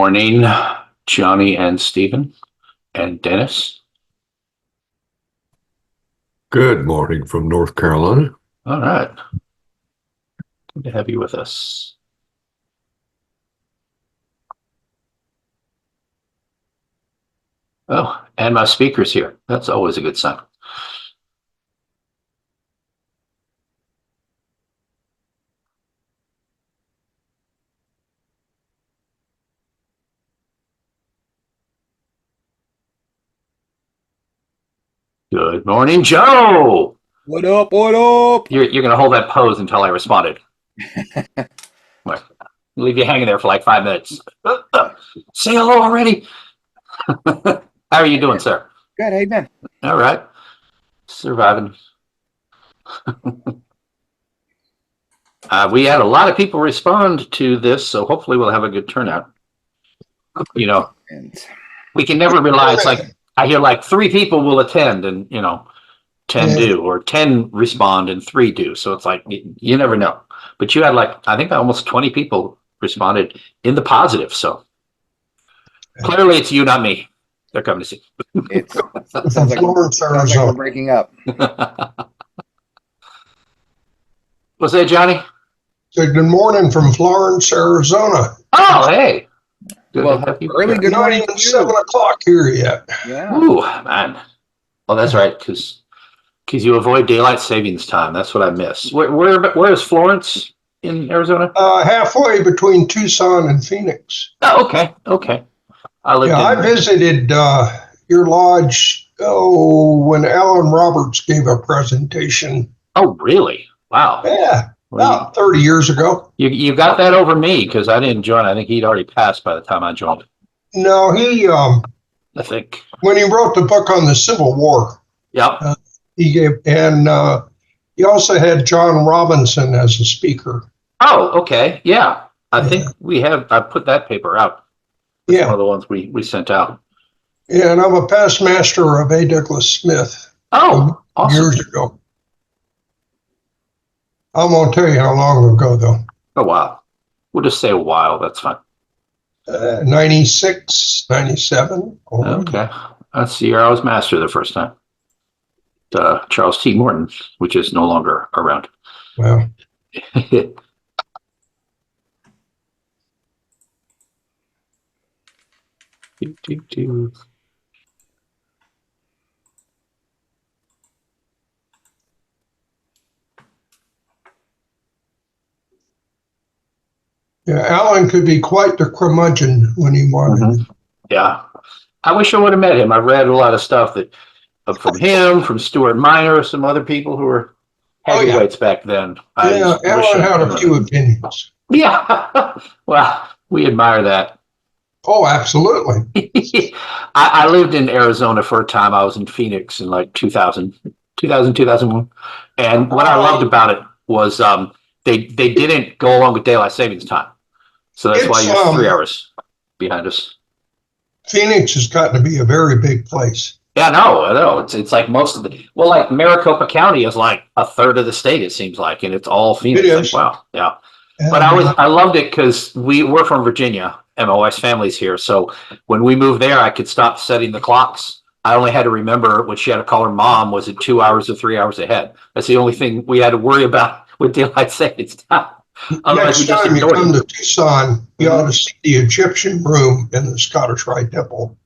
morning, Johnny and Stephen and Dennis. Good morning from North Carolina. All right. Good to have you with us. Oh, and my speaker's here. That's always a good sign. Good morning, Joe. What up? What up? You're going to hold that pose until I responded. Leave you hanging there for like 5 minutes. Say hello already. How are you doing, sir? Good. How you been? All right. Surviving. We had a lot of people respond to this, so hopefully we'll have a good turnout. You know, we can never rely. It's like I hear like 3 people will attend and, 10 do, or 10 respond and 3 do. So it's like, you never know. But you had I think almost 20 people responded in the positive. So clearly it's you, not me. They're coming to see. It sounds like we're breaking up. What's that, Johnny? Good morning from Florence, Arizona. Oh, hey. Good well, to have you. Early good Not morning even to you. 7 o'clock here yet. Yeah. Ooh, man. Oh, that's right, because you avoid daylight savings time. That's what I miss. Where is Florence in Arizona? Halfway between Tucson and Phoenix. Oh, okay. I visited your lodge when Alan Roberts gave a presentation. Oh, really? Wow. Yeah, about 30 years ago. You got that over me because I didn't join. I think he'd already passed by the time I joined. No, he I think when he wrote the book on the Civil War. Yep. He gave, and he also had John Robinson as a speaker. Oh, okay. Yeah. I think I put that paper out. It's one of the ones we sent out. And I'm a past master of A. Douglas Smith. Oh, awesome. Years ago. I won't tell you how long ago, though. Oh, wow. We'll just say a while. That's fine. 96, 97. Okay. That's the year I was master the first time. Charles T. Morton, which is no longer around. Well, yeah, Alan could be quite the curmudgeon when he wanted. Mm-hmm. Yeah. I wish I would have met him. I've read a lot of stuff from him, from Stuart Minor, some other people who were heavyweights back then. Yeah, Alan had a few opinions. Yeah. Well, we admire that. Oh, absolutely. I lived in Arizona for a time. I was in Phoenix in like 2001. And what I loved about it was they didn't go along with daylight savings time. So that's why you're 3 hours behind us. Phoenix has gotten to be a very big place. Yeah, I know. It's like most of like Maricopa County is like a third of the state, it seems like, and it's all Phoenix. It is. Like, wow. Yeah. And, but I loved it because we're from Virginia and my wife's family's here. So when we moved there, I could stop setting the clocks. I only had to remember when she had to call her mom, was it 2 hours or 3 hours ahead? That's the only thing we had to worry about with daylight savings time. Next time you come to Tucson, you ought to see the Egyptian room in the Scottish Rite Temple.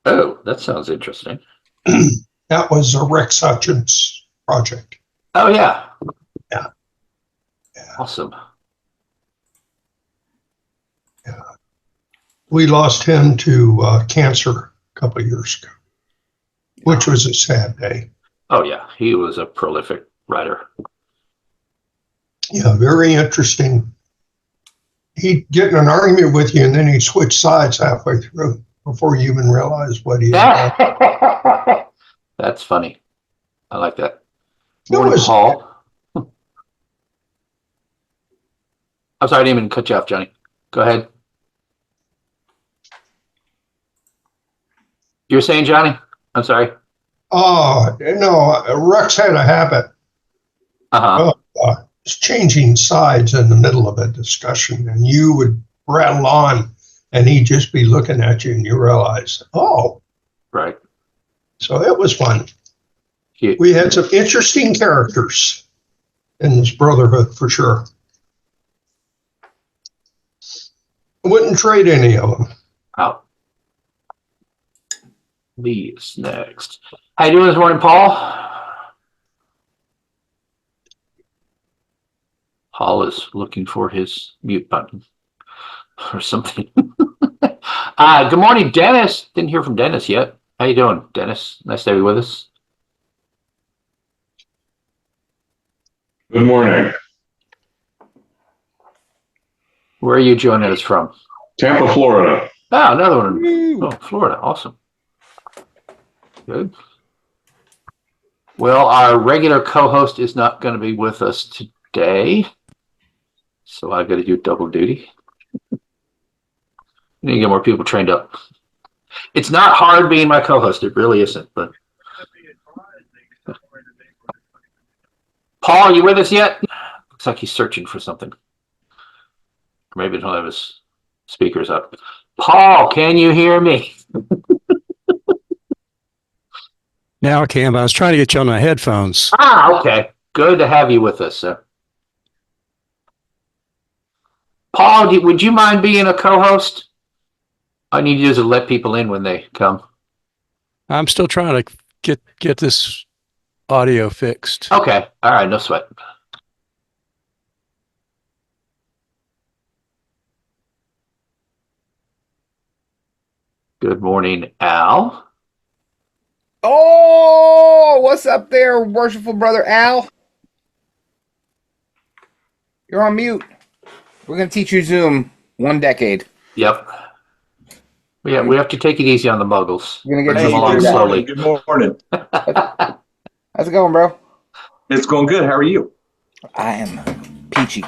Oh, that sounds interesting. That was a Rex Hutchins project. Oh, yeah. Yeah. Awesome. Yeah. We lost him to cancer a couple of years ago, which was a sad day. Oh, yeah. He was a prolific writer. Yeah, very interesting. He'd get in an argument with you and then he'd switch sides halfway through before you even realized what he had done. That's funny. I like that. Morning, Paul. I'm sorry, I didn't even cut you off, Johnny. Go ahead. You were saying, Johnny? I'm sorry. Oh, no, Rex had a habit of changing sides in the middle of a discussion, and you would rattle on and he'd just be looking at you and you realize, oh. Right. So it was fun. Yeah. We had some interesting characters in this brotherhood for sure. I wouldn't trade any of them. Out. Leaves next. How you doing this morning, Paul? Paul is looking for his mute button or something. Good morning, Dennis. Didn't hear from Dennis yet. How you doing, Dennis? Nice to have you with us. Good morning. Where are you joining us from? Tampa, Florida. Oh, another one. Oh, Florida. Awesome. Good. Well, our regular co-host is not going to be with us today, so I've got to do double duty. I need to get more people trained up. It's not hard being my co-host. It really isn't. But Paul, are you with us yet? Looks like he's searching for something. Maybe he'll have his speakers up. Paul, can you hear me? Now I can, but I was trying to get you on my headphones. Okay. Good to have you with us, sir. Paul, would you mind being a co-host? All I need to do is let people in when they come. I'm still trying to get this audio fixed. Okay. All right. No sweat. Good morning, Al. Oh, what's up there, worshipful brother Al? You're on mute. We're going to teach you Zoom 1 decade. Yep. We have to take it easy on the muggles. You're gonna get Bring them along slowly. Good morning. How's it going, bro? It's going good. How are you? I am peachy.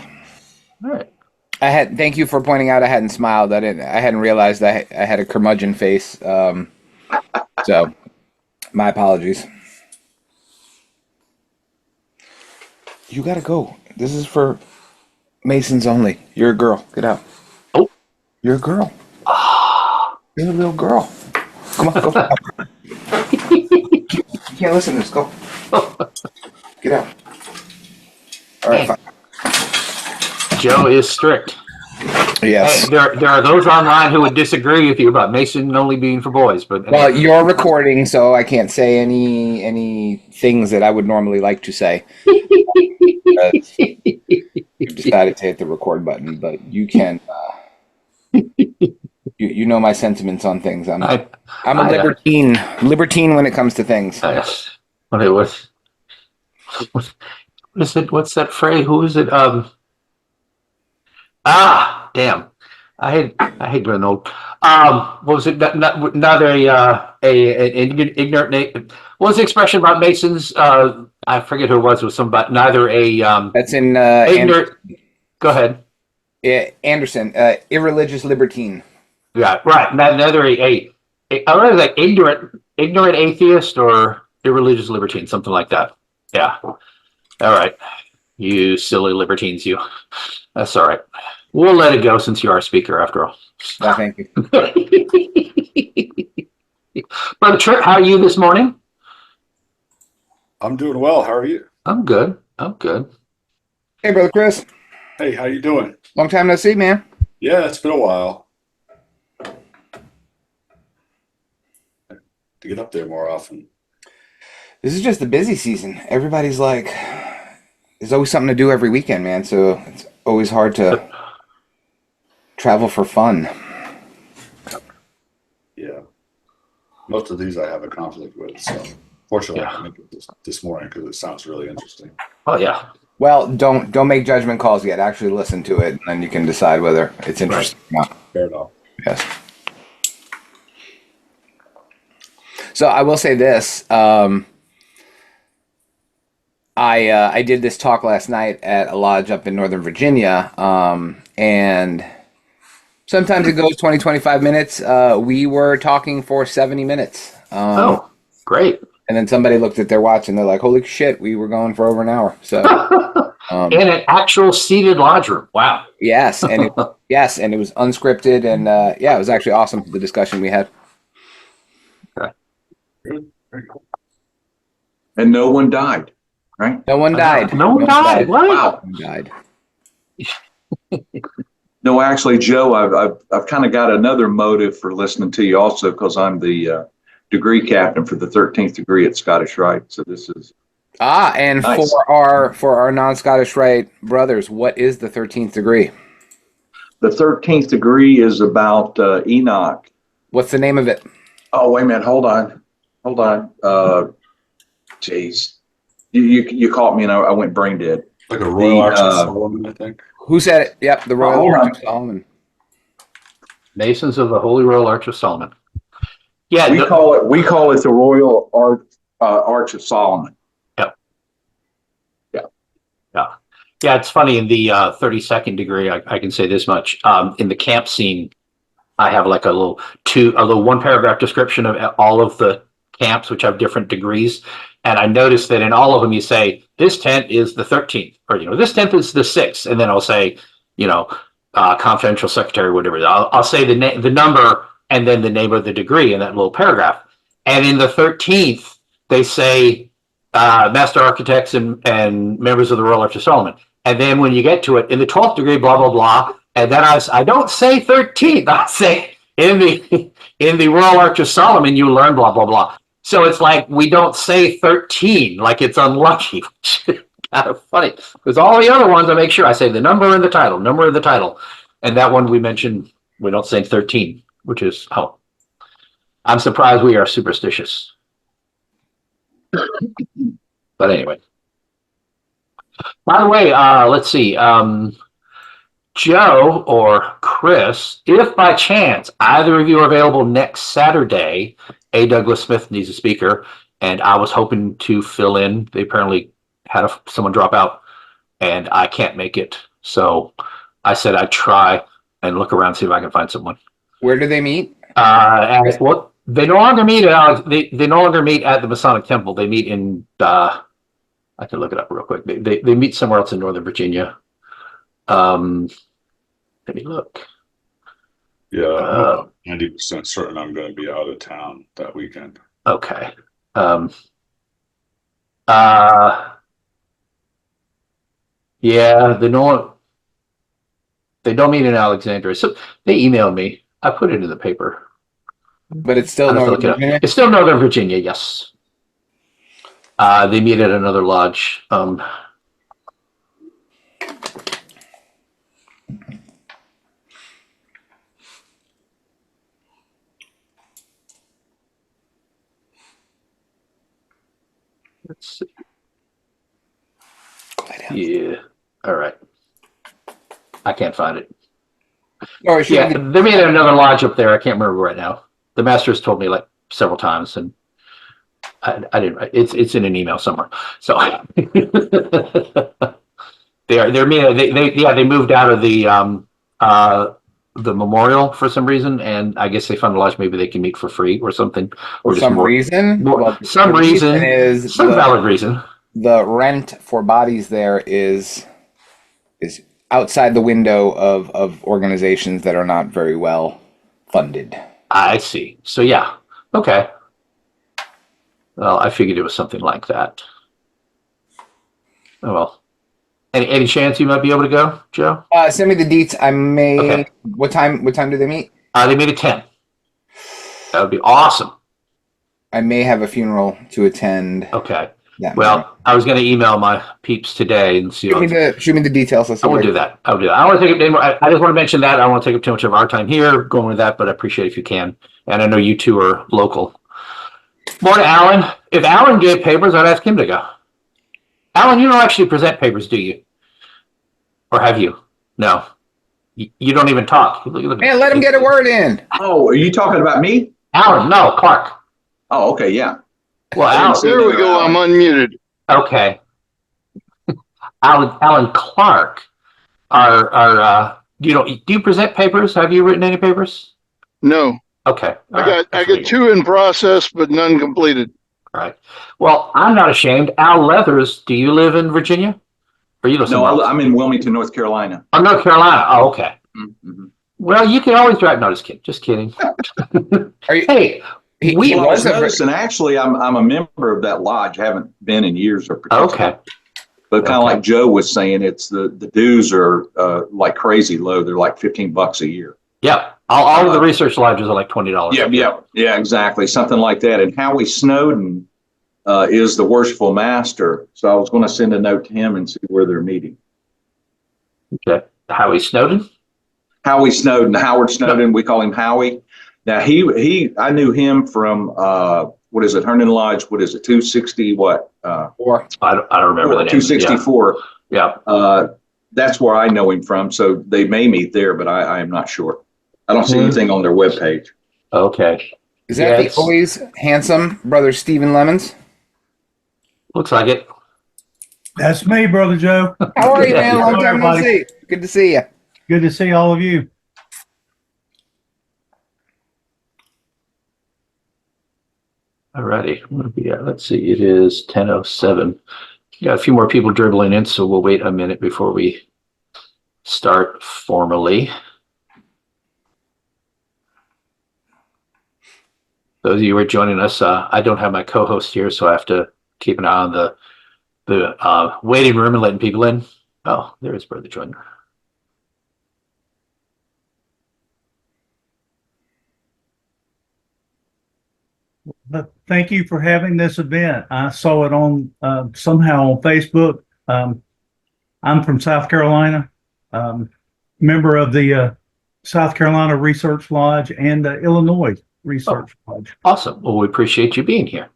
All right. Thank you for pointing out I hadn't smiled. I hadn't realized I had a curmudgeon face. So my apologies. You gotta go. This is for Masons only. You're a girl. Get out. Oh. You're a girl. You're a little girl. Come on, go. You can't listen to this. Go. Get out. All right, fine. Joe is strict. Yes. There are those online who would disagree with you about Mason only being for boys, but Well, you're recording, so I can't say any things that I would normally like to say. You've decided to hit the record button, but you can. You know my sentiments on things. I'm a libertine when it comes to things. Yes. Okay, what is it? What's that phrase? Who is it? Damn. I hate going old. What was it? Not an ignorant. What was the expression about Masons? I forget who it was. It was somebody. Neither a That's in ignorant. Go ahead. Anderson, irreligious libertine. Yeah, right. Neither I don't know, like ignorant atheist or irreligious libertine, something like that. Yeah. All right. You silly libertines, you. That's all right. We'll let it go since you are a speaker after all. No, thank you. Brother Trip, how are you this morning? I'm doing well. How are you? I'm good. Hey, brother Chris. Hey, how you doing? Long time no see, man. Yeah, it's been a while. To get up there more often. This is just the busy season. Everybody's like, there's always something to do every weekend, man. So it's always hard to travel for fun. Yeah. Most of these I have a conflict with, so fortunately I can make it this morning because it sounds really interesting. Oh yeah. Well, don't make judgment calls yet. Actually listen to it, and then you can decide whether it's interesting or not. Fair enough. Yes. So I will say this. I did this talk last night at a lodge up in Northern Virginia, and sometimes it goes 20, 25 minutes. We were talking for 70 minutes. Oh, great. And then somebody looked at their watch and they're like, holy shit, we were going for over an hour. So In an actual seated lodge room. Wow. Yes, and it, yes, and it was unscripted, and yeah, it was actually awesome. The discussion we had. And no one died, right? No one died. No one died. What? Wow. No one died. No, actually, Joe, I've kind of got another motive for listening to you also, because I'm the degree captain for the 13th degree at Scottish Rite. So this is And nice. for our non-Scottish Rite brothers, what is the 13th degree? The 13th degree is about Enoch. What's the name of it? Oh, wait a minute. Hold on. Geez. You caught me and I went brain dead. Like a Royal Arch of Solomon, I think. Who said it? Yep, the Royal hold Arch on. of Solomon. Masons of the Holy Royal Arch of Solomon. Yeah. We call it the Royal Arch of Solomon. Yeah, it's funny. In the 32nd degree, I can say this much. In the camp scene, I have like a little one paragraph description of all of the camps, which have different degrees. And I noticed that in all of them, you say, this tent is the 13th, or, this tent is the 6th. And then I'll say, confidential secretary, whatever. I'll say the number and then the name of the degree in that little paragraph. And in the 13th, they say, master architects and members of the Royal Arch of Solomon. And then when you get to it, in the 12th degree, blah, blah, blah. And then I don't say 13th. I say in the Royal Arch of Solomon, you learn blah, blah, blah. So it's like we don't say 13, like it's unlucky, which is kind of funny. Because all the other ones, I make sure I say the number and the title. And that one we mentioned, we don't say 13, which is, I'm surprised we are superstitious. But anyway. By the way, let's see. Joe or Chris, if by chance either of you are available next Saturday, A. Douglas Smith needs a speaker, and I was hoping to fill in. They apparently had someone drop out, and I can't make it. So I said I'd try and look around, see if I can find someone. Where do they meet? They no longer meet at they no longer meet at the Masonic Temple. They meet in I can look it up real quick. They meet somewhere else in Northern Virginia. Let me look. Yeah, I'm 90% certain I'm going to be out of town that weekend. Okay. Yeah, they don't meet in Alexandria. So they emailed me. I put it in the paper. But it's still Northern Virginia? It's still Northern Virginia, yes. They meet at another lodge. Let's see. Yeah. All right. I can't find it. Yeah, they made another lodge up there. I can't remember right now. The master's told me like several times, and I didn't. It's in an email somewhere. So they moved out of the memorial for some reason, and I guess they found a lodge maybe they can meet for free or something. Or some reason. Some valid reason. The rent for bodies there is outside the window of organizations that are not very well funded. I see. So yeah. Okay. Well, I figured it was something like that. Oh well. Any chance you might be able to go, Joe? Send me the deets. I may. Okay. What time do they meet? They meet at 10. That would be awesome. I may have a funeral to attend. Okay. Well, I was going to email my peeps today and see. Shoot me the details. I will do that. I don't want to take up. I just want to mention that. I don't want to take up too much of our time here going with that, but I appreciate if you can. And I know you two are local. More to Alan. If Alan gave papers, I'd ask him to go. Alan, you don't actually present papers, do you? Or have you? No. You don't even talk. Man, let him get a word in. Oh, are you talking about me? Alan, no, Clark. Oh, okay, yeah. Well, Alan. There we go. I'm unmuted. Okay. Alan Clark. Do you present papers? Have you written any papers? No. Okay. I got two in process, but none completed. All right. Well, I'm not ashamed. Al Leathers, do you live in Virginia? Or you know No, somewhere else? I'm in Wilmington, North Carolina. Oh, North Carolina. Oh, okay. Mm-hmm. Well, you can always drive. No, just kidding. Are you, Hey, he we Well, I was was a, noticing, actually, I'm a member of that lodge. Haven't been in years or participated. okay. But kind of Okay. like Joe was saying, it's the dues are like crazy low. They're like $15 a year. Yeah. All of the research lodges are like $20. Yeah, exactly. Something like that. And Howie Snowden is the worshipful master. So I was going to send a note to him and see where they're meeting. Okay. Howie Snowden? Howie Snowden, Howard Snowden, we call him Howie. Now I knew him from what is it, Herndon Lodge? What is it, 260? What? or I don't remember the name. 264. Yeah. That's where I know him from. So they may meet there, but I am not sure. I don't see anything on their webpage. Okay. is that Yes. the always handsome brother Stephen Lemons? Looks like it. That's me, Brother Joe. How are you, man? Yeah. Long time no Everybody. see. Good to see you. Good to see all of you. Alrighty. Let's see. It is 10:07. Got a few more people dribbling in, so we'll wait a minute before we start formally. Those of you who are joining us, I don't have my co-host here, so I have to keep an eye on the waiting room and letting people in. Oh, there is Brother Joyner. But thank you for having this event. I saw it on somehow on Facebook. I'm from South Carolina, member of the South Carolina Research Lodge and the Illinois Research Lodge. Awesome. Well, we appreciate you being here.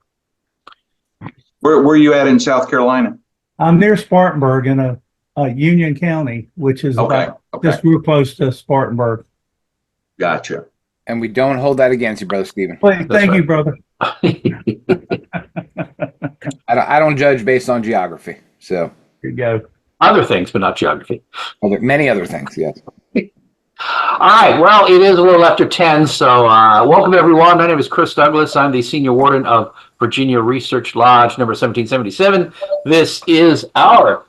Where are you at in South Carolina? I'm near Spartanburg in a Union County, which is about just real close to Spartanburg. Gotcha. And we don't hold that against you, brother Stephen. Thank you, brother. I don't judge based on geography. So Here you go. Other things, but not geography. many other things. Yes. All right. Well, it is a little after 10, so welcome everyone. My name is Chris Douglas. I'm the Senior Warden of Virginia Research Lodge number 1777. This is our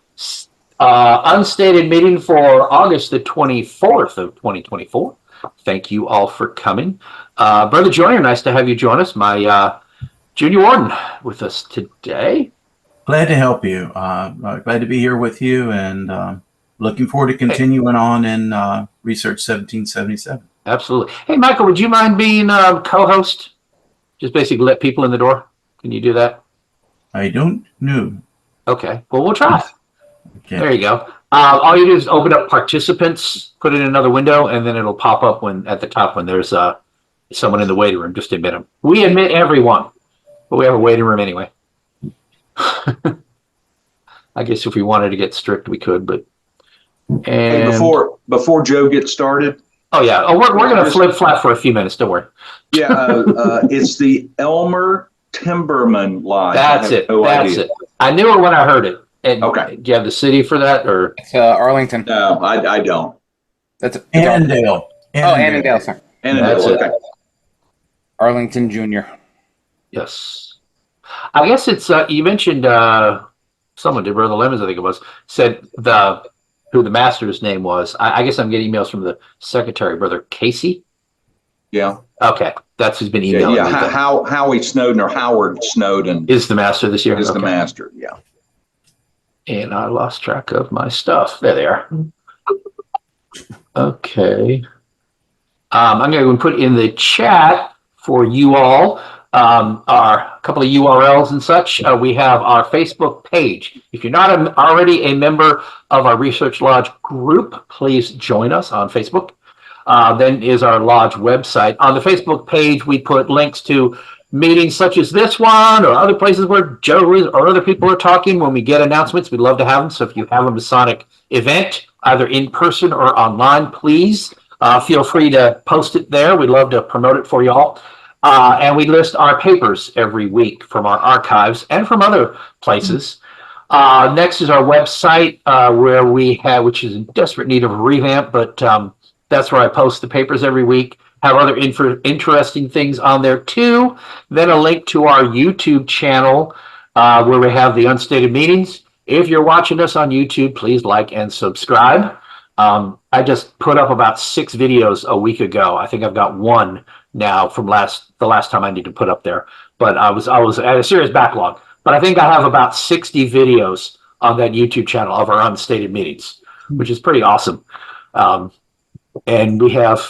unstated meeting for August the 24th of 2024. Thank you all for coming. Brother Joyner, nice to have you join us, my junior warden with us today. Glad to help you. Glad to be here with you, and looking forward to continuing on in Research 1777. Absolutely. Hey, Michael, would you mind being co-host? Just basically let people in the door. Can you do that? I don't know. Okay. Well, we'll try. Okay. There you go. All you do is open up participants, put it in another window, and then it'll pop up at the top when there's someone in the waiting room. Just admit them. We admit everyone, but we have a waiting room anyway. I guess if we wanted to get strict, we could, but. Hey, And before Joe gets started. oh yeah, we're gonna flip flap for a few minutes. Don't worry. Yeah, it's the Elmer Timberman Lodge. That's it. No That's idea. it. I knew it when I heard it. And Okay. do you have the city for that, or It's Arlington. No, I don't. That's Annandale. Annandale, sorry. That's it. Okay. Arlington Junior. yes? I guess it's you mentioned someone did, Brother Lemons, I think it was, said who the master's name was. I guess I'm getting emails from the secretary, Brother Casey. Yeah. Okay, that's who's been Yeah. emailing me. Howie Snowden or Howard Snowden Is the master this year? is the Okay. master. Yeah. And I lost track of my stuff. There they are. Okay. I'm going to put in the chat for you all our couple of URLs and such. We have our Facebook page. If you're not already a member of our Research Lodge group, please join us on Facebook. Then is our Lodge website. On the Facebook page, we put links to meetings such as this one or other places where Joe is or other people are talking. When we get announcements, we'd love to have them. So if you have a Masonic event, either in person or online, please feel free to post it there. We'd love to promote it for you all. And we list our papers every week from our archives and from other places. Next is our website where we have, which is in desperate need of a revamp, but that's where I post the papers every week. Have other interesting things on there too. Then a link to our YouTube channel where we have the unstated meetings. If you're watching us on YouTube, please like and subscribe. I just put up about 6 videos a week ago. I think I've got one now from the last time I need to put up there. But I was at a serious backlog. But I think I have about 60 videos on that YouTube channel of our unstated meetings, which is pretty awesome. And we have,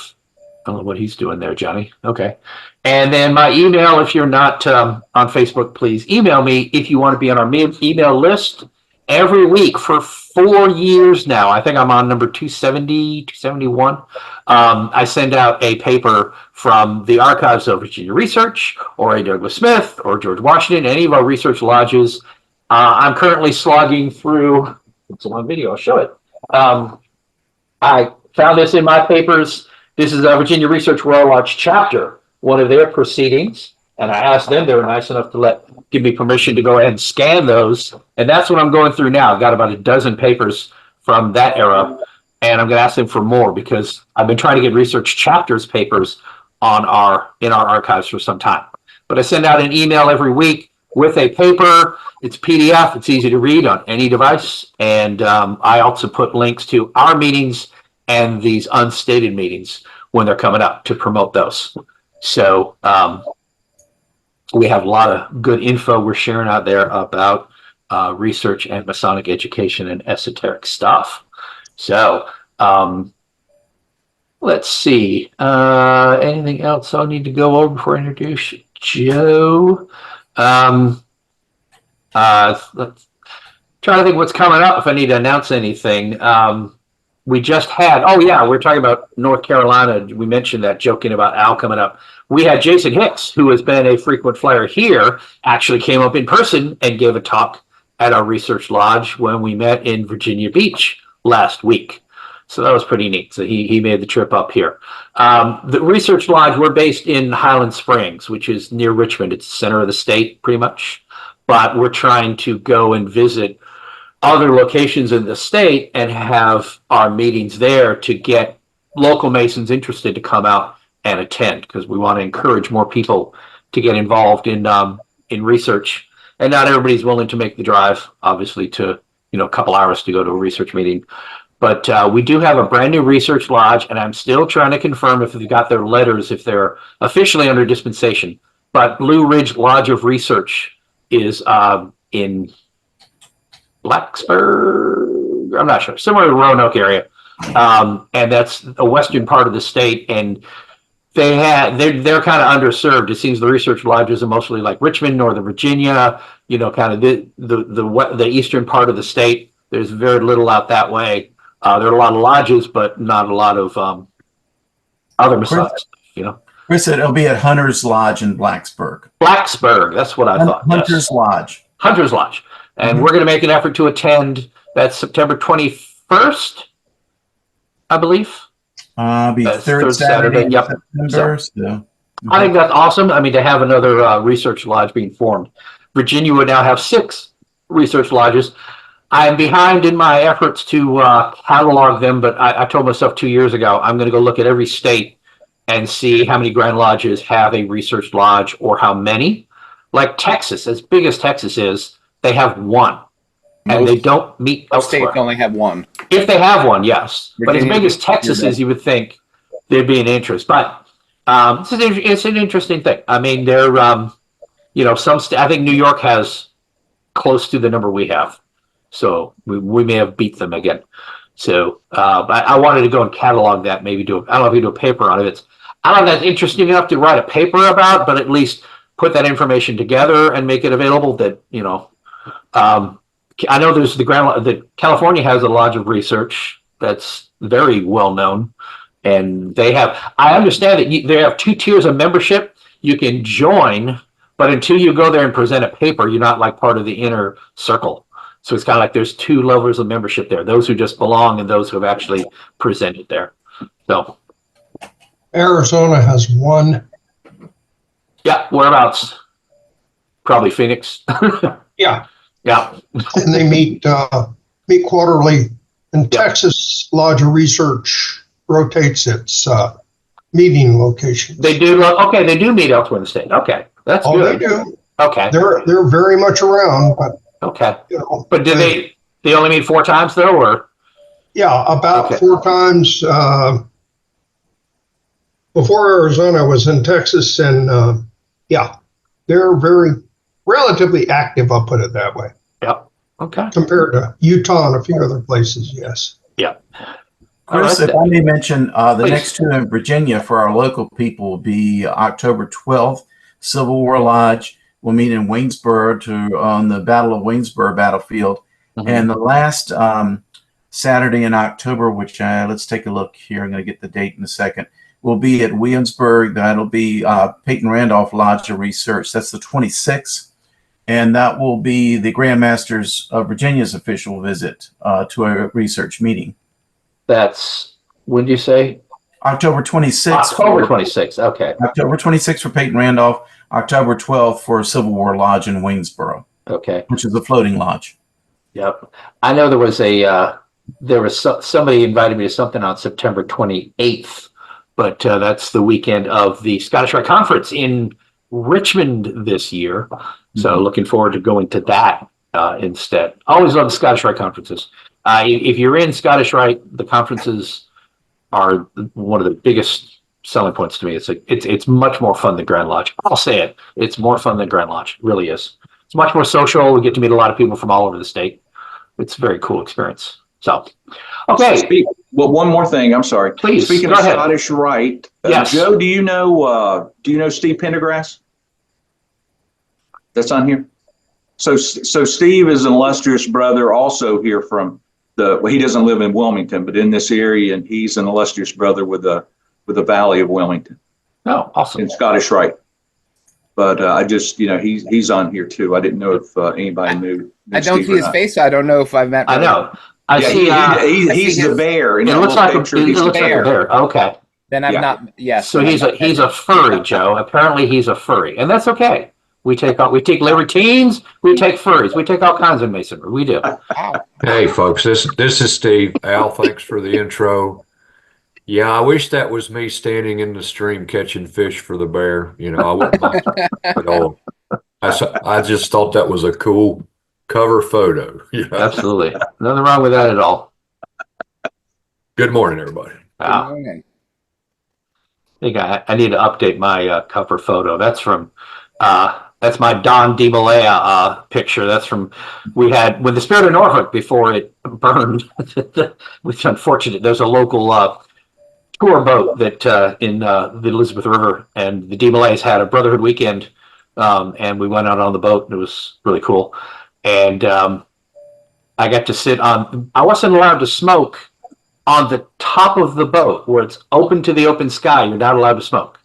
I don't know what he's doing there, Johnny. Okay. And then my email, if you're not on Facebook, please email me if you want to be on our email list every week for 4 years now. I think I'm on number 270, 271. I send out a paper from the archives of Virginia Research or A. Douglas Smith or George Washington, any of our research lodges. I'm currently slogging through, it's a long video, I'll show it. I found this in my papers. This is a Virginia Research Royal Lodge chapter, one of their proceedings. And I asked them, they were nice enough to give me permission to go ahead and scan those. And that's what I'm going through now. I've got about a dozen papers from that era. And I'm going to ask them for more because I've been trying to get research chapters papers in our archives for some time. But I send out an email every week with a paper. It's PDF. It's easy to read on any device. And I also put links to our meetings and these unstated meetings when they're coming up to promote those. So we have a lot of good info we're sharing out there about research and Masonic education and esoteric stuff. So let's see. Anything else I need to go over before I introduce Joe? Let's try to think what's coming up if I need to announce anything. We just had, we're talking about North Carolina. We mentioned that, joking about Al coming up. We had Jason Hicks, who has been a frequent flyer here, actually came up in person and gave a talk at our research lodge when we met in Virginia Beach last week. So that was pretty neat. So he made the trip up here. The research lodge, we're based in Highland Springs, which is near Richmond. It's the center of the state, pretty much. But we're trying to go and visit other locations in the state and have our meetings there to get local Masons interested to come out and attend, because we want to encourage more people to get involved in research. And not everybody's willing to make the drive, obviously, to a couple hours to go to a research meeting. But we do have a brand new research lodge, and I'm still trying to confirm if they've got their letters, if they're officially under dispensation. But Blue Ridge Lodge of Research is in Blacksburg, I'm not sure, somewhere in the Roanoke area. And that's a western part of the state. And they're kind of underserved. It seems the research lodges are mostly like Richmond, Northern Virginia, kind of the eastern part of the state. There's very little out that way. There are a lot of lodges, but not a lot of other Masonic stuff, Chris said it'll be at Hunter's Lodge in Blacksburg. Blacksburg, that's what I thought. Hunter's Lodge. Hunter's Lodge. And we're going to make an effort to attend. That's September 21st, I believe. Be third Saturday in September. So. I think that's awesome. I mean, to have another research lodge being formed. Virginia would now have 6 research lodges. I'm behind in my efforts to catalog them, but I told myself 2 years ago, I'm going to go look at every state and see how many Grand Lodges have a research lodge or how many. Like Texas, as big as Texas is, they have 1. And they don't meet elsewhere. States only have 1. If they have 1, yes. Virginia, but as big as Texas is, you would think there'd be an interest. But it's an interesting thing. I mean, they're, I think New York has close to the number we have. So we may have beat them again. So but I wanted to go and catalog that, maybe I don't know if you do a paper out of it. I don't know if that's interesting enough to write a paper about, but at least put that information together and make it available that, I know there's California has a lodge of research that's very well known, and I understand that they have 2 tiers of membership. You can join, but until you go there and present a paper, you're not like part of the inner circle. So it's kind of like there's 2 levels of membership there: those who just belong and those who have actually presented there. So Arizona has 1. Yeah, whereabouts? Probably Phoenix. Yeah. Yeah. And they meet quarterly. And Texas Lodge of Research rotates its meeting locations. They do. They do meet elsewhere in the state. Okay, that's good. They do. Okay. They're very much around, but Okay. You know, But do they only meet 4 times though, or? yeah, about Okay. 4 times. Before Arizona, I was in Texas, and yeah, they're very relatively active. I'll put it that way. Yep. Okay. Compared to Utah and a few other places, yes. Yep. Chris, All right, if I may mention, the Please. next two in Virginia for our local people will be October 12th. Civil War Lodge will meet in Waynesboro on the Battle of Waynesboro battlefield. Mhm. And the last Saturday in October, which let's take a look here. I'm going to get the date in a second. Will be at Williamsburg. That'll be Peyton Randolph Lodge of Research. That's the 26th. And that will be the Grand Masters of Virginia's official visit to a research meeting. That's, when do you say? October 26th. October 26th. Okay. October 26th for Peyton Randolph. October 12th for Civil War Lodge in Waynesboro, Okay. which is a floating lodge. Yep. I know there was somebody invited me to something on September 28th, but that's the weekend of the Scottish Rite Conference in Richmond this year. So looking forward to going to that instead. Always love the Scottish Rite conferences. If you're in Scottish Rite, the conferences are one of the biggest selling points to me. It's much more fun than Grand Lodge. I'll say it. It's more fun than Grand Lodge. It really is. It's much more social. We get to meet a lot of people from all over the state. It's a very cool experience. So, okay. Well, one more thing. I'm sorry. Please, Speaking go of ahead. Scottish Rite, Yes. Joe, do you know Steve Pendergrass? That's on here. So Steve is an illustrious brother, also here from he doesn't live in Wilmington, but in this area, and he's an illustrious brother with the Valley of Wilmington. Oh, awesome. In Scottish Rite. But I just, he's on here too. I didn't know if anybody knew. I don't Steve see or his not. face, so I don't know if I've met. I know. I Yeah, see. he's the bear. In It that looks little like picture, it he's the looks like a bear. Okay. Then I've Yeah. not. Yes. So then he's I've not met a him. furry, Joe. Apparently he's a furry, and that's okay. We take libertines, we take furries, we take all kinds of masonry. We do. Wow. Hey, folks, this is Steve. Al, thanks for the intro. Yeah, I wish that was me standing in the stream catching fish for the bear. I wouldn't mind at all. I just thought that was a cool cover photo. Absolutely. Nothing wrong with that at all. Good morning, everybody. Wow. Good morning. I think I need to update my cover photo. That's from that's my Don DiMalea picture. That's from we had when the Spirit of Norfolk before it burned. Which unfortunate. There's a local tour boat that in the Elizabeth River, and the DiMaleas had a Brotherhood weekend, and we went out on the boat, and it was really cool. And I got to sit on. I wasn't allowed to smoke on the top of the boat where it's open to the open sky. You're not allowed to smoke.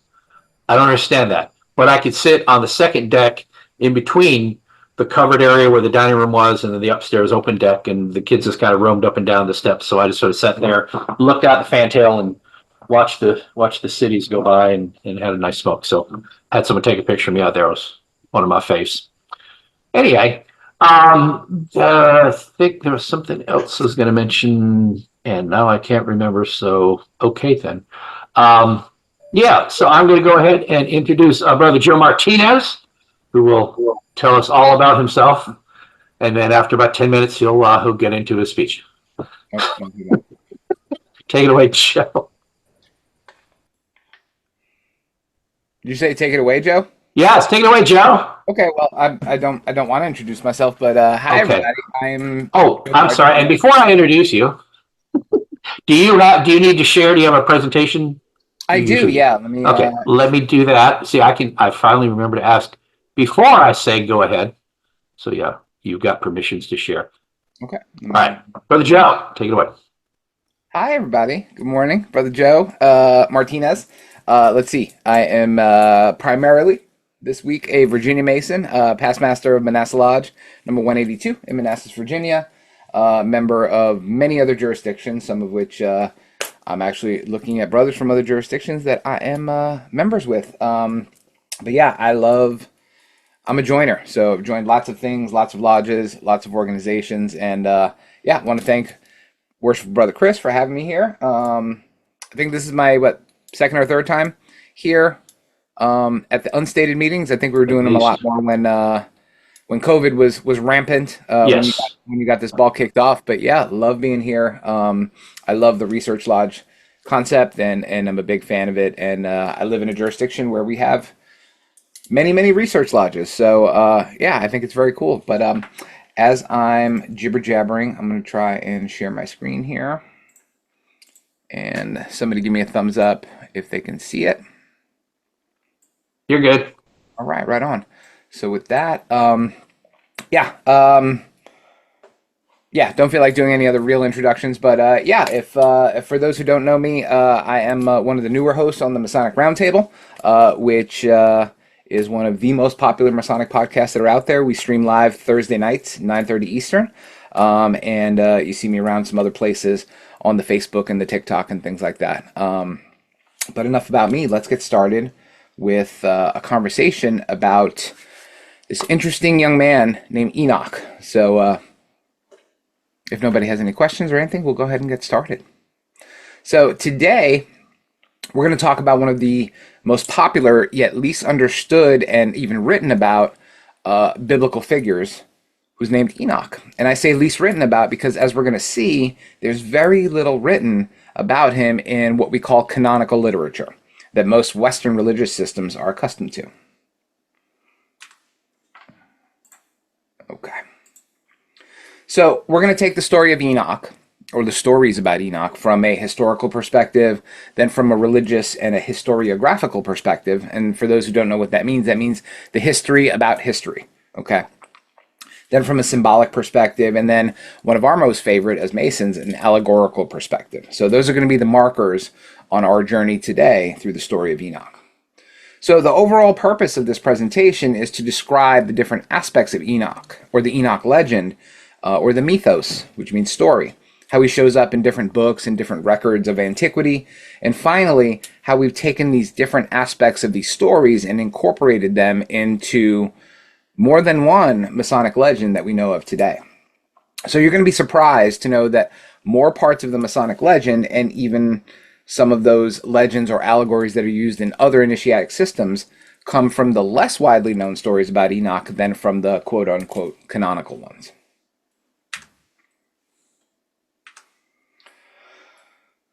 I don't understand that. But I could sit on the second deck in between the covered area where the dining room was and then the upstairs open deck, and the kids just kind of roamed up and down the steps. So I just sort of sat there, looked out the fantail, and watched the cities go by and had a nice smoke. So had someone take a picture of me out there. It was one of my faves. Anyway, I think there was something else I was going to mention, and now I can't remember. So okay then. Yeah, so I'm going to go ahead and introduce our brother Joe Martinez, who will tell us all about himself, and then after about 10 minutes, he'll get into his speech. Take it away, Joe. Did you say take it away, Joe? Yes, take it away, Joe. Okay. Well, I don't want to introduce myself, but hi Okay. everybody. I'm sorry. And before I introduce you, do you need to share? Do you have a presentation? I do. Yeah. Let me. Okay, let me do that. See, I finally remember to ask before I say go ahead. So yeah, you've got permissions to share. Okay. All right, Brother Joe, take it away. Hi everybody. Good morning, Brother Joe Martinez. Let's see. I am primarily this week a Virginia Mason, past master of Manassas Lodge, number 182 in Manassas, Virginia. Member of many other jurisdictions, some of which I'm actually looking at brothers from other jurisdictions that I am members with. But yeah, I'm a joiner, so I've joined lots of things, lots of lodges, lots of organizations, and yeah, I want to thank Worshipful Brother Chris for having me here. I think this is my second or third time here at the unstated meetings. I think we were doing them a lot more when COVID was rampant, Yes. when you got this ball kicked off. But yeah, love being here. I love the Research Lodge concept, and I'm a big fan of it. And I live in a jurisdiction where we have many research lodges. So yeah, I think it's very cool. But as I'm jibber jabbering, I'm going to try and share my screen here. And somebody give me a thumbs up if they can see it. You're good. All right, right on. So with that, yeah, yeah, don't feel like doing any other real introductions, but yeah, if for those who don't know me, I am one of the newer hosts on the Masonic Roundtable, which is one of the most popular Masonic podcasts that are out there. We stream live Thursday nights, 9:30 Eastern, and you see me around some other places on the Facebook and the TikTok and things like that. But enough about me. Let's get started with a conversation about this interesting young man named Enoch. So if nobody has any questions or anything, we'll go ahead and get started. So today, we're going to talk about one of the most popular yet least understood and even written about biblical figures who's named Enoch. And I say least written about because, as we're going to see, there's very little written about him in what we call canonical literature that most Western religious systems are accustomed to. Okay. So we're going to take the story of Enoch, or the stories about Enoch, from a historical perspective, then from a religious and a historiographical perspective. And for those who don't know what that means the history about history. Okay. Then from a symbolic perspective, and then one of our most favorite as Masons, an allegorical perspective. So those are going to be the markers on our journey today through the story of Enoch. So the overall purpose of this presentation is to describe the different aspects of Enoch, or the Enoch legend, or the mythos, which means story, how he shows up in different books and different records of antiquity, and finally, how we've taken these different aspects of these stories and incorporated them into more than one Masonic legend that we know of today. So you're going to be surprised to know that more parts of the Masonic legend, and even some of those legends or allegories that are used in other initiatic systems, come from the less widely known stories about Enoch than from the quote-unquote canonical ones.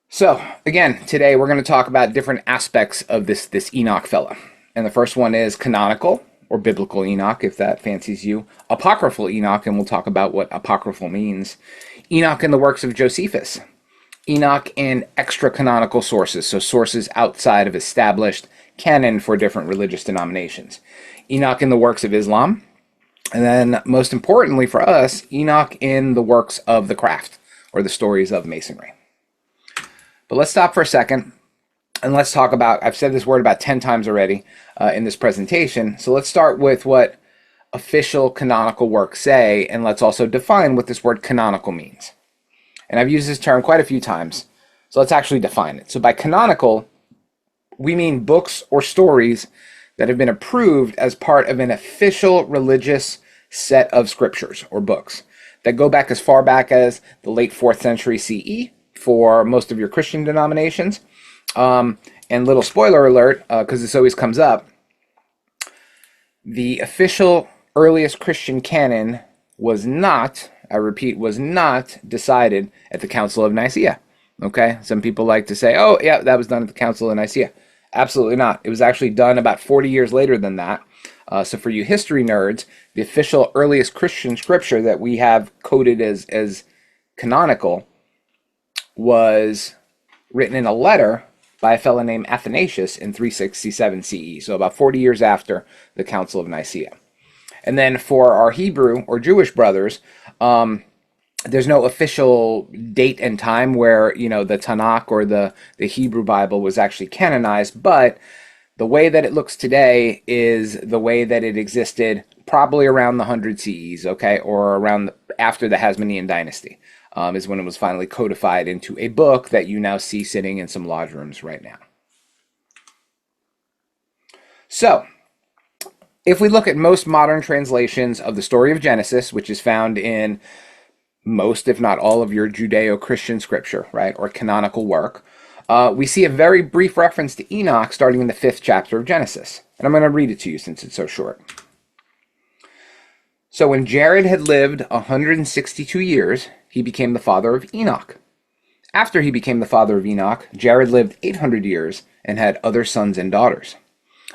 So again, today we're going to talk about different aspects of this Enoch fella. And the first one is canonical, or biblical Enoch, if that fancies you. Apocryphal Enoch, and we'll talk about what apocryphal means. Enoch in the works of Josephus. Enoch in extra-canonical sources, so sources outside of established canon for different religious denominations. Enoch in the works of Islam. And then, most importantly for us, Enoch in the works of the craft, or the stories of Masonry. But let's stop for a second, and let's talk about, I've said this word about 10 times already in this presentation, so let's start with what official canonical works say, and let's also define what this word canonical means. And I've used this term quite a few times, so let's actually define it. So by canonical, we mean books or stories that have been approved as part of an official religious set of scriptures or books that go back as far back as the late 4th century CE for most of your Christian denominations. And little spoiler alert, because this always comes up, the official earliest Christian canon was not, I repeat, was not decided at the Council of Nicaea. Okay, some people like to say, oh yeah, that was done at the Council of Nicaea. Absolutely not. It was actually done about 40 years later than that. So for you history nerds, the official earliest Christian scripture that we have coded as canonical was written in a letter by a fellow named Athanasius in 367 CE, so about 40 years after the Council of Nicaea. And then for our Hebrew or Jewish brothers, there's no official date and time where, you know, the Tanakh or the Hebrew Bible was actually canonized, but the way that it looks today is the way that it existed probably around the 100 CEs, okay, or around after the Hasmonean dynasty. Is when it was finally codified into a book that you now see sitting in some lodge rooms right now. So, if we look at most modern translations of the story of Genesis, which is found in most, if not all, of your Judeo-Christian scripture, right, or canonical work, we see a very brief reference to Enoch starting in the 5th chapter of Genesis. And I'm going to read it to you since it's so short. So when Jared had lived 162 years, he became the father of Enoch. After he became the father of Enoch, Jared lived 800 years and had other sons and daughters.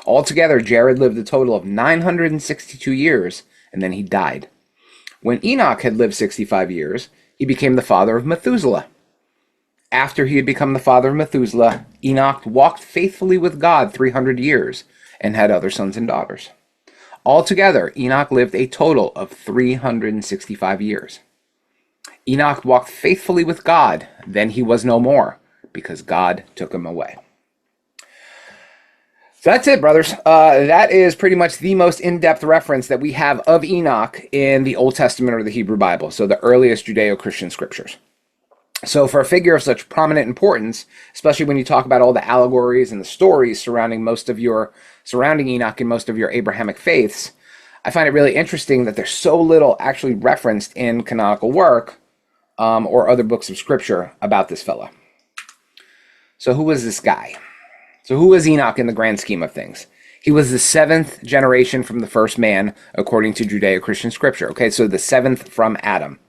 Altogether, Jared lived a total of 962 years, and then he died. When Enoch had lived 65 years, he became the father of Methuselah. After he had become the father of Methuselah, Enoch walked faithfully with God 300 years and had other sons and daughters. Altogether, Enoch lived a total of 365 years. Enoch walked faithfully with God, then he was no more, because God took him away. So that's it, brothers. That is pretty much the most in-depth reference that we have of Enoch in the Old Testament or the Hebrew Bible, so the earliest Judeo-Christian scriptures. So for a figure of such prominent importance, especially when you talk about all the allegories and the stories surrounding Enoch and most of your Abrahamic faiths, I find it really interesting that there's so little actually referenced in canonical work or other books of scripture about this fella. So who was this guy? So who was Enoch in the grand scheme of things? He was the 7th generation from the first man, according to Judeo-Christian scripture. Okay, so the 7th from Adam.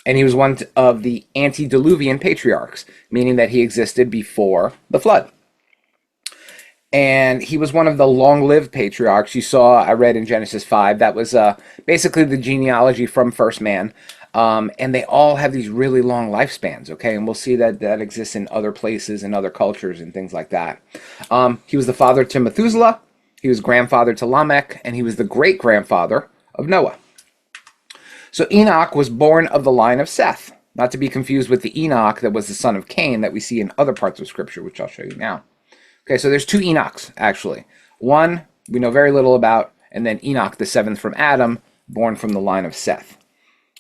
And he was one of the antediluvian patriarchs, meaning that he existed before the flood. And he was one of the long-lived patriarchs. I read in Genesis 5, that was basically the genealogy from first man. And they all have these really long lifespans, okay? And we'll see that exists in other places and other cultures and things like that. He was the father to Methuselah, he was grandfather to Lamech, and he was the great-grandfather of Noah. So Enoch was born of the line of Seth, not to be confused with the Enoch that was the son of Cain that we see in other parts of Scripture, which I'll show you now. Okay, so there's 2 Enochs, actually. One we know very little about, and then Enoch, the 7th from Adam, born from the line of Seth.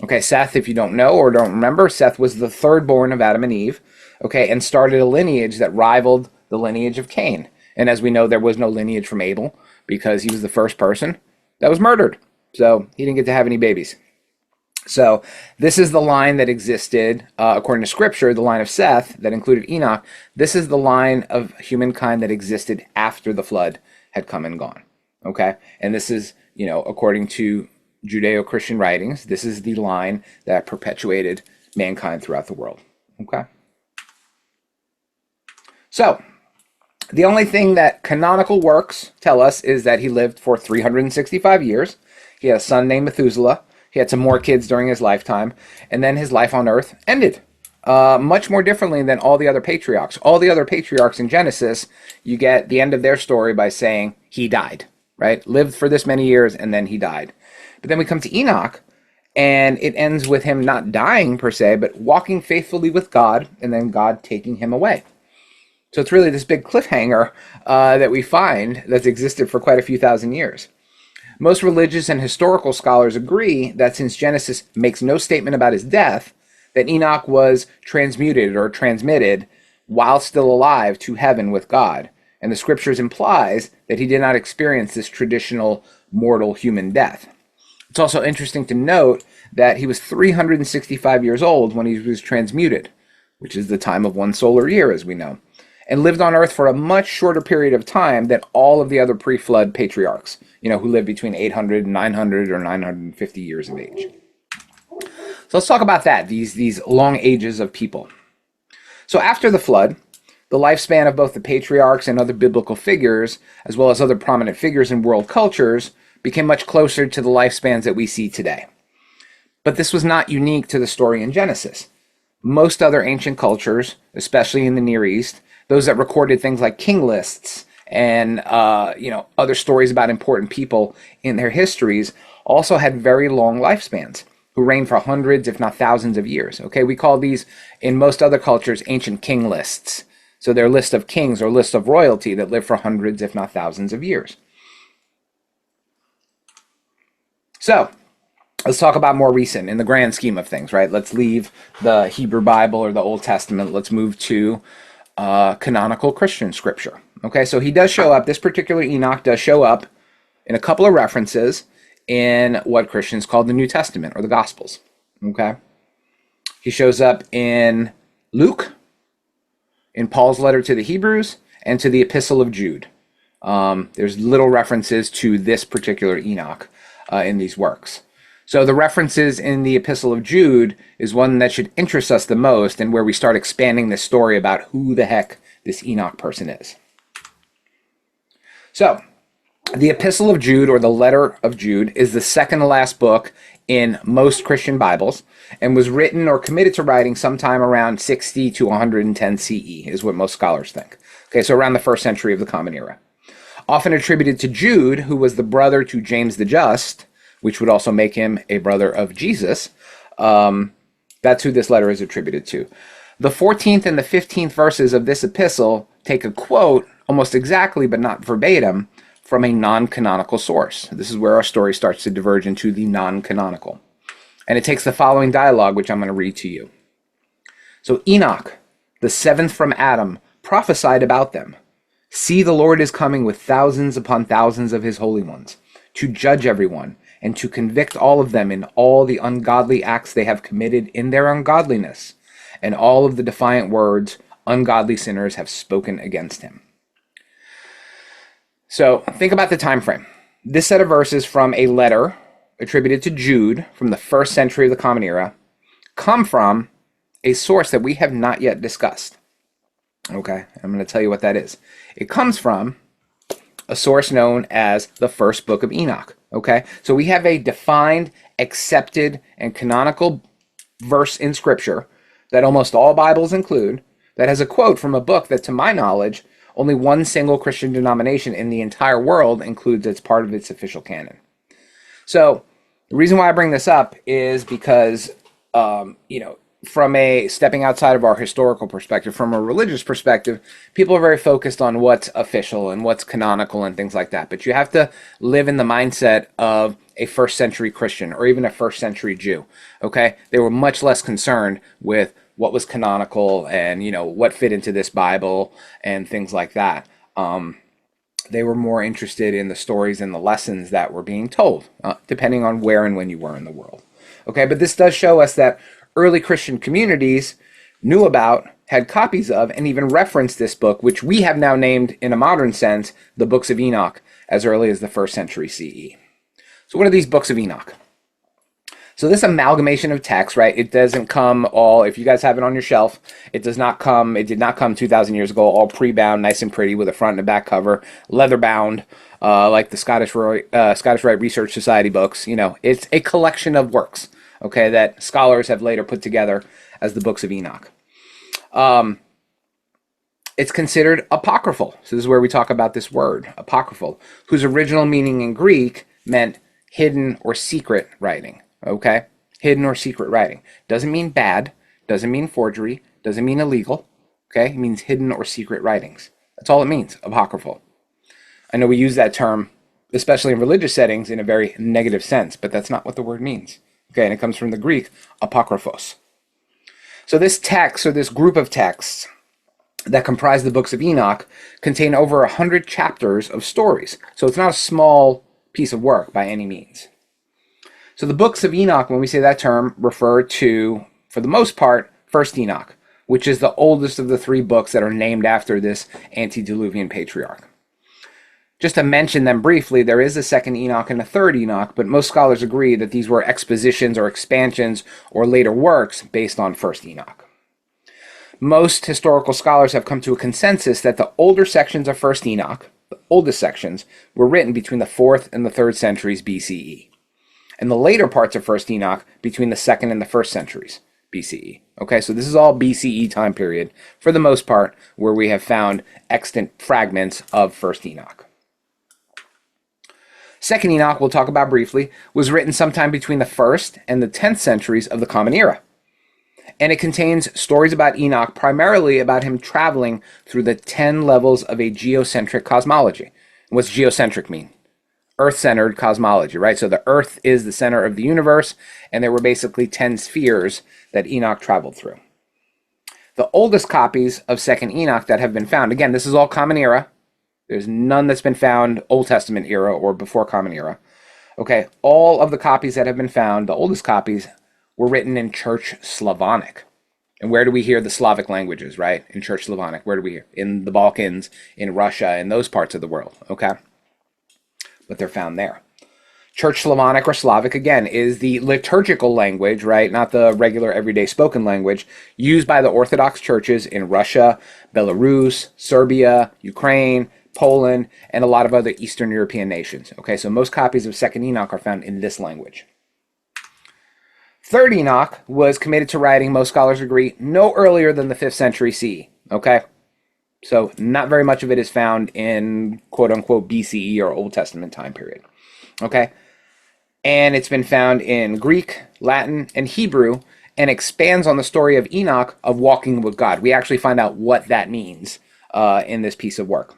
Okay, Seth, if you don't know or don't remember, Seth was the 3rd born of Adam and Eve, okay, and started a lineage that rivaled the lineage of Cain. And as we know, there was no lineage from Abel because he was the first person that was murdered. So he didn't get to have any babies. So this is the line that existed, according to Scripture, the line of Seth that included Enoch. This is the line of humankind that existed after the flood had come and gone. Okay, and this is, according to Judeo-Christian writings, this is the line that perpetuated mankind throughout the world. Okay, so the only thing that canonical works tell us is that he lived for 365 years. He had a son named Methuselah. He had some more kids during his lifetime, and then his life on earth ended. Much more differently than all the other patriarchs. All the other patriarchs in Genesis, you get the end of their story by saying he died, right? Lived for this many years, and then he died. But then we come to Enoch, and it ends with him not dying per se, but walking faithfully with God, and then God taking him away. So it's really this big cliffhanger that we find that's existed for quite a few thousand years. Most religious and historical scholars agree that since Genesis makes no statement about his death, that Enoch was transmuted or transmitted while still alive to heaven with God. And the scriptures implies that he did not experience this traditional mortal human death. It's also interesting to note that he was 365 years old when he was transmuted, which is the time of 1 solar year, as we know, and lived on earth for a much shorter period of time than all of the other pre-flood patriarchs, who lived between 800 and 900 or 950 years of age. So let's talk about that, these long ages of people. So after the flood, the lifespan of both the patriarchs and other biblical figures, as well as other prominent figures in world cultures, became much closer to the lifespans that we see today. But this was not unique to the story in Genesis. Most other ancient cultures, especially in the Near East, those that recorded things like king lists and other stories about important people in their histories, also had very long lifespans, who reigned for hundreds, if not thousands of years. Okay, we call these, in most other cultures, ancient king lists. So they're list of kings or list of royalty that lived for hundreds, if not thousands of years. So let's talk about more recent in the grand scheme of things, right? Let's leave the Hebrew Bible or the Old Testament. Let's move to canonical Christian scripture. Okay, so he does show up, this particular Enoch does show up in a couple of references in what Christians call the New Testament or the Gospels. Okay, he shows up in Luke, in Paul's letter to the Hebrews, and to the Epistle of Jude. There's little references to this particular Enoch in these works. So the references in the Epistle of Jude is one that should interest us the most, and where we start expanding this story about who the heck this Enoch person is. So the Epistle of Jude, or the letter of Jude, is the second to last book in most Christian Bibles, and was written or committed to writing sometime around 60 to 110 CE, is what most scholars think. Okay, so around the 1st century of the Common Era. Often attributed to Jude, who was the brother to James the Just, which would also make him a brother of Jesus. That's who this letter is attributed to. The 14th and the 15th verses of this epistle take a quote, almost exactly, but not verbatim, from a non-canonical source. This is where our story starts to diverge into the non-canonical. And it takes the following dialogue, which I'm going to read to you. So Enoch, the 7th from Adam, prophesied about them. See, the Lord is coming with thousands upon thousands of his holy ones, to judge everyone, and to convict all of them in all the ungodly acts they have committed in their ungodliness, and all of the defiant words ungodly sinners have spoken against him. So think about the time frame. This set of verses from a letter attributed to Jude from the 1st century of the Common Era come from a source that we have not yet discussed. Okay, I'm going to tell you what that is. It comes from a source known as the first book of Enoch. Okay, so we have a defined, accepted, and canonical verse in Scripture that almost all Bibles include, that has a quote from a book that, to my knowledge, only one single Christian denomination in the entire world includes as part of its official canon. So the reason why I bring this up is because, from a stepping outside of our historical perspective, from a religious perspective, people are very focused on what's official and what's canonical and things like that. But you have to live in the mindset of a 1st century Christian or even a 1st century Jew. Okay, they were much less concerned with what was canonical and what fit into this Bible and things like that. They were more interested in the stories and the lessons that were being told, depending on where and when you were in the world. Okay, but this does show us that early Christian communities knew about, had copies of, and even referenced this book, which we have now named, in a modern sense, the Books of Enoch, as early as the 1st century CE. So what are these Books of Enoch? So this amalgamation of text, right, it doesn't come all, if you guys have it on your shelf, it did not come 2,000 years ago, all pre-bound, nice and pretty, with a front and a back cover, leather-bound, like the Scottish Rite Research Society books. It's a collection of works, okay, that scholars have later put together as the Books of Enoch. It's considered apocryphal. So this is where we talk about this word, apocryphal, whose original meaning in Greek meant hidden or secret writing. Okay? Hidden or secret writing. Doesn't mean bad, doesn't mean forgery, doesn't mean illegal. Okay? It means hidden or secret writings. That's all it means, apocryphal. I know we use that term, especially in religious settings, in a very negative sense, but that's not what the word means. Okay, and it comes from the Greek, apokryphos. So this text, or this group of texts that comprise the Books of Enoch, contain over 100 chapters of stories. So it's not a small piece of work by any means. So the Books of Enoch, when we say that term, refer to, for the most part, 1st Enoch, which is the oldest of the 3 books that are named after this antediluvian patriarch. Just to mention them briefly, there is a 2nd Enoch and a 3rd Enoch, but most scholars agree that these were expositions or expansions or later works based on 1st Enoch. Most historical scholars have come to a consensus that the older sections of 1st Enoch, the oldest sections, were written between the 4th and the 3rd centuries BCE, and the later parts of 1st Enoch between the 2nd and the 1st centuries BCE. Okay, so this is all BCE time period, for the most part, where we have found extant fragments of 1st Enoch. 2nd Enoch, we'll talk about briefly, was written sometime between the 1st and the 10th centuries of the Common Era. And it contains stories about Enoch, primarily about him traveling through the 10 levels of a geocentric cosmology. What's geocentric mean? Earth-centered cosmology, right? So the Earth is the center of the universe, and there were basically 10 spheres that Enoch traveled through. The oldest copies of 2nd Enoch that have been found, again, this is all Common Era. There's none that's been found Old Testament era or before Common Era. Okay, all of the copies that have been found, the oldest copies, were written in Church Slavonic. And where do we hear the Slavic languages, right? In Church Slavonic, where do we hear? In the Balkans, in Russia, in those parts of the world, okay? But they're found there. Church Slavonic or Slavic, again, is the liturgical language, right? Not the regular everyday spoken language used by the Orthodox churches in Russia, Belarus, Serbia, Ukraine, Poland, and a lot of other Eastern European nations. Okay, so most copies of Second Enoch are found in this language. Third Enoch was committed to writing, most scholars agree, no earlier than the 5th century CE. Okay, so not very much of it is found in quote-unquote BCE or Old Testament time period. Okay, and it's been found in Greek, Latin, and Hebrew, and expands on the story of Enoch of walking with God. We actually find out what that means in this piece of work.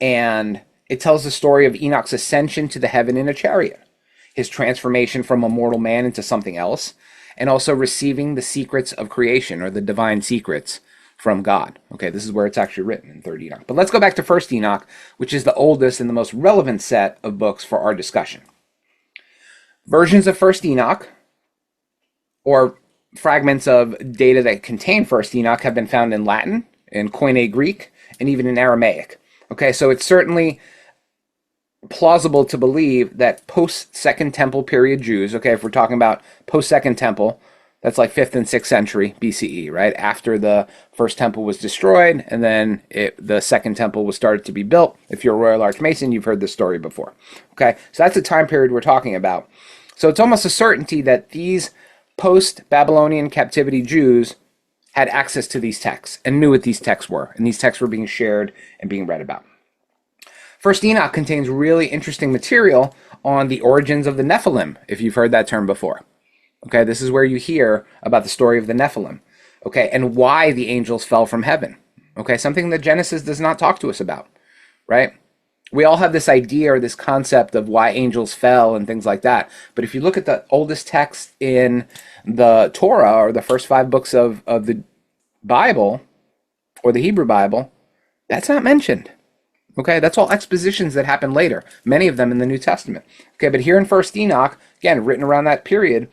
And it tells the story of Enoch's ascension to the heaven in a chariot, his transformation from a mortal man into something else, and also receiving the secrets of creation, or the divine secrets, from God. Okay, this is where it's actually written in 3rd Enoch. But let's go back to 1st Enoch, which is the oldest and the most relevant set of books for our discussion. Versions of 1st Enoch, or fragments of data that contain 1st Enoch, have been found in Latin, in Koine Greek, and even in Aramaic. Okay, so it's certainly plausible to believe that post-Second Temple period Jews, okay, if we're talking about post-Second Temple, that's like 5th and 6th century BCE, right? After the first temple was destroyed, and then the second temple was started to be built. If you're a Royal Arch Mason, you've heard this story before. Okay, so that's the time period we're talking about. So it's almost a certainty that these post-Babylonian captivity Jews had access to these texts and knew what these texts were, and these texts were being shared and being read about. 1st Enoch contains really interesting material on the origins of the Nephilim, if you've heard that term before. Okay, this is where you hear about the story of the Nephilim, okay, and why the angels fell from heaven. Okay, something that Genesis does not talk to us about, right? We all have this idea or this concept of why angels fell and things like that. But if you look at the oldest text in the Torah, or the first 5 books of the Bible, or the Hebrew Bible, that's not mentioned. Okay, that's all expositions that happen later, many of them in the New Testament. Okay, but here in 1st Enoch, again, written around that period,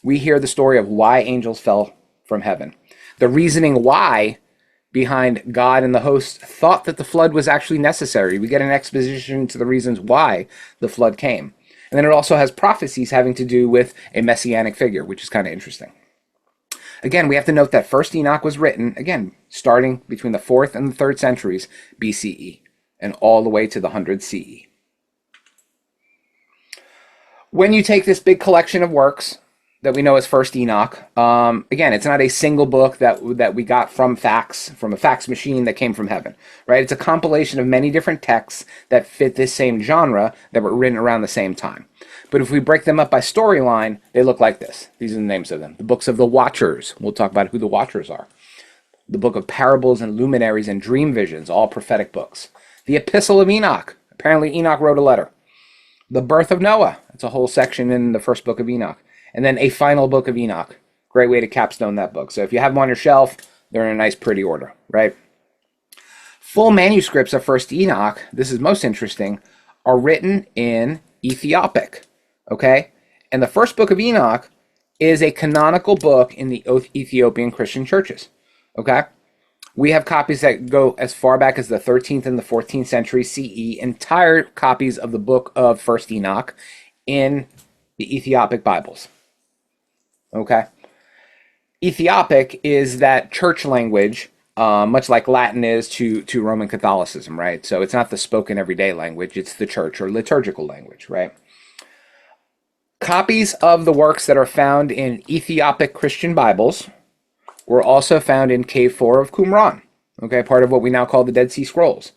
we hear the story of why angels fell from heaven. The reasoning why behind God and the host thought that the flood was actually necessary. We get an exposition to the reasons why the flood came. And then it also has prophecies having to do with a messianic figure, which is kind of interesting. Again, we have to note that 1st Enoch was written, again, starting between the 4th and the 3rd centuries BCE, and all the way to the 100 CE. When you take this big collection of works that we know as 1st Enoch, again, it's not a single book that we got from a fax machine that came from heaven, right? It's a compilation of many different texts that fit this same genre that were written around the same time. But if we break them up by storyline, they look like this. These are the names of them. The books of the Watchers. We'll talk about who the Watchers are. The book of Parables and Luminaries and Dream Visions, all prophetic books. The Epistle of Enoch. Apparently Enoch wrote a letter. The Birth of Noah. That's a whole section in the first book of Enoch. And then a final book of Enoch. Great way to capstone that book. So if you have them on your shelf, they're in a nice pretty order, right? Full manuscripts of 1st Enoch, this is most interesting, are written in Ethiopic, okay? And the first book of Enoch is a canonical book in the Ethiopian Christian churches, okay? We have copies that go as far back as the 13th and the 14th century CE, entire copies of the book of 1st Enoch in the Ethiopic Bibles. Okay. Ethiopic is that church language, much like Latin is to Roman Catholicism, right? So it's not the spoken everyday language, it's the church or liturgical language, right? Copies of the works that are found in Ethiopic Christian Bibles were also found in Cave 4 of Qumran, okay, part of what we now call the Dead Sea Scrolls.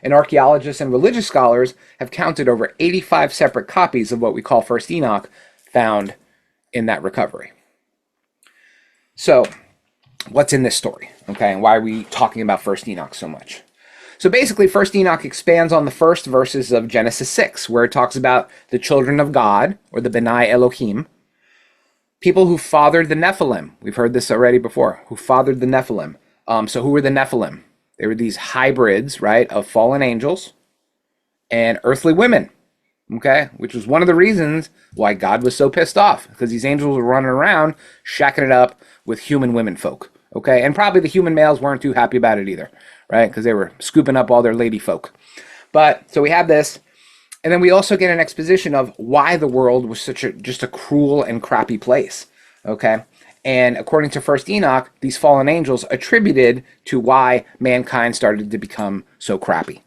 And archaeologists and religious scholars have counted over 85 separate copies of what we call 1st Enoch found in that recovery. So, what's in this story, okay, and why are we talking about 1st Enoch so much? So basically, 1st Enoch expands on the first verses of Genesis 6, where it talks about the children of God, or the Benai Elohim, people who fathered the Nephilim. We've heard this already before, who fathered the Nephilim. So who were the Nephilim? They were these hybrids, right, of fallen angels and earthly women, okay, which was one of the reasons why God was so pissed off, because these angels were running around shacking it up with human women folk, okay, and probably the human males weren't too happy about it either, right, because they were scooping up all their lady folk. But so we have this, And then we also get an exposition of why the world was just a cruel and crappy place. Okay. And according to First Enoch, these fallen angels attributed to why mankind started to become so crappy.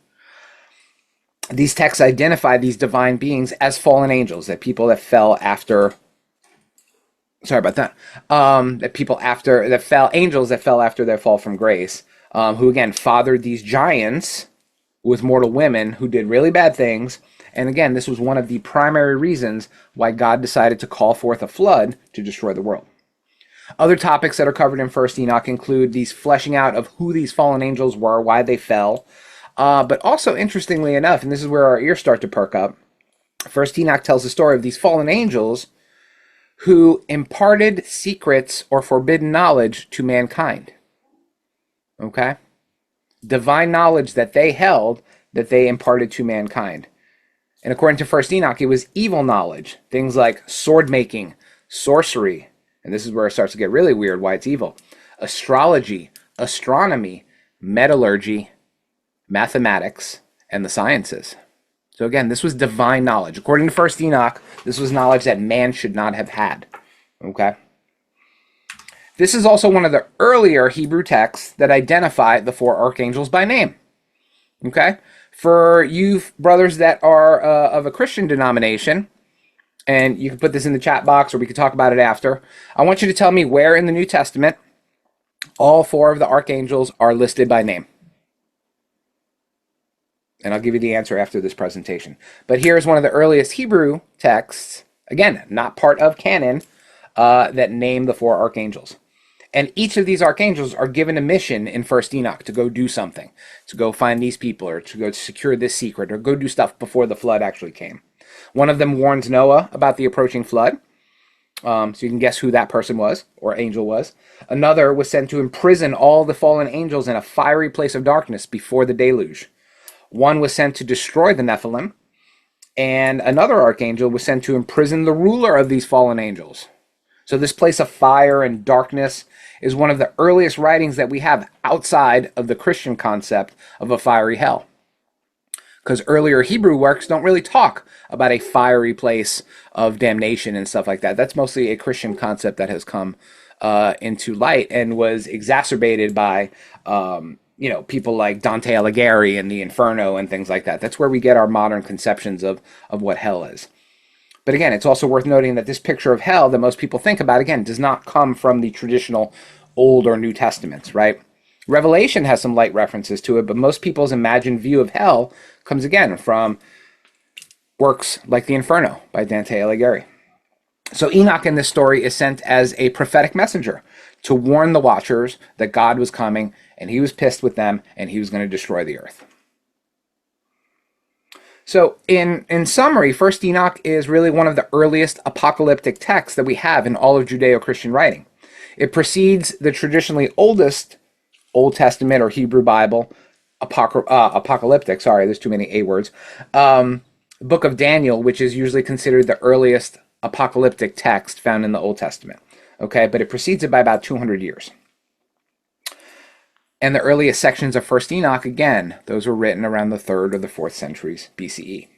These texts identify these divine beings as fallen angels, that people that fell after. Sorry about that. Angels that fell after their fall from grace, who again fathered these giants with mortal women who did really bad things. And again, this was one of the primary reasons why God decided to call forth a flood to destroy the world. Other topics that are covered in First Enoch include these fleshing out of who these fallen angels were, why they fell. But also, interestingly enough, and this is where our ears start to perk up, First Enoch tells the story of these fallen angels who imparted secrets or forbidden knowledge to mankind. Okay? Divine knowledge that they held, that they imparted to mankind. And according to First Enoch, it was evil knowledge. Things like sword making, sorcery, and this is where it starts to get really weird why it's evil. Astrology, astronomy, metallurgy, mathematics, and the sciences. So again, this was divine knowledge. According to First Enoch, this was knowledge that man should not have had. Okay? This is also one of the earlier Hebrew texts that identify the 4 archangels by name. Okay? For you brothers that are of a Christian denomination, and you can put this in the chat box or we could talk about it after, I want you to tell me where in the New Testament all 4 of the archangels are listed by name. And I'll give you the answer after this presentation. But here's one of the earliest Hebrew texts, again, not part of canon, that name the 4 archangels. And each of these archangels are given a mission in First Enoch to go do something, to go find these people, or to go secure this secret, or go do stuff before the flood actually came. One of them warns Noah about the approaching flood. So you can guess who that person was, or angel was. Another was sent to imprison all the fallen angels in a fiery place of darkness before the deluge. One was sent to destroy the Nephilim. And another archangel was sent to imprison the ruler of these fallen angels. So this place of fire and darkness is one of the earliest writings that we have outside of the Christian concept of a fiery hell. Because earlier Hebrew works don't really talk about a fiery place of damnation and stuff like that. That's mostly a Christian concept that has come into light and was exacerbated by people like Dante Alighieri and the Inferno and things like that. That's where we get our modern conceptions of what hell is. But again, it's also worth noting that this picture of hell that most people think about, again, does not come from the traditional Old or New Testaments, right? Revelation has some light references to it, but most people's imagined view of hell comes again from works like the Inferno by Dante Alighieri. So Enoch in this story is sent as a prophetic messenger to warn the watchers that God was coming, and he was pissed with them, and he was going to destroy the earth. So in summary, First Enoch is really one of the earliest apocalyptic texts that we have in all of Judeo-Christian writing. It precedes the traditionally oldest Old Testament or Hebrew Bible, apocalyptic, sorry, there's too many A words, Book of Daniel, which is usually considered the earliest apocalyptic text found in the Old Testament. Okay, but it precedes it by about 200 years. And the earliest sections of First Enoch, again, those were written around the 3rd or the 4th centuries BCE.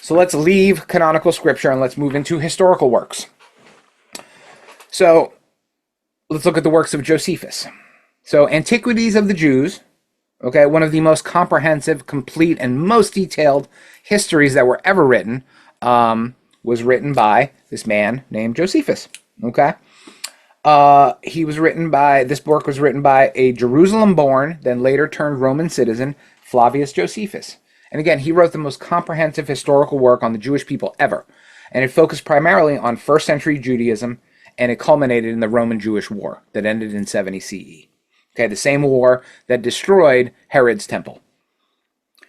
So let's leave canonical scripture and let's move into historical works. So let's look at the works of Josephus. So Antiquities of the Jews, okay, one of the most comprehensive, complete, and most detailed histories that were ever written, was written by this man named Josephus, okay? This book was written by a Jerusalem-born, then later turned Roman citizen, Flavius Josephus. And again, he wrote the most comprehensive historical work on the Jewish people ever. And it focused primarily on 1st century Judaism, and it culminated in the Roman-Jewish War that ended in 70 CE. Okay, the same war that destroyed Herod's temple.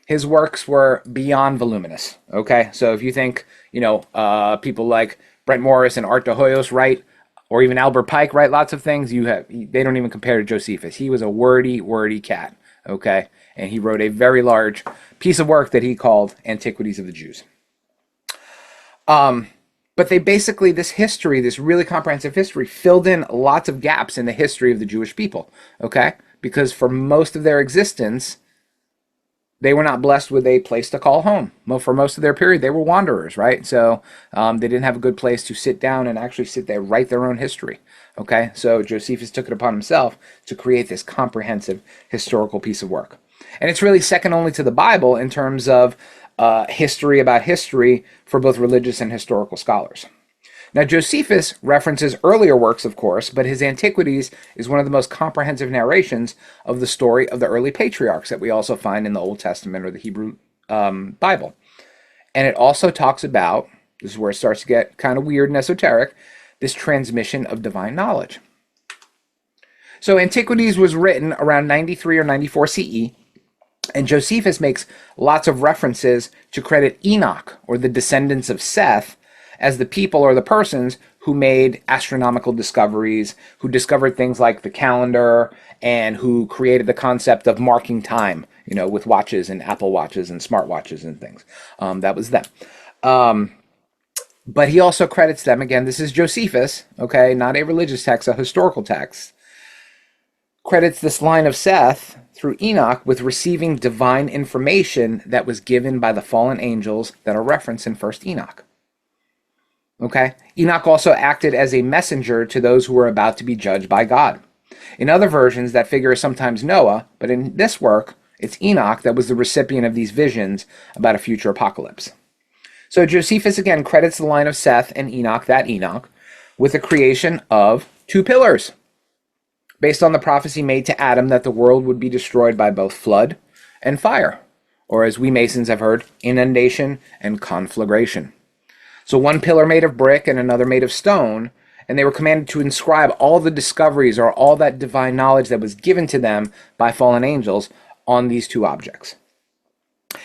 His works were beyond voluminous. Okay, so if you think, people like Brent Morris and Art de Hoyos write, or even Albert Pike write lots of things, they don't even compare to Josephus. He was a wordy cat, okay? And he wrote a very large piece of work that he called Antiquities of the Jews. But they basically, this history, this really comprehensive history, filled in lots of gaps in the history of the Jewish people, okay? Because for most of their existence, they were not blessed with a place to call home. For most of their period, they were wanderers, right? So they didn't have a good place to sit down and actually sit there, write their own history. Okay, so Josephus took it upon himself to create this comprehensive historical piece of work. And it's really second only to the Bible in terms of history about history for both religious and historical scholars. Now, Josephus references earlier works, of course, but his Antiquities is one of the most comprehensive narrations of the story of the early patriarchs that we also find in the Old Testament or the Hebrew Bible. And it also talks about, this is where it starts to get kind of weird and esoteric, this transmission of divine knowledge. So Antiquities was written around 93 or 94 CE, and Josephus makes lots of references to credit Enoch, or the descendants of Seth, as the people or the persons who made astronomical discoveries, who discovered things like the calendar, and who created the concept of marking time, with watches and Apple watches and smartwatches and things. That was them. But he also credits them, again, this is Josephus, okay, not a religious text, a historical text, credits this line of Seth through Enoch with receiving divine information that was given by the fallen angels that are referenced in 1st Enoch. Okay? Enoch also acted as a messenger to those who were about to be judged by God. In other versions, that figure is sometimes Noah, but in this work, it's Enoch that was the recipient of these visions about a future apocalypse. So Josephus again credits the line of Seth and Enoch, that Enoch, with the creation of 2 pillars, based on the prophecy made to Adam that the world would be destroyed by both flood and fire, or as we Masons have heard, inundation and conflagration. So one pillar made of brick and another made of stone, and they were commanded to inscribe all the discoveries or all that divine knowledge that was given to them by fallen angels on these 2 objects.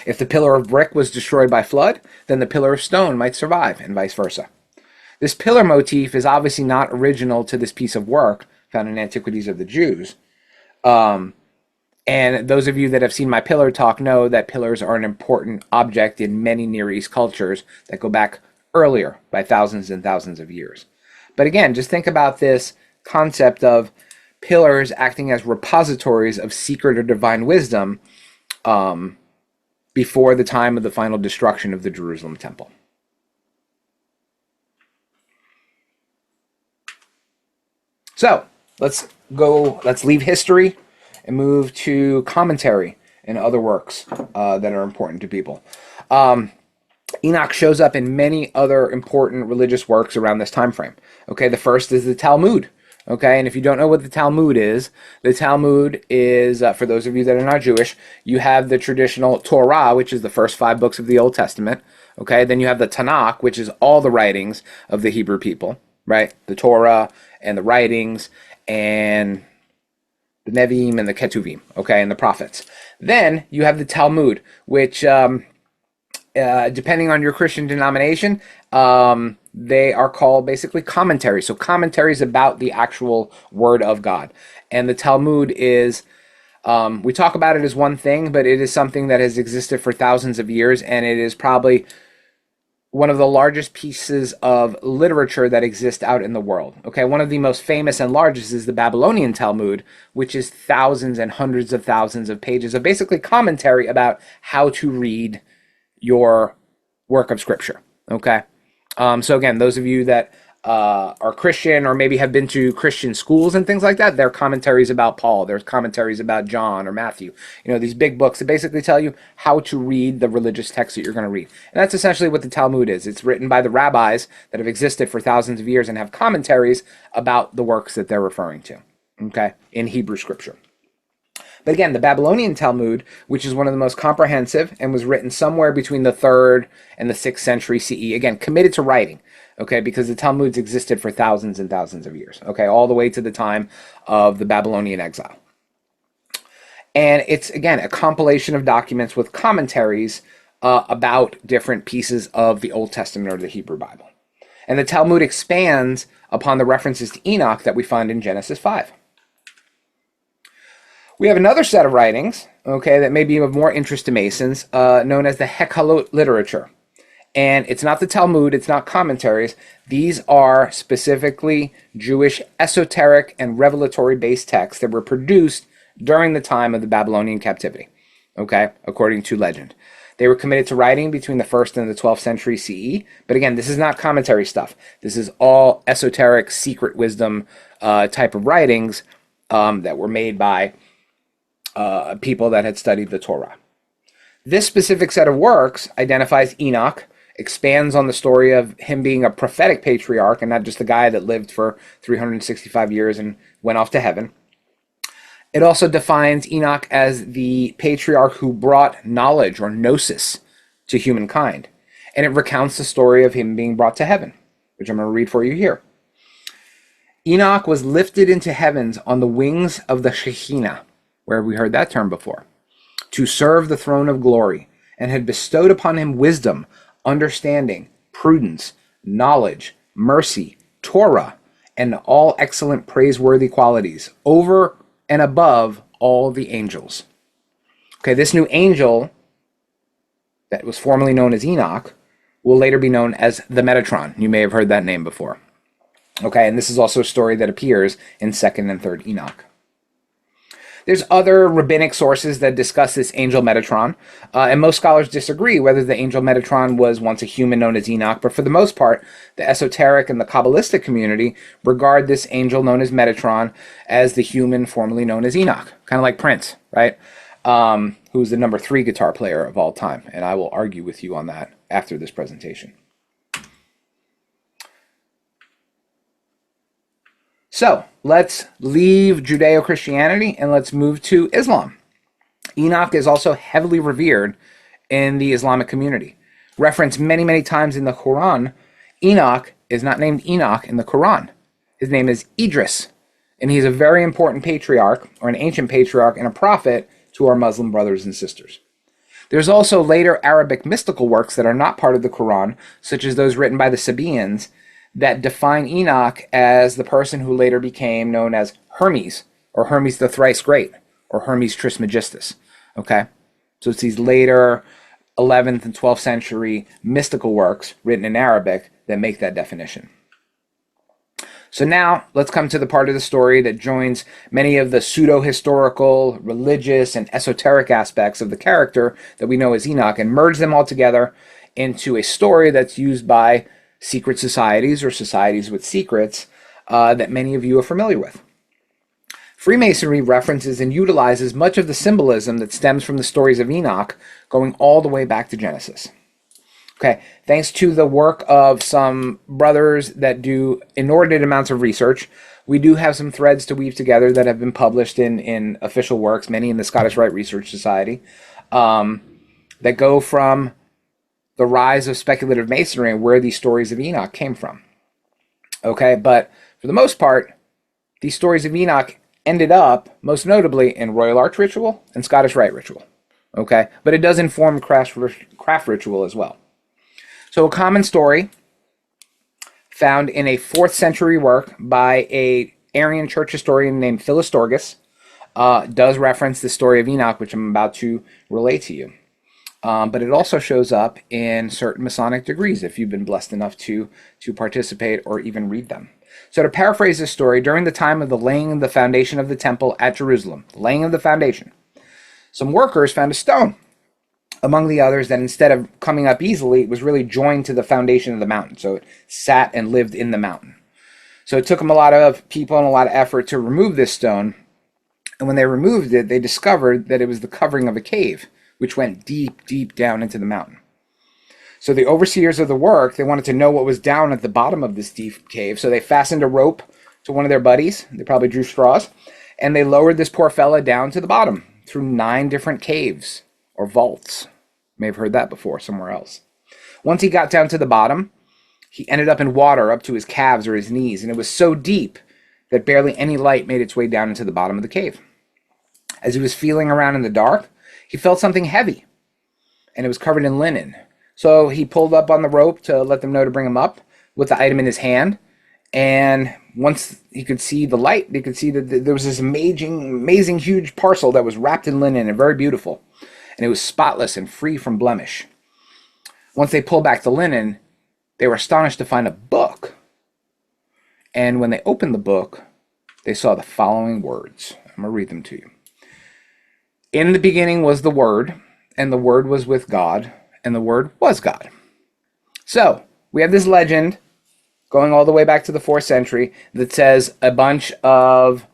If the pillar of brick was destroyed by flood, then the pillar of stone might survive, and vice versa. This pillar motif is obviously not original to this piece of work found in Antiquities of the Jews. And those of you that have seen my pillar talk know that pillars are an important object in many Near East cultures that go back earlier by thousands and thousands of years. But again, just think about this concept of pillars acting as repositories of secret or divine wisdom before the time of the final destruction of the Jerusalem temple. So let's leave history and move to commentary and other works that are important to people. Enoch shows up in many other important religious works around this time frame. Okay, the first is the Talmud. Okay, and if you don't know what the Talmud is, for those of you that are not Jewish, you have the traditional Torah, which is the first 5 books of the Old Testament. Okay, then you have the Tanakh, which is all the writings of the Hebrew people, right? The Torah and the writings and the Nevi'im and the Ketuvim, okay, and the prophets. Then you have the Talmud, which, depending on your Christian denomination, they are called basically commentaries. So commentaries about the actual Word of God. And the Talmud is, we talk about it as one thing, but it is something that has existed for thousands of years, and it is probably one of the largest pieces of literature that exists out in the world. Okay, one of the most famous and largest is the Babylonian Talmud, which is thousands and hundreds of thousands of pages of basically commentary about how to read your work of scripture. Okay, so again, those of you that are Christian or maybe have been to Christian schools and things like that, there are commentaries about Paul, there's commentaries about John or Matthew, these big books that basically tell you how to read the religious text that you're going to read. And that's essentially what the Talmud is. It's written by the rabbis that have existed for thousands of years and have commentaries about the works that they're referring to, okay, in Hebrew scripture. But again, the Babylonian Talmud, which is one of the most comprehensive and was written somewhere between the 3rd and the 6th century CE, again, committed to writing, okay, because the Talmuds existed for thousands and thousands of years, okay, all the way to the time of the Babylonian exile. And it's, again, a compilation of documents with commentaries about different pieces of the Old Testament or the Hebrew Bible. And the Talmud expands upon the references to Enoch that we find in Genesis 5. We have another set of writings, okay, that may be of more interest to Masons, known as the Hekhalot literature. And it's not the Talmud, it's not commentaries. These are specifically Jewish esoteric and revelatory based texts that were produced during the time of the Babylonian captivity. okay, according to legend. They were committed to writing between the 1st and the 12th century CE. But again, this is not commentary stuff. This is all esoteric, secret wisdom type of writings that were made by people that had studied the Torah. This specific set of works identifies Enoch, expands on the story of him being a prophetic patriarch and not just a guy that lived for 365 years and went off to heaven. It also defines Enoch as the patriarch who brought knowledge or gnosis to humankind. And it recounts the story of him being brought to heaven, which I'm going to read for you here. Enoch was lifted into heavens on the wings of the Shekinah, where we heard that term before, to serve the throne of glory, and had bestowed upon him wisdom, understanding, prudence, knowledge, mercy, Torah, and all excellent praiseworthy qualities over and above all the angels. Okay, this new angel that was formerly known as Enoch will later be known as the Metatron. You may have heard that name before. Okay, and this is also a story that appears in 2nd and 3rd Enoch. There's other rabbinic sources that discuss this angel Metatron, and most scholars disagree whether the angel Metatron was once a human known as Enoch, but for the most part, the esoteric and the Kabbalistic community regard this angel known as Metatron as the human formerly known as Enoch, kind of like Prince, right? Who's the number 3 guitar player of all time, and I will argue with you on that after this presentation. So let's leave Judeo-Christianity and let's move to Islam. Enoch is also heavily revered in the Islamic community. Referenced many, many times in the Quran, Enoch is not named Enoch in the Quran. His name is Idris, and he's a very important patriarch, or an ancient patriarch and a prophet to our Muslim brothers and sisters. There's also later Arabic mystical works that are not part of the Quran, such as those written by the Sabaeans, that define Enoch as the person who later became known as Hermes, or Hermes the Thrice Great, or Hermes Trismegistus. Okay? So it's these later 11th and 12th century mystical works written in Arabic that make that definition. So now let's come to the part of the story that joins many of the pseudo-historical, religious, and esoteric aspects of the character that we know as Enoch and merge them all together into a story that's used by secret societies or societies with secrets that many of you are familiar with. Freemasonry references and utilizes much of the symbolism that stems from the stories of Enoch going all the way back to Genesis. Okay, thanks to the work of some brothers that do inordinate amounts of research, we do have some threads to weave together that have been published in official works, many in the Scottish Rite Research Society, that go from the rise of speculative masonry and where these stories of Enoch came from. Okay, but for the most part, these stories of Enoch ended up, most notably, in Royal Arch ritual and Scottish Rite ritual. Okay, but it does inform craft ritual as well. So a common story found in a 4th century work by a Arian church historian named Philistorgus does reference the story of Enoch, which I'm about to relate to you. But it also shows up in certain Masonic degrees if you've been blessed enough to participate or even read them. So to paraphrase this story, during the time of the laying of the foundation of the temple at Jerusalem, the laying of the foundation, some workers found a stone among the others that instead of coming up easily, it was really joined to the foundation of the mountain. So it sat and lived in the mountain. So it took them a lot of people and a lot of effort to remove this stone. And when they removed it, they discovered that it was the covering of a cave, which went deep, deep down into the mountain. So the overseers of the work, they wanted to know what was down at the bottom of this deep cave. So they fastened a rope to one of their buddies. They probably drew straws. And they lowered this poor fella down to the bottom through 9 different caves or vaults. You may have heard that before somewhere else. Once he got down to the bottom, he ended up in water up to his calves or his knees. And it was so deep that barely any light made its way down into the bottom of the cave. As he was feeling around in the dark, he felt something heavy, and it was covered in linen. So he pulled up on the rope to let them know to bring him up with the item in his hand. And once he could see the light, they could see that there was this amazing, huge parcel that was wrapped in linen and very beautiful. And it was spotless and free from blemish. Once they pulled back the linen, they were astonished to find a book. And when they opened the book, they saw the following words. I'm going to read them to you. In the beginning was the Word, and the Word was with God, and the Word was God. So we have this legend going all the way back to the 4th century that says a bunch of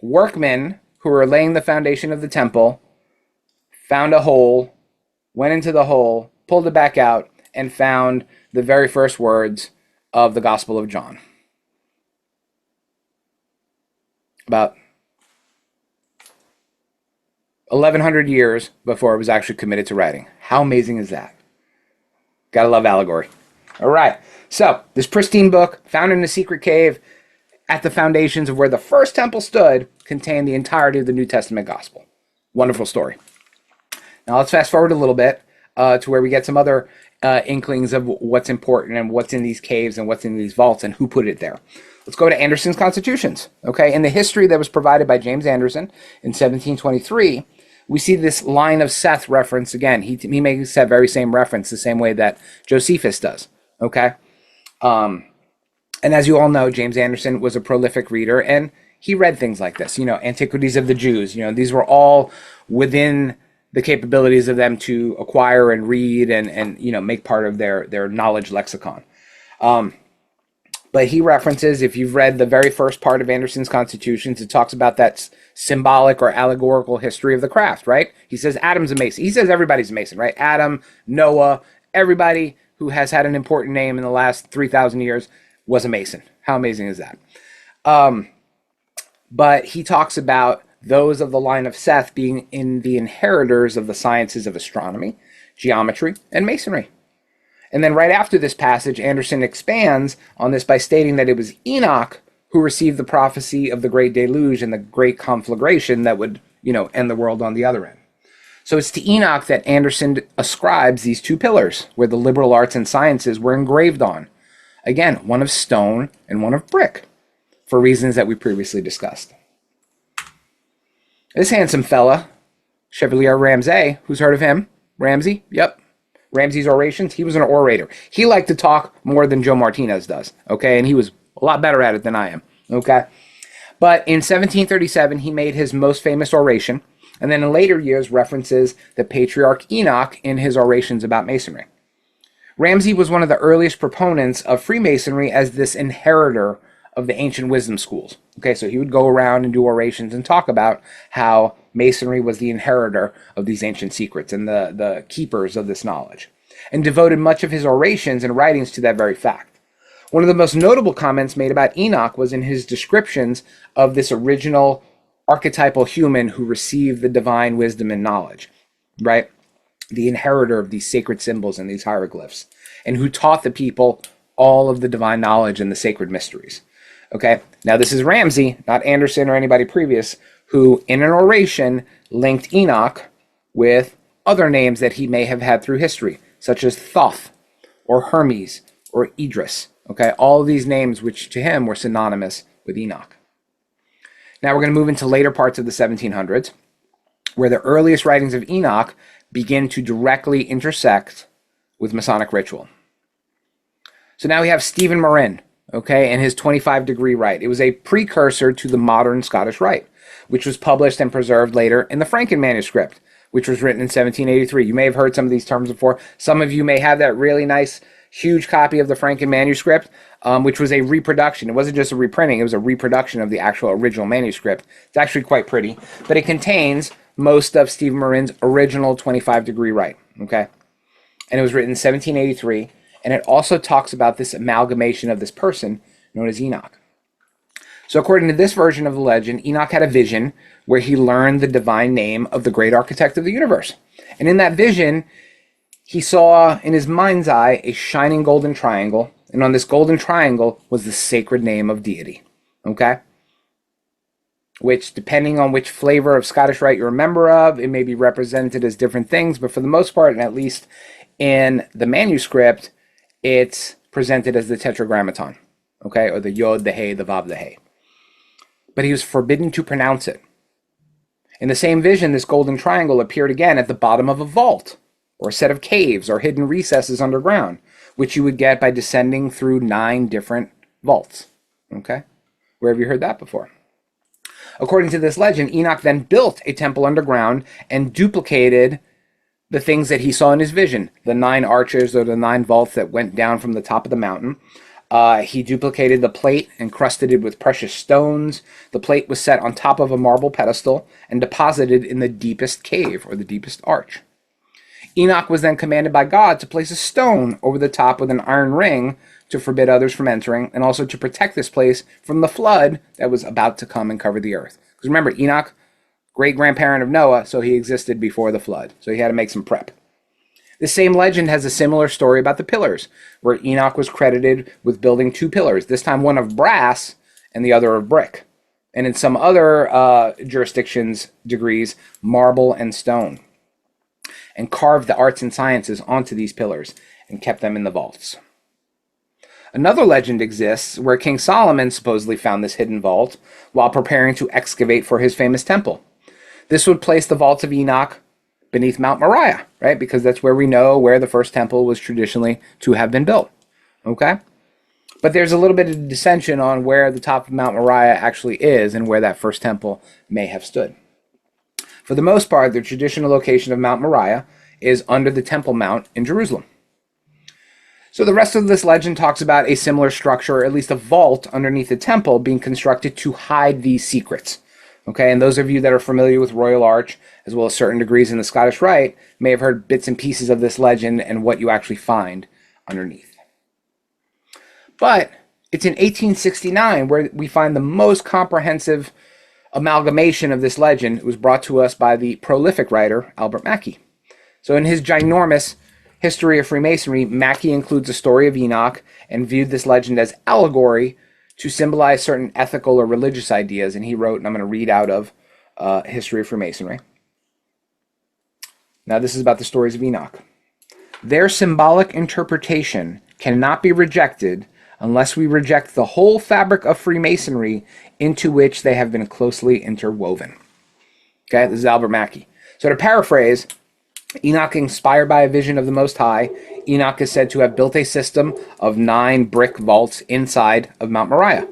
workmen who were laying the foundation of the temple found a hole, went into the hole, pulled it back out, and found the very first words of the Gospel of John. About 1,100 years before it was actually committed to writing. How amazing is that? Gotta love allegory. All right. So, this pristine book, found in a secret cave at the foundations of where the first temple stood, contained the entirety of the New Testament gospel. Wonderful story. Now, let's fast forward a little bit to where we get some other inklings of what's important and what's in these caves and what's in these vaults and who put it there. Let's go to Anderson's Constitutions. Okay, in the history that was provided by James Anderson in 1723, we see this line of Seth reference again. He makes that very same reference the same way that Josephus does. Okay, and as you all know, James Anderson was a prolific reader, and he read things like this. You know, Antiquities of the Jews. You know, these were all within the capabilities of them to acquire and read and you know, make part of their knowledge lexicon. But he references, if you've read the very first part of Anderson's Constitutions, it talks about that symbolic or allegorical history of the craft, right? He says Adam's a Mason. He says everybody's a Mason, right? Adam, Noah, everybody who has had an important name in the last 3,000 years was a Mason. How amazing is that? But he talks about those of the line of Seth being in the inheritors of the sciences of astronomy, geometry, and masonry. And then right after this passage, Anderson expands on this by stating that it was Enoch who received the prophecy of the great deluge and the great conflagration that would, you know, end the world on the other end. So it's to Enoch that Anderson ascribes these two pillars where the liberal arts and sciences were engraved on. Again, one of stone and one of brick, for reasons that we previously discussed. This handsome fella, Chevalier Ramsay, who's heard of him? Ramsay? Yep. Ramsay's orations, he was an orator. He liked to talk more than Joe Martinez does, okay? And he was a lot better at it than I am, okay? But in 1737, he made his most famous oration, and then in later years references the patriarch Enoch in his orations about masonry. Ramsay was one of the earliest proponents of Freemasonry as this inheritor of the ancient wisdom schools. Okay, so he would go around and do orations and talk about how Masonry was the inheritor of these ancient secrets and the keepers of this knowledge, and devoted much of his orations and writings to that very fact. One of the most notable comments made about Enoch was in his descriptions of this original archetypal human who received the divine wisdom and knowledge, right? The inheritor of these sacred symbols and these hieroglyphs, and who taught the people all of the divine knowledge and the sacred mysteries. Okay, now this is Ramsay, not Anderson or anybody previous, who in an oration linked Enoch with other names that he may have had through history, such as Thoth or Hermes or Idris. Okay, all of these names which to him were synonymous with Enoch. Now we're going to move into later parts of the 1700s, where the earliest writings of Enoch begin to directly intersect with Masonic ritual. So now we have Stephen Morin, okay, and his 25-degree rite. It was a precursor to the modern Scottish rite, which was published and preserved later in the Franken manuscript, which was written in 1783. You may have heard some of these terms before. Some of you may have that really nice, huge copy of the Franken manuscript, which was a reproduction. It wasn't just a reprinting, it was a reproduction of the actual original manuscript. It's actually quite pretty, but it contains most of Stephen Morin's original 25-degree rite, okay? And it was written in 1783, and it also talks about this amalgamation of this person known as Enoch. So according to this version of the legend, Enoch had a vision where he learned the divine name of the great architect of the universe. And in that vision, he saw in his mind's eye a shining golden triangle, and on this golden triangle was the sacred name of deity, okay? Which, depending on which flavor of Scottish rite you're a member of, it may be represented as different things, but for the most part, and at least in the manuscript, it's presented as the tetragrammaton, okay, or the yod, the hey, the vav, the hey. But he was forbidden to pronounce it. In the same vision, this golden triangle appeared again at the bottom of a vault, or a set of caves, or hidden recesses underground, which you would get by descending through 9 different vaults, okay? Where have you heard that before? According to this legend, Enoch then built a temple underground and duplicated the things that he saw in his vision, the 9 arches or the 9 vaults that went down from the top of the mountain. He duplicated the plate, encrusted it with precious stones. The plate was set on top of a marble pedestal and deposited in the deepest cave or the deepest arch. Enoch was then commanded by God to place a stone over the top with an iron ring to forbid others from entering, and also to protect this place from the flood that was about to come and cover the earth. Because remember, Enoch, great-grandparent of Noah, so he existed before the flood. So he had to make some prep. The same legend has a similar story about the pillars, where Enoch was credited with building 2 pillars, this time one of brass and the other of brick. And in some other jurisdictions, degrees, marble and stone. And carved the arts and sciences onto these pillars and kept them in the vaults. Another legend exists where King Solomon supposedly found this hidden vault while preparing to excavate for his famous temple. This would place the vaults of Enoch beneath Mount Moriah, right? Because that's where we know where the first temple was traditionally to have been built, okay? But there's a little bit of dissension on where the top of Mount Moriah actually is and where that first temple may have stood. For the most part, the traditional location of Mount Moriah is under the Temple Mount in Jerusalem. So the rest of this legend talks about a similar structure, or at least a vault underneath the temple being constructed to hide these secrets. Okay, and those of you that are familiar with Royal Arch, as well as certain degrees in the Scottish Rite, may have heard bits and pieces of this legend and what you actually find underneath. But it's in 1869 where we find the most comprehensive amalgamation of this legend. It was brought to us by the prolific writer Albert Mackey. So in his ginormous History of Freemasonry, Mackey includes a story of Enoch and viewed this legend as allegory to symbolize certain ethical or religious ideas. And he wrote, and I'm going to read out of History of Freemasonry. Now this is about the stories of Enoch. Their symbolic interpretation cannot be rejected unless we reject the whole fabric of Freemasonry into which they have been closely interwoven. Okay, this is Albert Mackey. So to paraphrase, Enoch, inspired by a vision of the Most High, Enoch is said to have built a system of 9 brick vaults inside of Mount Moriah.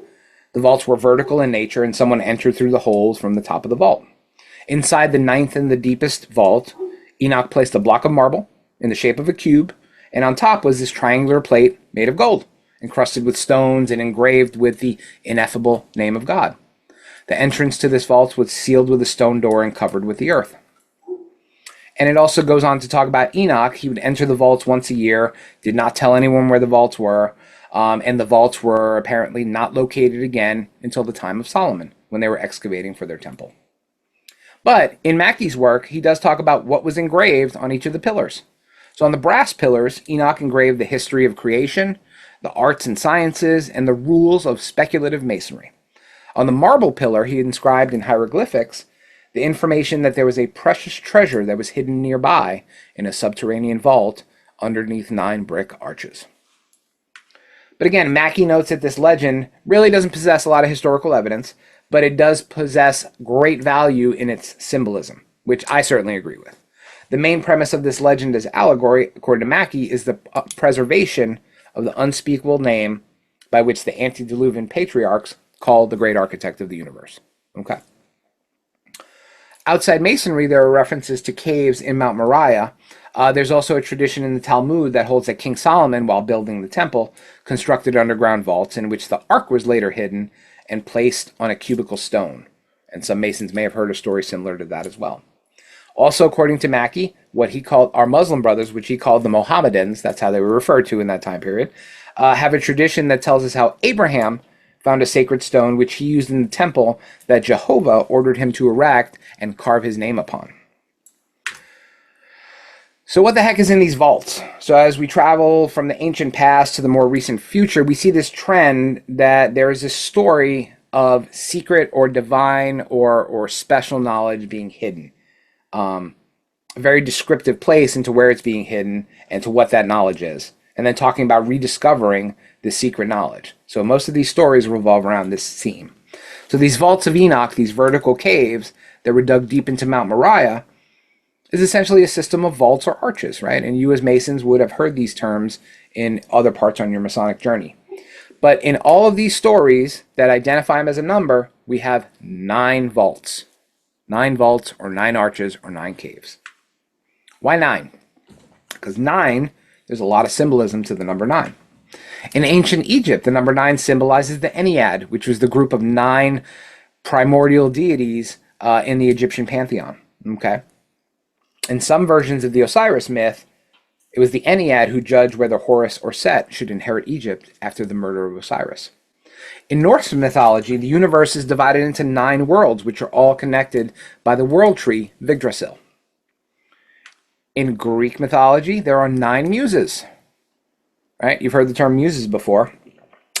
The vaults were vertical in nature, and someone entered through the holes from the top of the vault. Inside the 9th and the deepest vault, Enoch placed a block of marble in the shape of a cube, and on top was this triangular plate made of gold, encrusted with stones and engraved with the ineffable name of God. The entrance to this vault was sealed with a stone door and covered with the earth. And it also goes on to talk about Enoch. He would enter the vaults once a year, did not tell anyone where the vaults were, and the vaults were apparently not located again until the time of Solomon, when they were excavating for their temple. But in Mackey's work, he does talk about what was engraved on each of the pillars. So on the brass pillars, Enoch engraved the history of creation, the arts and sciences, and the rules of speculative masonry. On the marble pillar, he inscribed in hieroglyphics the information that there was a precious treasure that was hidden nearby in a subterranean vault underneath 9 brick arches. But again, Mackey notes that this legend really doesn't possess a lot of historical evidence, but it does possess great value in its symbolism, which I certainly agree with. The main premise of this legend as allegory, according to Mackey, is the preservation of the unspeakable name by which the antediluvian patriarchs called the great architect of the universe. Okay. Outside Masonry, there are references to caves in Mount Moriah. There's also a tradition in the Talmud that holds that King Solomon, while building the temple, constructed underground vaults in which the ark was later hidden and placed on a cubical stone. And some Masons may have heard a story similar to that as well. Also, according to Mackey, what he called our Muslim brothers, which he called the Mohammedans, that's how they were referred to in that time period, have a tradition that tells us how Abraham found a sacred stone which he used in the temple that Jehovah ordered him to erect and carve his name upon. So what the heck is in these vaults? So as we travel from the ancient past to the more recent future, we see this trend that there is this story of secret or divine or special knowledge being hidden. A very descriptive place into where it's being hidden and to what that knowledge is. And then talking about rediscovering the secret knowledge. So most of these stories revolve around this theme. So these vaults of Enoch, these vertical caves that were dug deep into Mount Moriah, is essentially a system of vaults or arches, right? And you as Masons would have heard these terms in other parts on your Masonic journey. But in all of these stories that identify them as a number, we have 9 vaults. 9 vaults or 9 arches or 9 caves. Why 9? Because 9, there's a lot of symbolism to the number 9. In ancient Egypt, the number 9 symbolizes the Ennead, which was the group of 9 primordial deities in the Egyptian pantheon. Okay. In some versions of the Osiris myth, it was the Ennead who judged whether Horus or Set should inherit Egypt after the murder of Osiris. In Norse mythology, the universe is divided into 9 worlds, which are all connected by the world tree Yggdrasil. In Greek mythology, there are 9 muses. Right? You've heard the term muses before.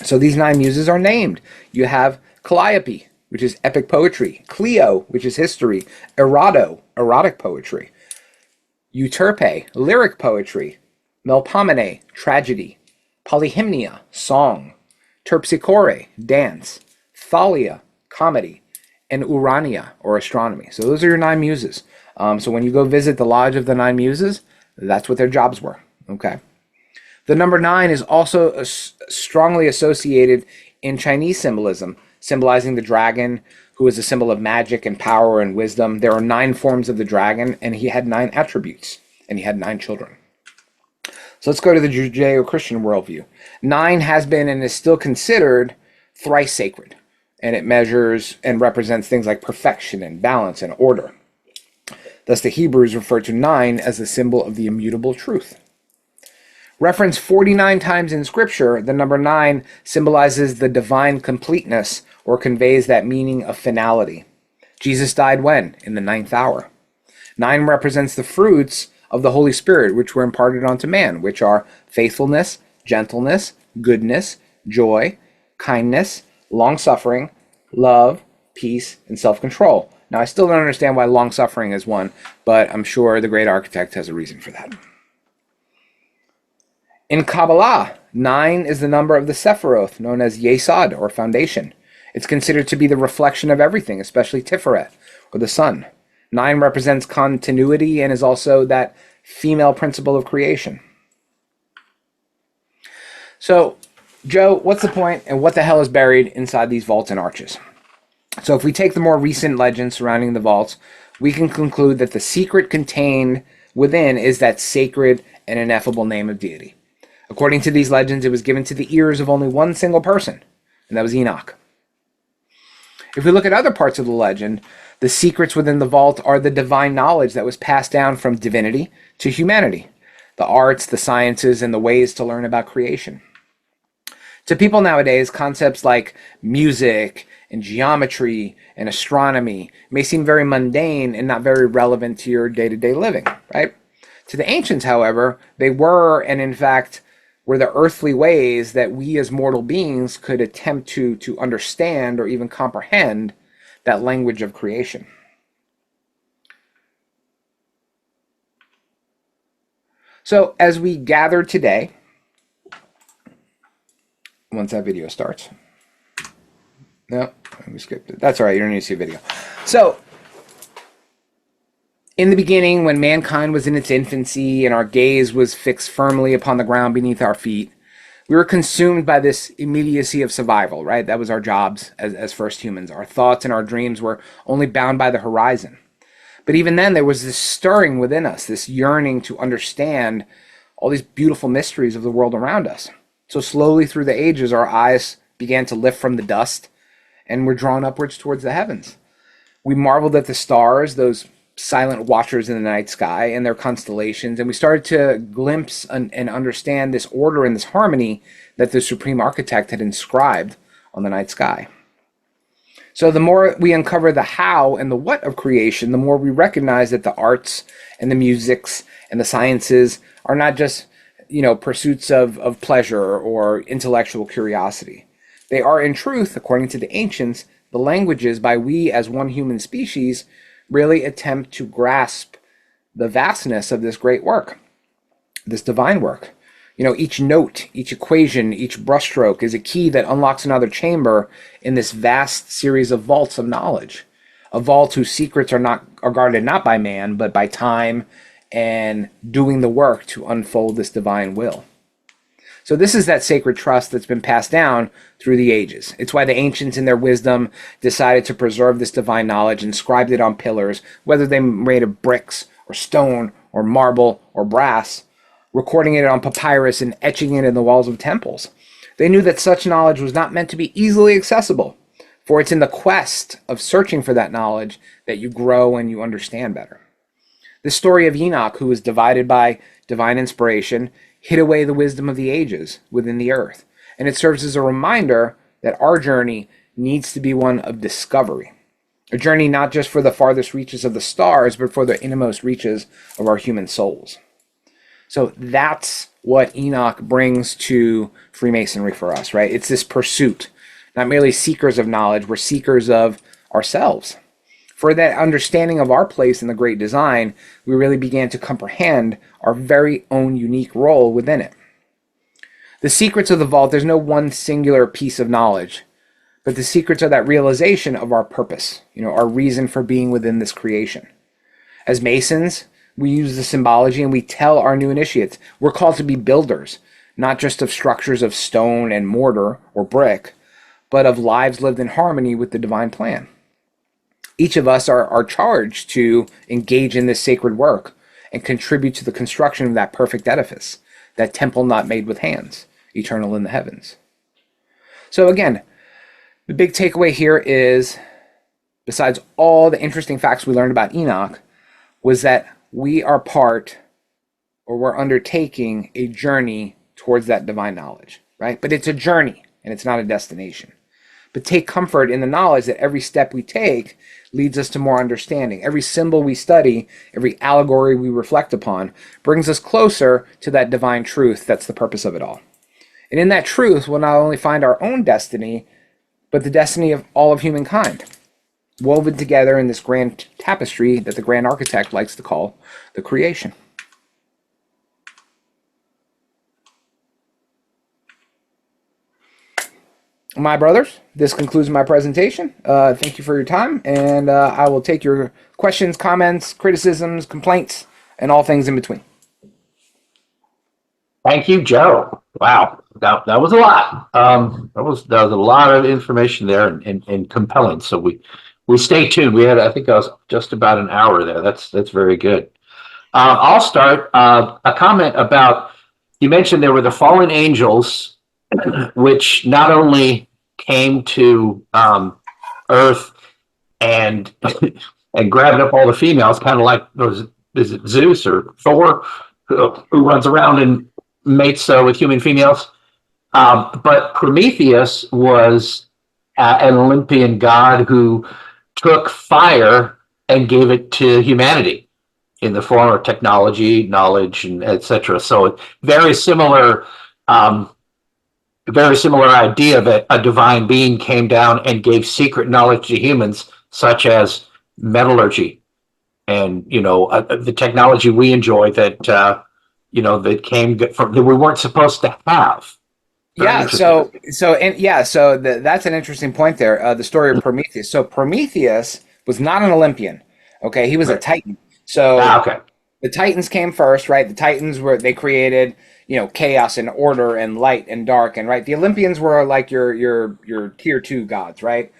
So these 9 muses are named. You have Calliope, which is epic poetry. Clio, which is history. Erato, erotic poetry. Euterpe, lyric poetry. Melpomene, tragedy. Polyhymnia, song. Terpsichore, dance. Thalia, comedy. And Urania, or astronomy. So those are your 9 muses. So when you go visit the Lodge of the 9 Muses, that's what their jobs were. Okay. The number 9 is also strongly associated in Chinese symbolism, symbolizing the dragon, who is a symbol of magic and power and wisdom. There are 9 forms of the dragon, and he had 9 attributes, and he had 9 children. So let's go to the Judeo-Christian worldview. 9 has been and is still considered thrice sacred, and it measures and represents things like perfection and balance and order. Thus, the Hebrews refer to 9 as the symbol of the immutable truth. Referenced 49 times in Scripture, the number 9 symbolizes the divine completeness or conveys that meaning of finality. Jesus died when? In the 9th hour. 9 represents the fruits of the Holy Spirit, which were imparted onto man, which are faithfulness, gentleness, goodness, joy, kindness, long-suffering, love, peace, and self-control. Now, I still don't understand why long-suffering is one, but I'm sure the great architect has a reason for that. In Kabbalah, 9 is the number of the Sephiroth, known as Yesod, or foundation. It's considered to be the reflection of everything, especially Tiferet, or the sun. 9 represents continuity and is also that female principle of creation. So, Joe, what's the point and what the hell is buried inside these vaults and arches? So if we take the more recent legends surrounding the vaults, we can conclude that the secret contained within is that sacred and ineffable name of deity. According to these legends, it was given to the ears of only one single person, and that was Enoch. If we look at other parts of the legend, the secrets within the vault are the divine knowledge that was passed down from divinity to humanity, the arts, the sciences, and the ways to learn about creation. To people nowadays, concepts like music and geometry and astronomy may seem very mundane and not very relevant to your day-to-day living, right? To the ancients, however, they were, and in fact, were the earthly ways that we as mortal beings could attempt to understand or even comprehend that language of creation. So as we gather today, once that video starts. No, we skipped it. That's all right. You don't need to see a video. So, in the beginning, when mankind was in its infancy and our gaze was fixed firmly upon the ground beneath our feet, we were consumed by this immediacy of survival, right? That was our jobs as first humans. Our thoughts and our dreams were only bound by the horizon. But even then, there was this stirring within us, this yearning to understand all these beautiful mysteries of the world around us. So slowly through the ages, our eyes began to lift from the dust and were drawn upwards towards the heavens. We marveled at the stars, those silent watchers in the night sky, and their constellations, and we started to glimpse and understand this order and this harmony that the supreme architect had inscribed on the night sky. So the more we uncover the how and the what of creation, the more we recognize that the arts and the musics and the sciences are not just, pursuits of pleasure or intellectual curiosity. They are, in truth, according to the ancients, the languages by we as one human species really attempt to grasp the vastness of this great work, this divine work. Each note, each equation, each brushstroke is a key that unlocks another chamber in this vast series of vaults of knowledge. A vault whose secrets are guarded not by man, but by time and doing the work to unfold this divine will. So this is that sacred trust that's been passed down through the ages. It's why the ancients in their wisdom decided to preserve this divine knowledge, inscribed it on pillars, whether they made of bricks or stone or marble or brass, recording it on papyrus and etching it in the walls of temples. They knew that such knowledge was not meant to be easily accessible, for it's in the quest of searching for that knowledge that you grow and you understand better. The story of Enoch, who was divided by divine inspiration, hid away the wisdom of the ages within the earth. And it serves as a reminder that our journey needs to be one of discovery. A journey not just for the farthest reaches of the stars, but for the innermost reaches of our human souls. So that's what Enoch brings to Freemasonry for us, right? It's this pursuit, not merely seekers of knowledge, we're seekers of ourselves. For that understanding of our place in the great design, we really began to comprehend our very own unique role within it. The secrets of the vault, there's no one singular piece of knowledge, but the secrets are that realization of our purpose, our reason for being within this creation. As Masons, we use the symbology and we tell our new initiates, we're called to be builders, not just of structures of stone and mortar or brick, but of lives lived in harmony with the divine plan. Each of us are charged to engage in this sacred work and contribute to the construction of that perfect edifice, that temple not made with hands, eternal in the heavens. So again, the big takeaway here is, besides all the interesting facts we learned about Enoch, was that we are we're undertaking a journey towards that divine knowledge, right? But it's a journey and it's not a destination. But take comfort in the knowledge that every step we take leads us to more understanding. Every symbol we study, every allegory we reflect upon, brings us closer to that divine truth that's the purpose of it all. And in that truth, we'll not only find our own destiny, but the destiny of all of humankind, woven together in this grand tapestry that the grand architect likes to call the creation. My brothers, this concludes my presentation. Thank you for your time, and I will take your questions, comments, criticisms, complaints, and all things in between. Thank you, Joe. Wow, that was a lot. That was a lot of information there and compelling. So we stay tuned. We had, I think, I was just about an hour there. That's very good. I'll start a comment about, you mentioned there were the fallen angels, which not only came to Earth and grabbed up all the females, kind of like is it Zeus or Thor, who runs around and mates with human females. But Prometheus was an Olympian god who took fire and gave it to humanity in the form of technology, knowledge, and etc. So very similar idea that a divine being came down and gave secret knowledge to humans, such as metallurgy and the technology we enjoy that that came from that we weren't supposed to have. That's an interesting point there. The story of Prometheus. So Prometheus was not an Olympian. Okay, he was a Titan. So the Titans came first, right? The Titans they created chaos and order and light and dark, and right. The Olympians were like your tier 2 gods, right?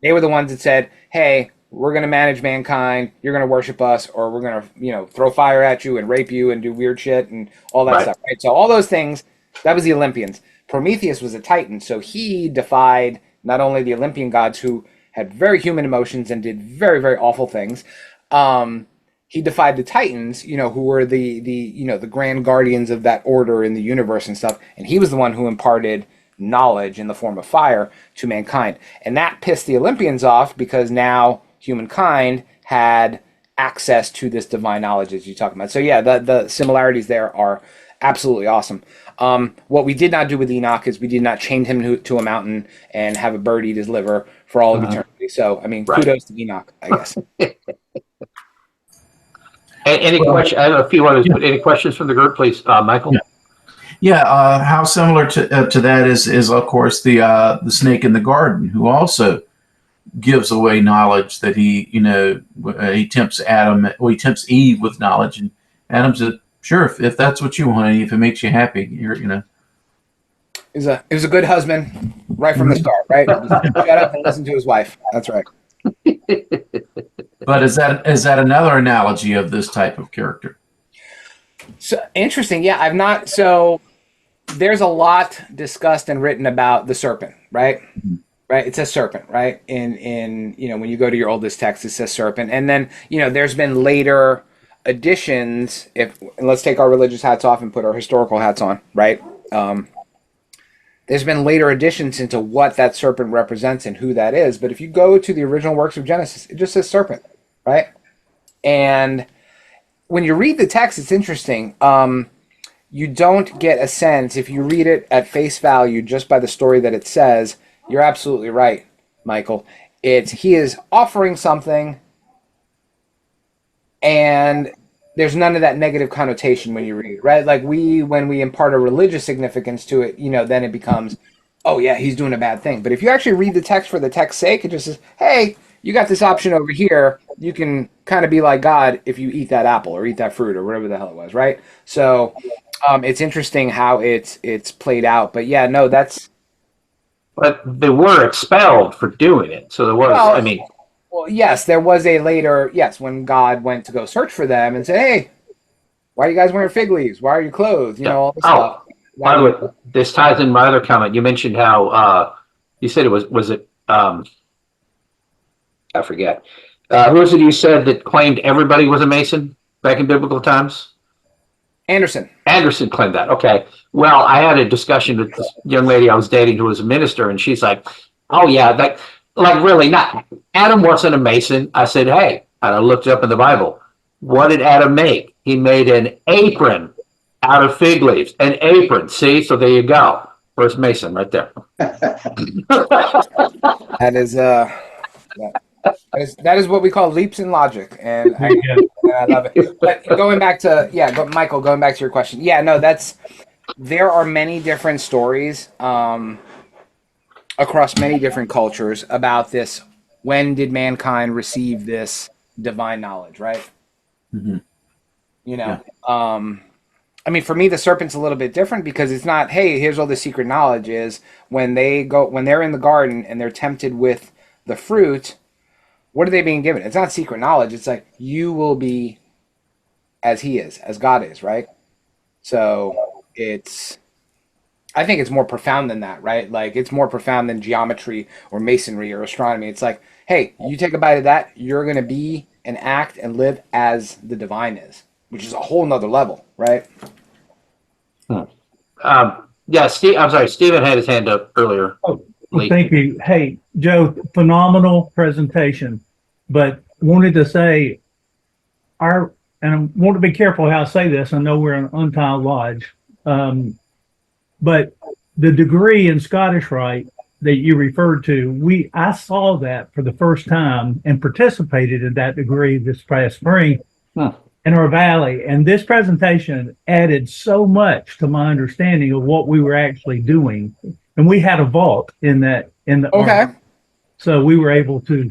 They were the ones that said, "Hey, we're going to manage mankind. You're going to worship us, or we're going to throw fire at you and rape you and do weird shit and all that stuff." Right. So all those things. That was the Olympians. Prometheus was a Titan, so he defied not only the Olympian gods who had very human emotions and did very, very awful things. He defied the Titans, who were the grand guardians of that order in the universe and stuff. And he was the one who imparted knowledge in the form of fire to mankind. And that pissed the Olympians off because now humankind had access to this divine knowledge as you talk about. So yeah, the similarities there are absolutely awesome. What we did not do with Enoch is we did not chain him to a mountain and have a bird eat his liver for all of eternity. So, I mean, kudos to Enoch, I guess. Any question? I have a few others. But any questions from the group, please, Michael? How similar to that is of course the snake in the garden, who also gives away knowledge that he tempts he tempts Eve with knowledge, and Adam said, "Sure, if that's what you want, if it makes you happy, He was a good husband right from the start, right? Shut up and listen to his wife. That's right. But is that another analogy of this type of character? So interesting. Yeah, I've not. So there's a lot discussed and written about the serpent, right? Right. It says serpent, right? In when you go to your oldest text, it says serpent, and then there's been later additions. And let's take our religious hats off and put our historical hats on, right? There's been later additions into what that serpent represents and who that is. But if you go to the original works of Genesis, it just says serpent, right? And when you read the text, it's interesting. You don't get a sense, if you read it at face value just by the story that it says, you're absolutely right, Michael. He is offering something, and there's none of that negative connotation when you read it, right? Like when we impart a religious significance to it, then it becomes, oh yeah, he's doing a bad thing. But if you actually read the text for the text's sake, it just says, hey, you got this option over here. You can kind of be like God if you eat that apple or eat that fruit or whatever the hell it was, right? So it's interesting how it's played out. But yeah, no, that's. But they were expelled for doing it. So there was, Well, yes, there was a later, when God went to go search for them and say, hey, why are you guys wearing fig leaves? Why are you clothed? All this stuff. This ties in my other comment. You mentioned how you said was it I forget. Who was it you said that claimed everybody was a Mason back in biblical times? Anderson claimed that. Okay. Well, I had a discussion with this young lady I was dating who was a minister, and she's like, oh yeah, really not. Adam wasn't a Mason. I said, hey, and I looked up in the Bible. What did Adam make? He made an apron out of fig leaves. An apron. See? So there you go. First Mason right there. That is what we call leaps in logic, and I love it. But going back to Michael, going back to your question, there are many different stories across many different cultures about this. When did mankind receive this divine knowledge, right? Mm-hmm. For me, the serpent's a little bit different because it's not, hey, here's all the secret knowledge. Is when they're in the garden and they're tempted with the fruit. What are they being given? It's not secret knowledge. It's like, you will be as he is, as God is, right? So I think it's more profound than that, right? Like, it's more profound than geometry or masonry or astronomy. It's like, hey, you take a bite of that, you're going to be and act and live as the divine is, which is a whole nother level, right? Stephen had his hand up earlier. Oh, thank you. Hey, Joe, phenomenal presentation. But wanted to say and I want to be careful how I say this. I know we're an untiled lodge. But the degree in Scottish Rite that you referred to, I saw that for the first time and participated in that degree this past spring in our valley. And this presentation added so much to my understanding of what we were actually doing. And we had a vault in the okay. So we were able to,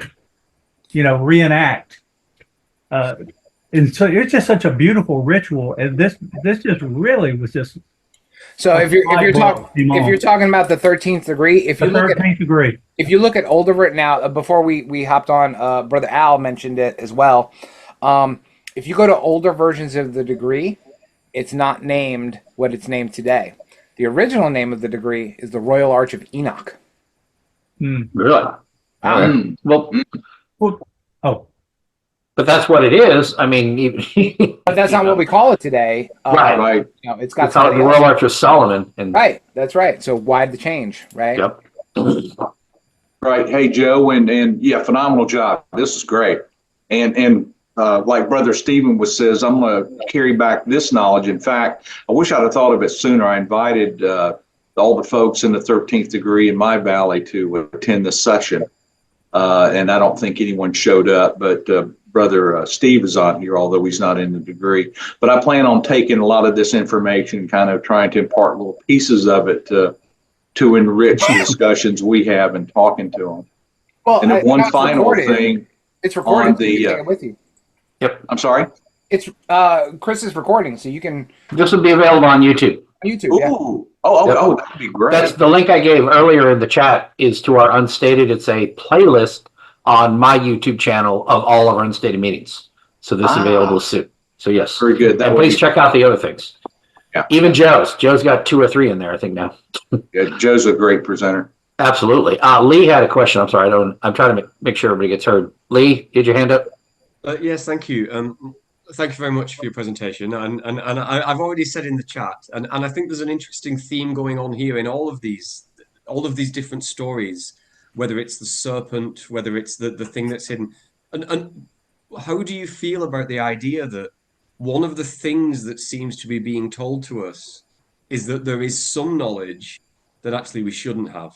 reenact. And so it's just such a beautiful ritual. And this just really was just. So if you're talking about the 13th degree, if you look at older now, before we hopped on, Brother Al mentioned it as well. If you go to older versions of the degree, it's not named what it's named today. The original name of the degree is the Royal Arch of Enoch. Really? But that's what it is. But that's not what we call it today. Right. It's got the Royal Arch of Solomon. Right. That's right. So why'd the change, right? Yep. Right. Hey, Joe, and phenomenal job. This is great. And like Brother Stephen says, I'm going to carry back this knowledge. In fact, I wish I'd have thought of it sooner. I invited all the folks in the 13th degree in my valley to attend this session. And I don't think anyone showed up, but Brother Steve is on here, although he's not in the degree. But I plan on taking a lot of this information, kind of trying to impart little pieces of it to enrich the discussions we have and talking to them. Well, and one final thing. It's recorded. You can take it with you. Yep. I'm sorry? It's Chris is recording, so you can. This will be available on YouTube. YouTube. Ooh. that'd be great. That's the link I gave earlier in the chat is to our Unstated. It's a playlist on my YouTube channel of all of our Unstated meetings. So this is available soon. So yes. Very good. And please check out the other things. Yeah. Even Joe's. Joe's got 2 or 3 in there, I think now. Yeah, Joe's a great presenter. Absolutely. Lee had a question. I'm sorry. I'm trying to make sure everybody gets heard. Lee, did your hand up? Yes, thank you. Thank you very much for your presentation. And I've already said in the chat, and I think there's an interesting theme going on here in all of these different stories, whether it's the serpent, whether it's the thing that's hidden. And how do you feel about the idea that one of the things that seems to be being told to us is that there is some knowledge that actually we shouldn't have,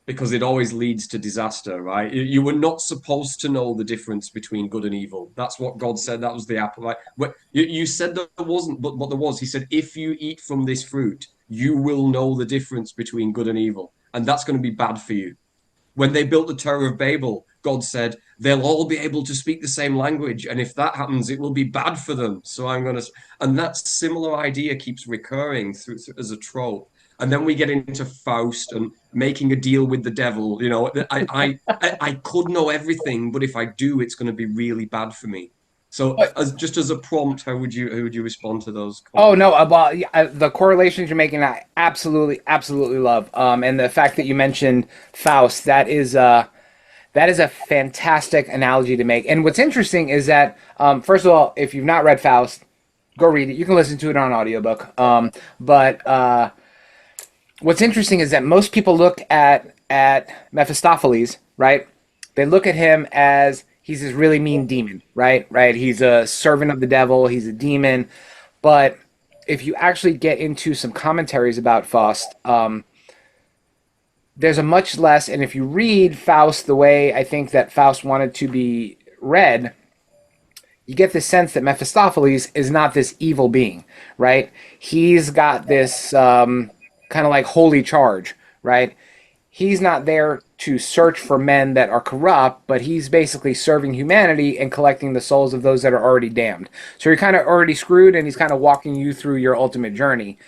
because it always leads to disaster, right? You were not supposed to know the difference between good and evil. That's what God said. That was the apple, right? You said there wasn't, but there was. He said, if you eat from this fruit, you will know the difference between good and evil, and that's going to be bad for you. When they built the Tower of Babel, God said, they'll all be able to speak the same language, and if that happens, it will be bad for them. So and that similar idea keeps recurring through as a trope. And then we get into Faust and making a deal with the devil. You know, I could know everything, but if I do, it's going to be really bad for me. So, just as a prompt, how would you respond to those comments? Oh no, well, the correlations you're making, I absolutely love. And the fact that you mentioned Faust, that is a fantastic analogy to make. And what's interesting is that, first of all, if you've not read Faust, go read it. You can listen to it on audiobook. But what's interesting is that most people look at Mephistopheles, right? They look at him as he's this really mean demon, right? He's a servant of the devil. He's a demon. But if you actually get into some commentaries about Faust, there's a much less, and if you read Faust the way I think that Faust wanted to be read, you get the sense that Mephistopheles is not this evil being, right? He's got this kind of like holy charge, right? He's not there to search for men that are corrupt, but he's basically serving humanity and collecting the souls of those that are already damned. So you're kind of already screwed, and he's kind of walking you through your ultimate journey,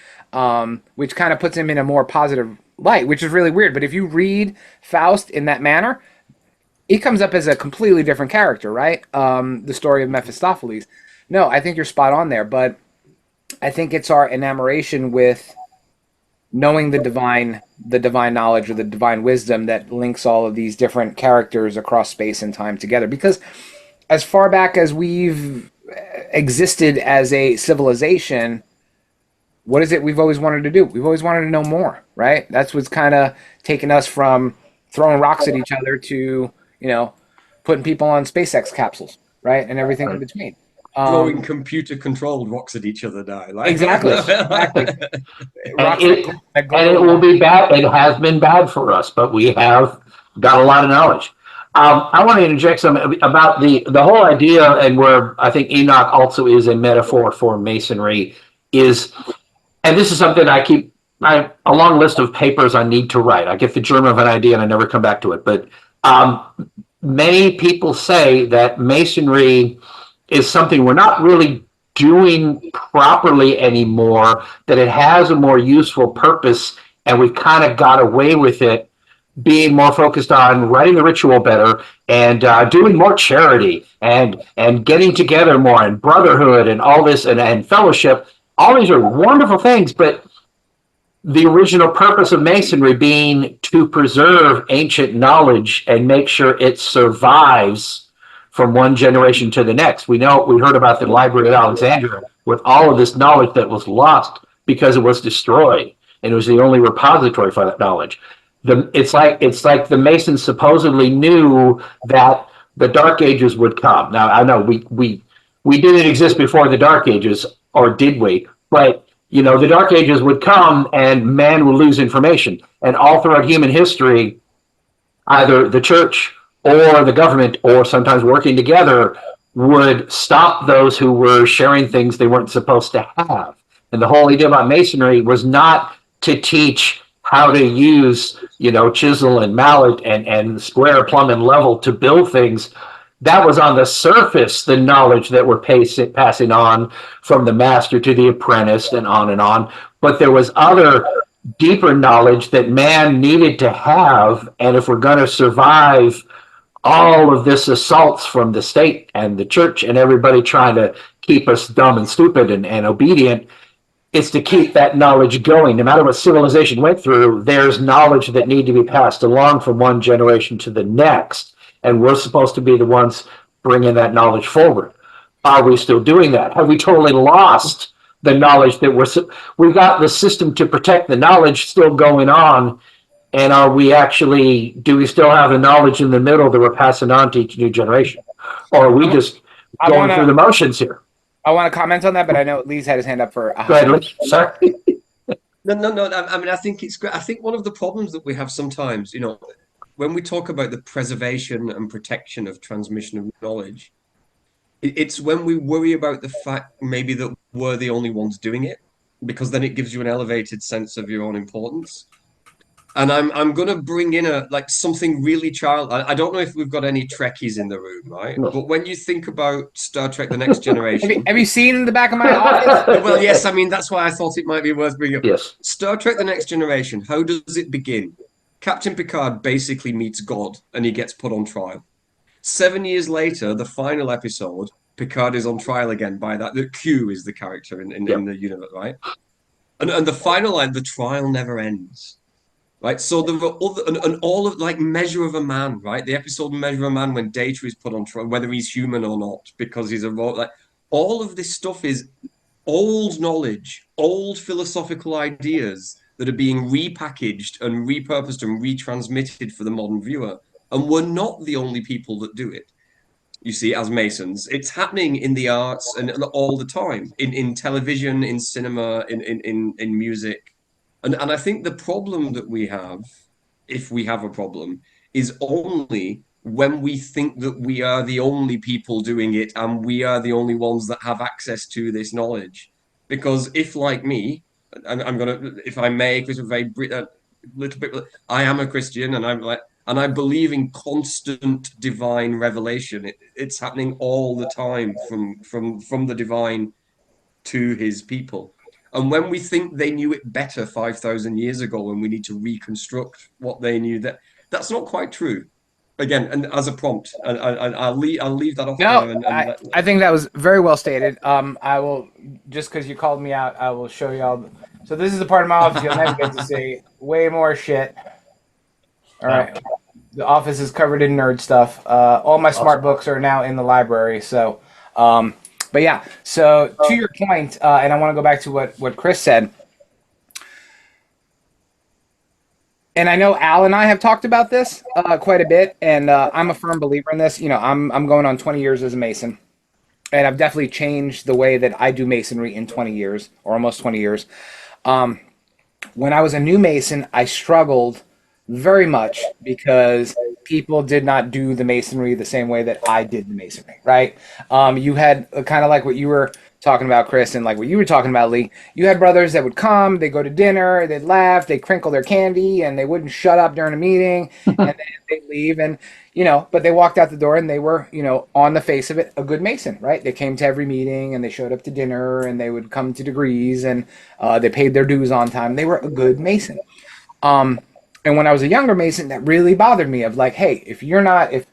which kind of puts him in a more positive light, which is really weird. But if you read Faust in that manner, he comes up as a completely different character, right? The story of Mephistopheles. No, I think you're spot on there, but I think it's our enamoration with knowing the divine knowledge or the divine wisdom that links all of these different characters across space and time together. Because as far back as we've existed as a civilization, what is it we've always wanted to do? We've always wanted to know more, right? That's what's kind of taken us from throwing rocks at each other to, putting people on SpaceX capsules, right? And everything in between. Throwing computer-controlled rocks at each other now. Exactly. And it will be bad. It has been bad for us, but we have got a lot of knowledge. I want to interject some about the whole idea, and where I think Enoch also is a metaphor for Masonry, and this is something I have a long list of papers I need to write. I get the germ of an idea and I never come back to it. But many people say that Masonry is something we're not really doing properly anymore, that it has a more useful purpose, and we've kind of got away with it being more focused on writing the ritual better and doing more charity and getting together more and brotherhood and all this and fellowship. All these are wonderful things, but the original purpose of Masonry being to preserve ancient knowledge and make sure it survives from one generation to the next. We heard about the Library of Alexandria with all of this knowledge that was lost because it was destroyed, and it was the only repository for that knowledge. It's like the Masons supposedly knew that the Dark Ages would come. Now I know we didn't exist before the Dark Ages, or did we? But the Dark Ages would come and man would lose information, and all throughout human history, either the church or the government, or sometimes working together, would stop those who were sharing things they weren't supposed to have. And the whole idea about Masonry was not to teach how to use, chisel and mallet and square, plumb, and level to build things. That was on the surface, the knowledge that we're passing on from the master to the apprentice and on. But there was other deeper knowledge that man needed to have. And if we're going to survive all of this assaults from the state and the church and everybody trying to keep us dumb and stupid and obedient, it's to keep that knowledge going. No matter what civilization went through, there's knowledge that need to be passed along from one generation to the next. And we're supposed to be the ones bringing that knowledge forward. Are we still doing that? Have we totally lost the knowledge that we've got the system to protect the knowledge still going on? And are we actually, do we still have the knowledge in the middle that we're passing on to each new generation? Or are we just going through the motions here? I want to comment on that, but I know Lee's had his hand up for. Go ahead, Lee. Sorry. No. I mean, I think it's great. I think one of the problems that we have sometimes, when we talk about the preservation and protection of transmission of knowledge, it's when we worry about the fact maybe that we're the only ones doing it, because then it gives you an elevated sense of your own importance. And I'm gonna bring in something really I don't know if we've got any Trekkies in the room, right? No. But when you think about Star Trek: The Next Generation, have you seen the back of my office? Well, yes. I mean, that's why I thought it might be worth bringing up. Yes. Star Trek: The Next Generation. How does it begin? Captain Picard basically meets God, and he gets put on trial. 7 years later, the final episode, Picard is on trial again by that. The Q is the character in the universe, right? And the final line, the trial never ends. Right, so there were other and all of Measure of a Man, right? The episode Measure of a Man when Data is put on trial, whether he's human or not, because he's a robot. All of this stuff is old knowledge, old philosophical ideas that are being repackaged and repurposed and retransmitted for the modern viewer. And we're not the only people that do it. You see, as Masons, it's happening in the arts and all the time, in television, in cinema, in music. And I think the problem that we have, if we have a problem, is only when we think that we are the only people doing it and we are the only ones that have access to this knowledge. Because if, like me, if I may, because a little bit, I am a Christian and I believe in constant divine revelation. It's happening all the time from the divine to his people. And when we think they knew it better 5,000 years ago and we need to reconstruct what they knew, that's not quite true. Again, and as a prompt, I'll leave that off No, there. I think that was very well stated. I will, just because you called me out, I will show y'all. So this is the part of my office you'll never get to see. Way more shit. All right. The office is covered in nerd stuff. All my smart books are now in the library. So, but yeah, so to your point, and I want to go back to what Chris said. And I know Al and I have talked about this quite a bit, and I'm a firm believer in this. I'm going on 20 years as a Mason, and I've definitely changed the way that I do Masonry in 20 years, or almost 20 years. When I was a new Mason, I struggled very much because people did not do the Masonry the same way that I did the Masonry, right? You had kind of like what you were talking about, Chris, and like what you were talking about, Lee. You had brothers that would come, they'd go to dinner, they'd laugh, they'd crinkle their candy, and they wouldn't shut up during a meeting, and then they'd leave, and, but they walked out the door and they were, on the face of it, a good Mason, right? They came to every meeting, and they showed up to dinner, and they would come to degrees, and they paid their dues on time. They were a good Mason. And when I was a younger Mason, that really bothered me of like, hey, if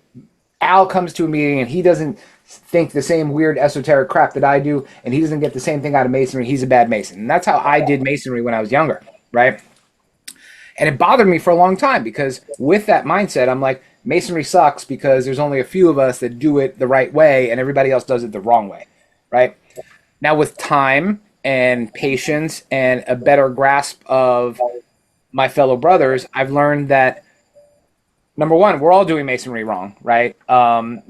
Al comes to a meeting and he doesn't think the same weird esoteric crap that I do, and he doesn't get the same thing out of Masonry, he's a bad Mason. And that's how I did Masonry when I was younger, right? And it bothered me for a long time because with that mindset, I'm like, Masonry sucks because there's only a few of us that do it the right way and everybody else does it the wrong way, right? Now with time and patience and a better grasp of my fellow brothers, I've learned that number one, we're all doing Masonry wrong, right?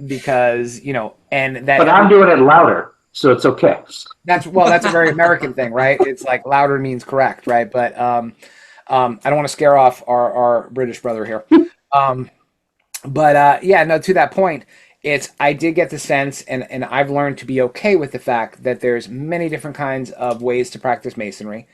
Because and that. But I'm doing it louder, so it's okay. That's a very American thing, right? It's like louder means correct, right? But I don't want to scare off our British brother here. To that point, I did get the sense, and I've learned to be okay with the fact that there's many different kinds of ways to practice Masonry.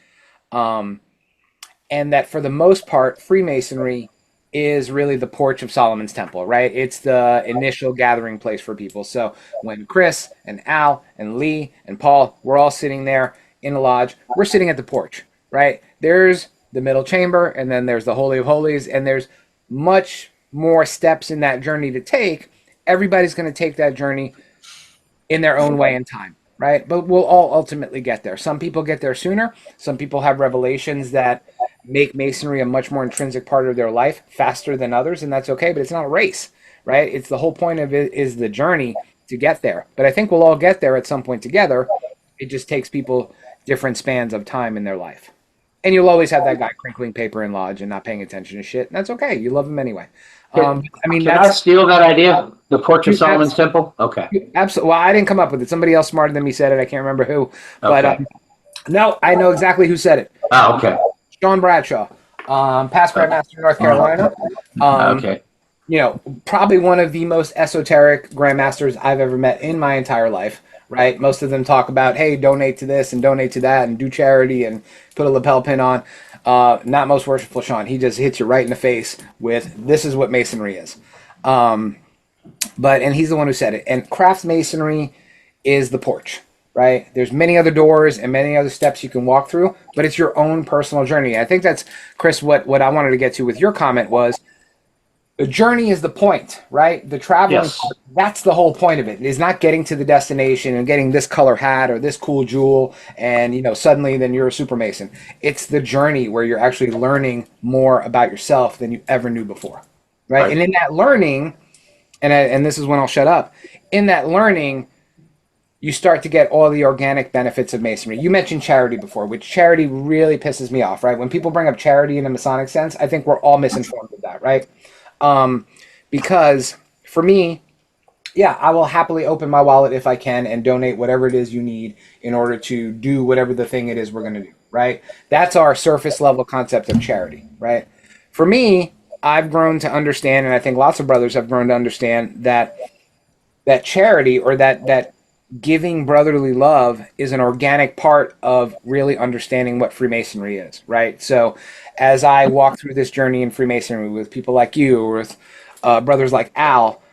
And that for the most part, Freemasonry is really the porch of Solomon's temple, right? It's the initial gathering place for people. So when Chris and Al and Lee and Paul, we're all sitting there in a lodge, we're sitting at the porch, right? There's the middle chamber, and then there's the Holy of Holies, and there's much more steps in that journey to take. Everybody's going to take that journey in their own way and time, right? But we'll all ultimately get there. Some people get there sooner. Some people have revelations that make Masonry a much more intrinsic part of their life faster than others, and that's okay, but it's not a race, right? It's the whole point of it is the journey to get there. But I think we'll all get there at some point together. It just takes people different spans of time in their life. And you'll always have that guy crinkling paper in lodge and not paying attention to shit. And that's okay. You love him anyway. I mean, Can I steal that idea? The Porch of Solomon's Temple? Okay. Absolutely. Well, I didn't come up with it. Somebody else smarter than me said it. I can't remember who. But Okay. no, I know exactly who said it. Oh, okay. Sean Bradshaw, past Grandmaster in North Carolina. Okay. You know, probably one of the most esoteric Grandmasters I've ever met in my entire life, right? Most of them talk about, hey, donate to this and donate to that and do charity and put a lapel pin on. Not most worshipful Sean. He just hits you right in the face with, this is what Masonry is. And he's the one who said it. And crafts Masonry is the porch, right? There's many other doors and many other steps you can walk through, but it's your own personal journey. I think that's, Chris, what I wanted to get to with your comment was, the journey is the point, right? The traveling, Yes. part, that's the whole point of it. It is not getting to the destination and getting this color hat or this cool jewel and, you know, suddenly then you're a super Mason. It's the journey where you're actually learning more about yourself than you ever knew before, right? And in that learning, and this is when I'll shut up, in that learning, you start to get all the organic benefits of Masonry. You mentioned charity before, which charity really pisses me off, right? When people bring up charity in a Masonic sense, I think we're all misinformed with that, right? Because for me, yeah, I will happily open my wallet if I can and donate whatever it is you need in order to do whatever the thing it is we're going to do, right? That's our surface level concept of charity, right? For me, I've grown to understand, and I think lots of brothers have grown to understand that charity or that giving brotherly love is an organic part of really understanding what Freemasonry is, right? So as I walk through this journey in Freemasonry with people like you or with brothers like Al,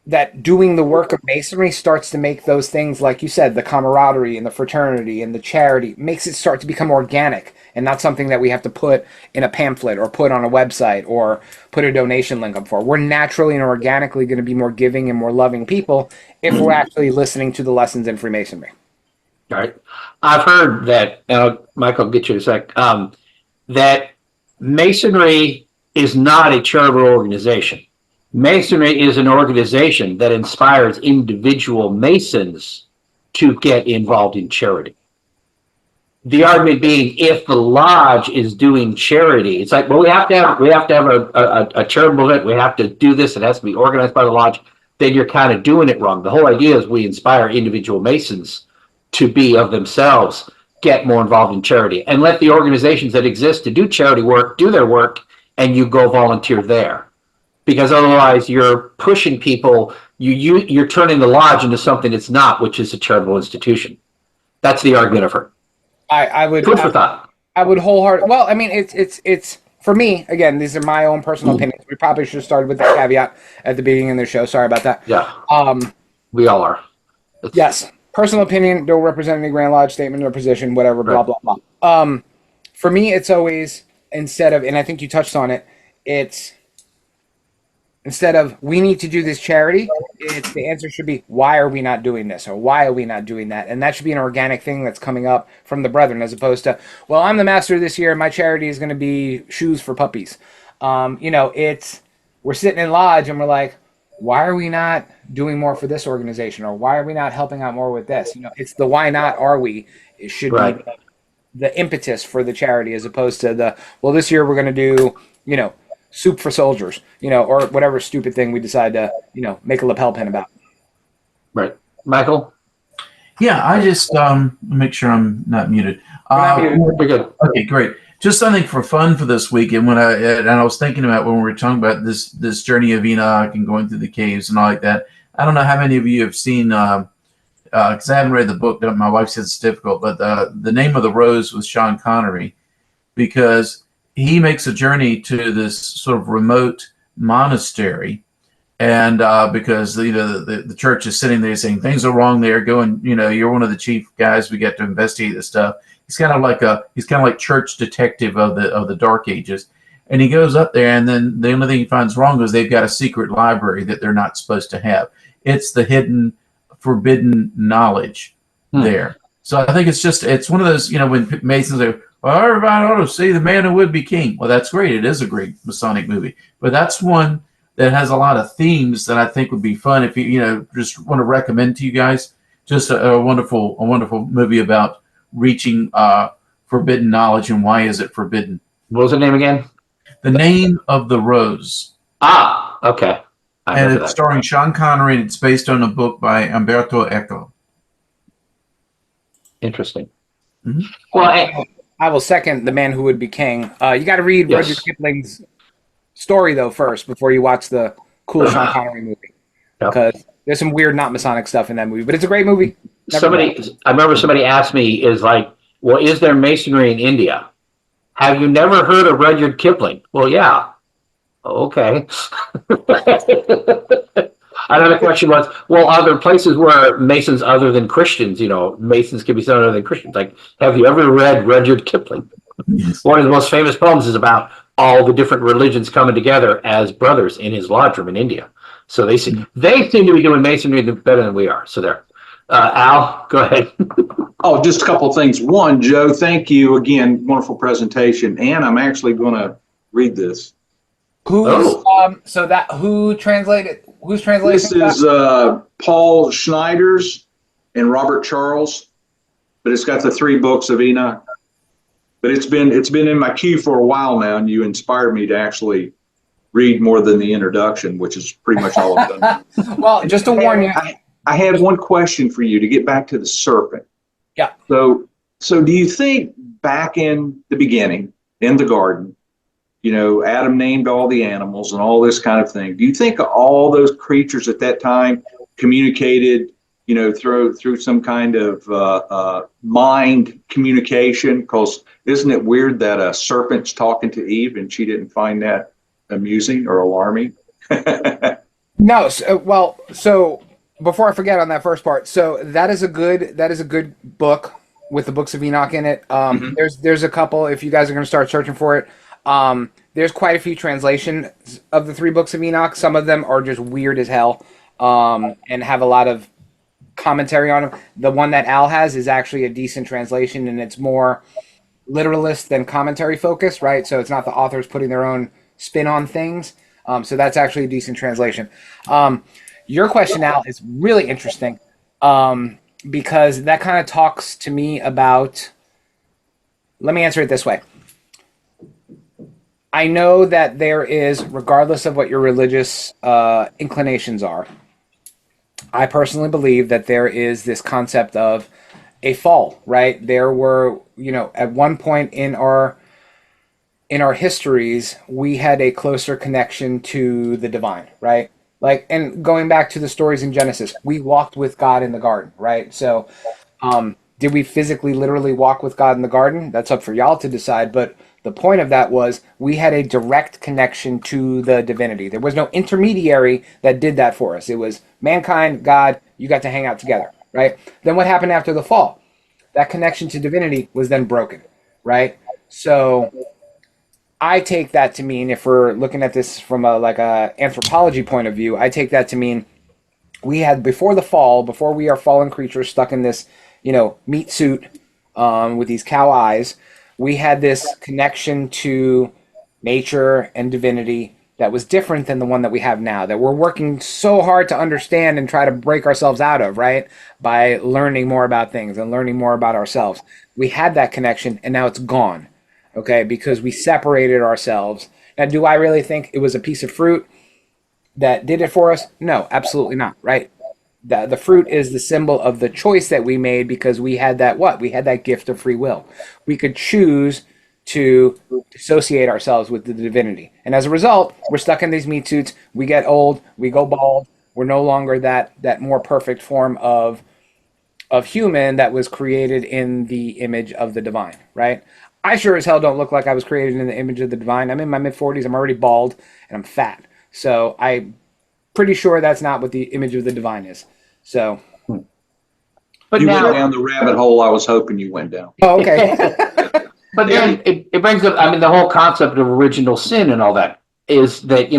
that doing the work of Masonry starts to make those things, like you said, the camaraderie and the fraternity and the charity, makes it start to become organic and not something that we have to put in a pamphlet or put on a website or put a donation link up for. We're naturally and organically going to be more giving and more loving people if we're actually listening to the lessons in Freemasonry. All right. I've heard that, Michael, I'll get you in a sec, that Masonry is not a charitable organization. Masonry is an organization that inspires individual Masons to get involved in charity. The argument being, if the lodge is doing charity, it's like, well, we have to have a charitable event. We have to do this. It has to be organized by the lodge. Then you're kind of doing it wrong. The whole idea is we inspire individual Masons to be of themselves, get more involved in charity, and let the organizations that exist to do charity work do their work, and you go volunteer there. Because otherwise you're pushing people, you're turning the lodge into something it's not, which is a charitable institution. That's the argument I've heard. I would Food for thought. I would wholeheartedly. Well, I mean, it's for me. Again, these are my own personal opinions. We probably should have started with the caveat at the beginning of the show. Sorry about that. Yeah. We all are. Yes, personal opinion. Don't represent any Grand Lodge statement or position. Whatever. Blah blah blah. For me, it's always instead of, and I think you touched on it. It's instead of we need to do this charity, it's the answer should be why are we not doing this or why are we not doing that, and that should be an organic thing that's coming up from the brethren as opposed to, well, I'm the master this year, my charity is going to be shoes for puppies. You know, it's we're sitting in lodge and we're like, why are we not doing more for this organization or why are we not helping out more with this? You know, it's the why not are we? It should be the impetus for the charity as opposed to the, well, this year we're going to do, you know, soup for soldiers, you know, or whatever stupid thing we decide to, you know, make a lapel pin about. Right. Michael? Yeah, I just make sure I'm not muted. You're good. Okay, great. Just something for fun for this week. And when I was thinking about when we were talking about this journey of Enoch and going through the caves and all like that. I don't know how many of you have seen, because I haven't read the book. My wife says it's difficult, but The Name of the Rose with Sean Connery, because he makes a journey to this sort of remote monastery, and because the church is sitting there saying things are wrong there, going, you know, you're one of the chief guys, we get to investigate this stuff. He's kind of like church detective of the Dark Ages. And he goes up there, and then the only thing he finds wrong is they've got a secret library that they're not supposed to have. It's the hidden, forbidden knowledge there. So I think it's one of those, when Masons say, well, everybody ought to see The Man Who Would Be King. Well, that's great. It is a great Masonic movie. But that's one that has a lot of themes that I think would be fun if you just want to recommend to you guys. Just a wonderful movie about reaching forbidden knowledge and why is it forbidden. What was the name again? The Name of the Rose. Ah, okay. And it's starring Sean Connery, and it's based on a book by Umberto Eco. Interesting. Mm-hmm. Well, I will second The Man Who Would Be King. You got to read Rudyard Kipling's story, though, first, before you watch the cool Sean Connery movie. Because there's some weird, not Masonic stuff in that movie, but it's a great movie. I remember somebody asked me, is there masonry in India? Have you never heard of Rudyard Kipling? Well, yeah. Okay. Another question was, well, are there places where Masons other than Christians, Masons can be other than Christians? Like, have you ever read Rudyard Kipling? Yes. One of the most famous poems is about all the different religions coming together as brothers in his lodge room in India. So they seem to be doing masonry better than we are. So there. Al, go ahead. Oh, just a couple of things. One, Joe, thank you again. Wonderful presentation. And I'm actually going to read this. Who translated? Who's translating? This is Paul Schneider's and Robert Charles, but it's got the 3 books of Enoch. But it's been in my queue for a while now, and you inspired me to actually read more than the introduction, which is pretty much all I've done. Well, just to warn you, I had one question for you to get back to the serpent. Yeah. So do you think back in the beginning, in the garden, Adam named all the animals and all this kind of thing. Do you think all those creatures at that time communicated, through some kind of mind communication? Because isn't it weird that a serpent's talking to Eve and she didn't find that amusing or alarming? No. So before I forget on that first part, so that is a good book with the books of Enoch in it. There's a couple, if you guys are going to start searching for it. There's quite a few translations of the 3 books of Enoch. Some of them are just weird as hell, and have a lot of commentary on them. The one that Al has is actually a decent translation, and it's more literalist than commentary focused, right? So it's not the authors putting their own spin on things. So that's actually a decent translation. Your question, Al, is really interesting, because that kind of talks to me about, let me answer it this way. I know that there is, regardless of what your religious inclinations are, I personally believe that there is this concept of a fall, right? There were, at one point in our histories, we had a closer connection to the divine, right? Like, and going back to the stories in Genesis, we walked with God in the garden, right? So, did we physically, literally walk with God in the garden? That's up for y'all to decide, but the point of that was we had a direct connection to the divinity. There was no intermediary that did that for us. It was mankind, God, you got to hang out together, right? Then what happened after the fall? That connection to divinity was then broken, right? So I take that to mean, if we're looking at this from a anthropology point of view, I take that to mean we had, before the fall, before we are fallen creatures stuck in this, meat suit with these cow eyes, we had this connection to nature and divinity that was different than the one that we have now, that we're working so hard to understand and try to break ourselves out of, right? By learning more about things and learning more about ourselves. We had that connection, and now it's gone, okay? Because we separated ourselves. Now, do I really think it was a piece of fruit that did it for us? No, absolutely not, right? The fruit is the symbol of the choice that we made, because we had that we had that gift of free will. We could choose to dissociate ourselves with the divinity. And as a result, we're stuck in these meat suits. We get old, we go bald. We're no longer that more perfect form of human that was created in the image of the divine, right? I sure as hell don't look like I was created in the image of the divine. I'm in my mid-40s. I'm already bald, and I'm fat. So I'm pretty sure that's not what the image of the divine is. So, But You now, went down the rabbit hole I was hoping you went down. Oh, okay. but then it brings up, I mean, the whole concept of original sin and all that is that,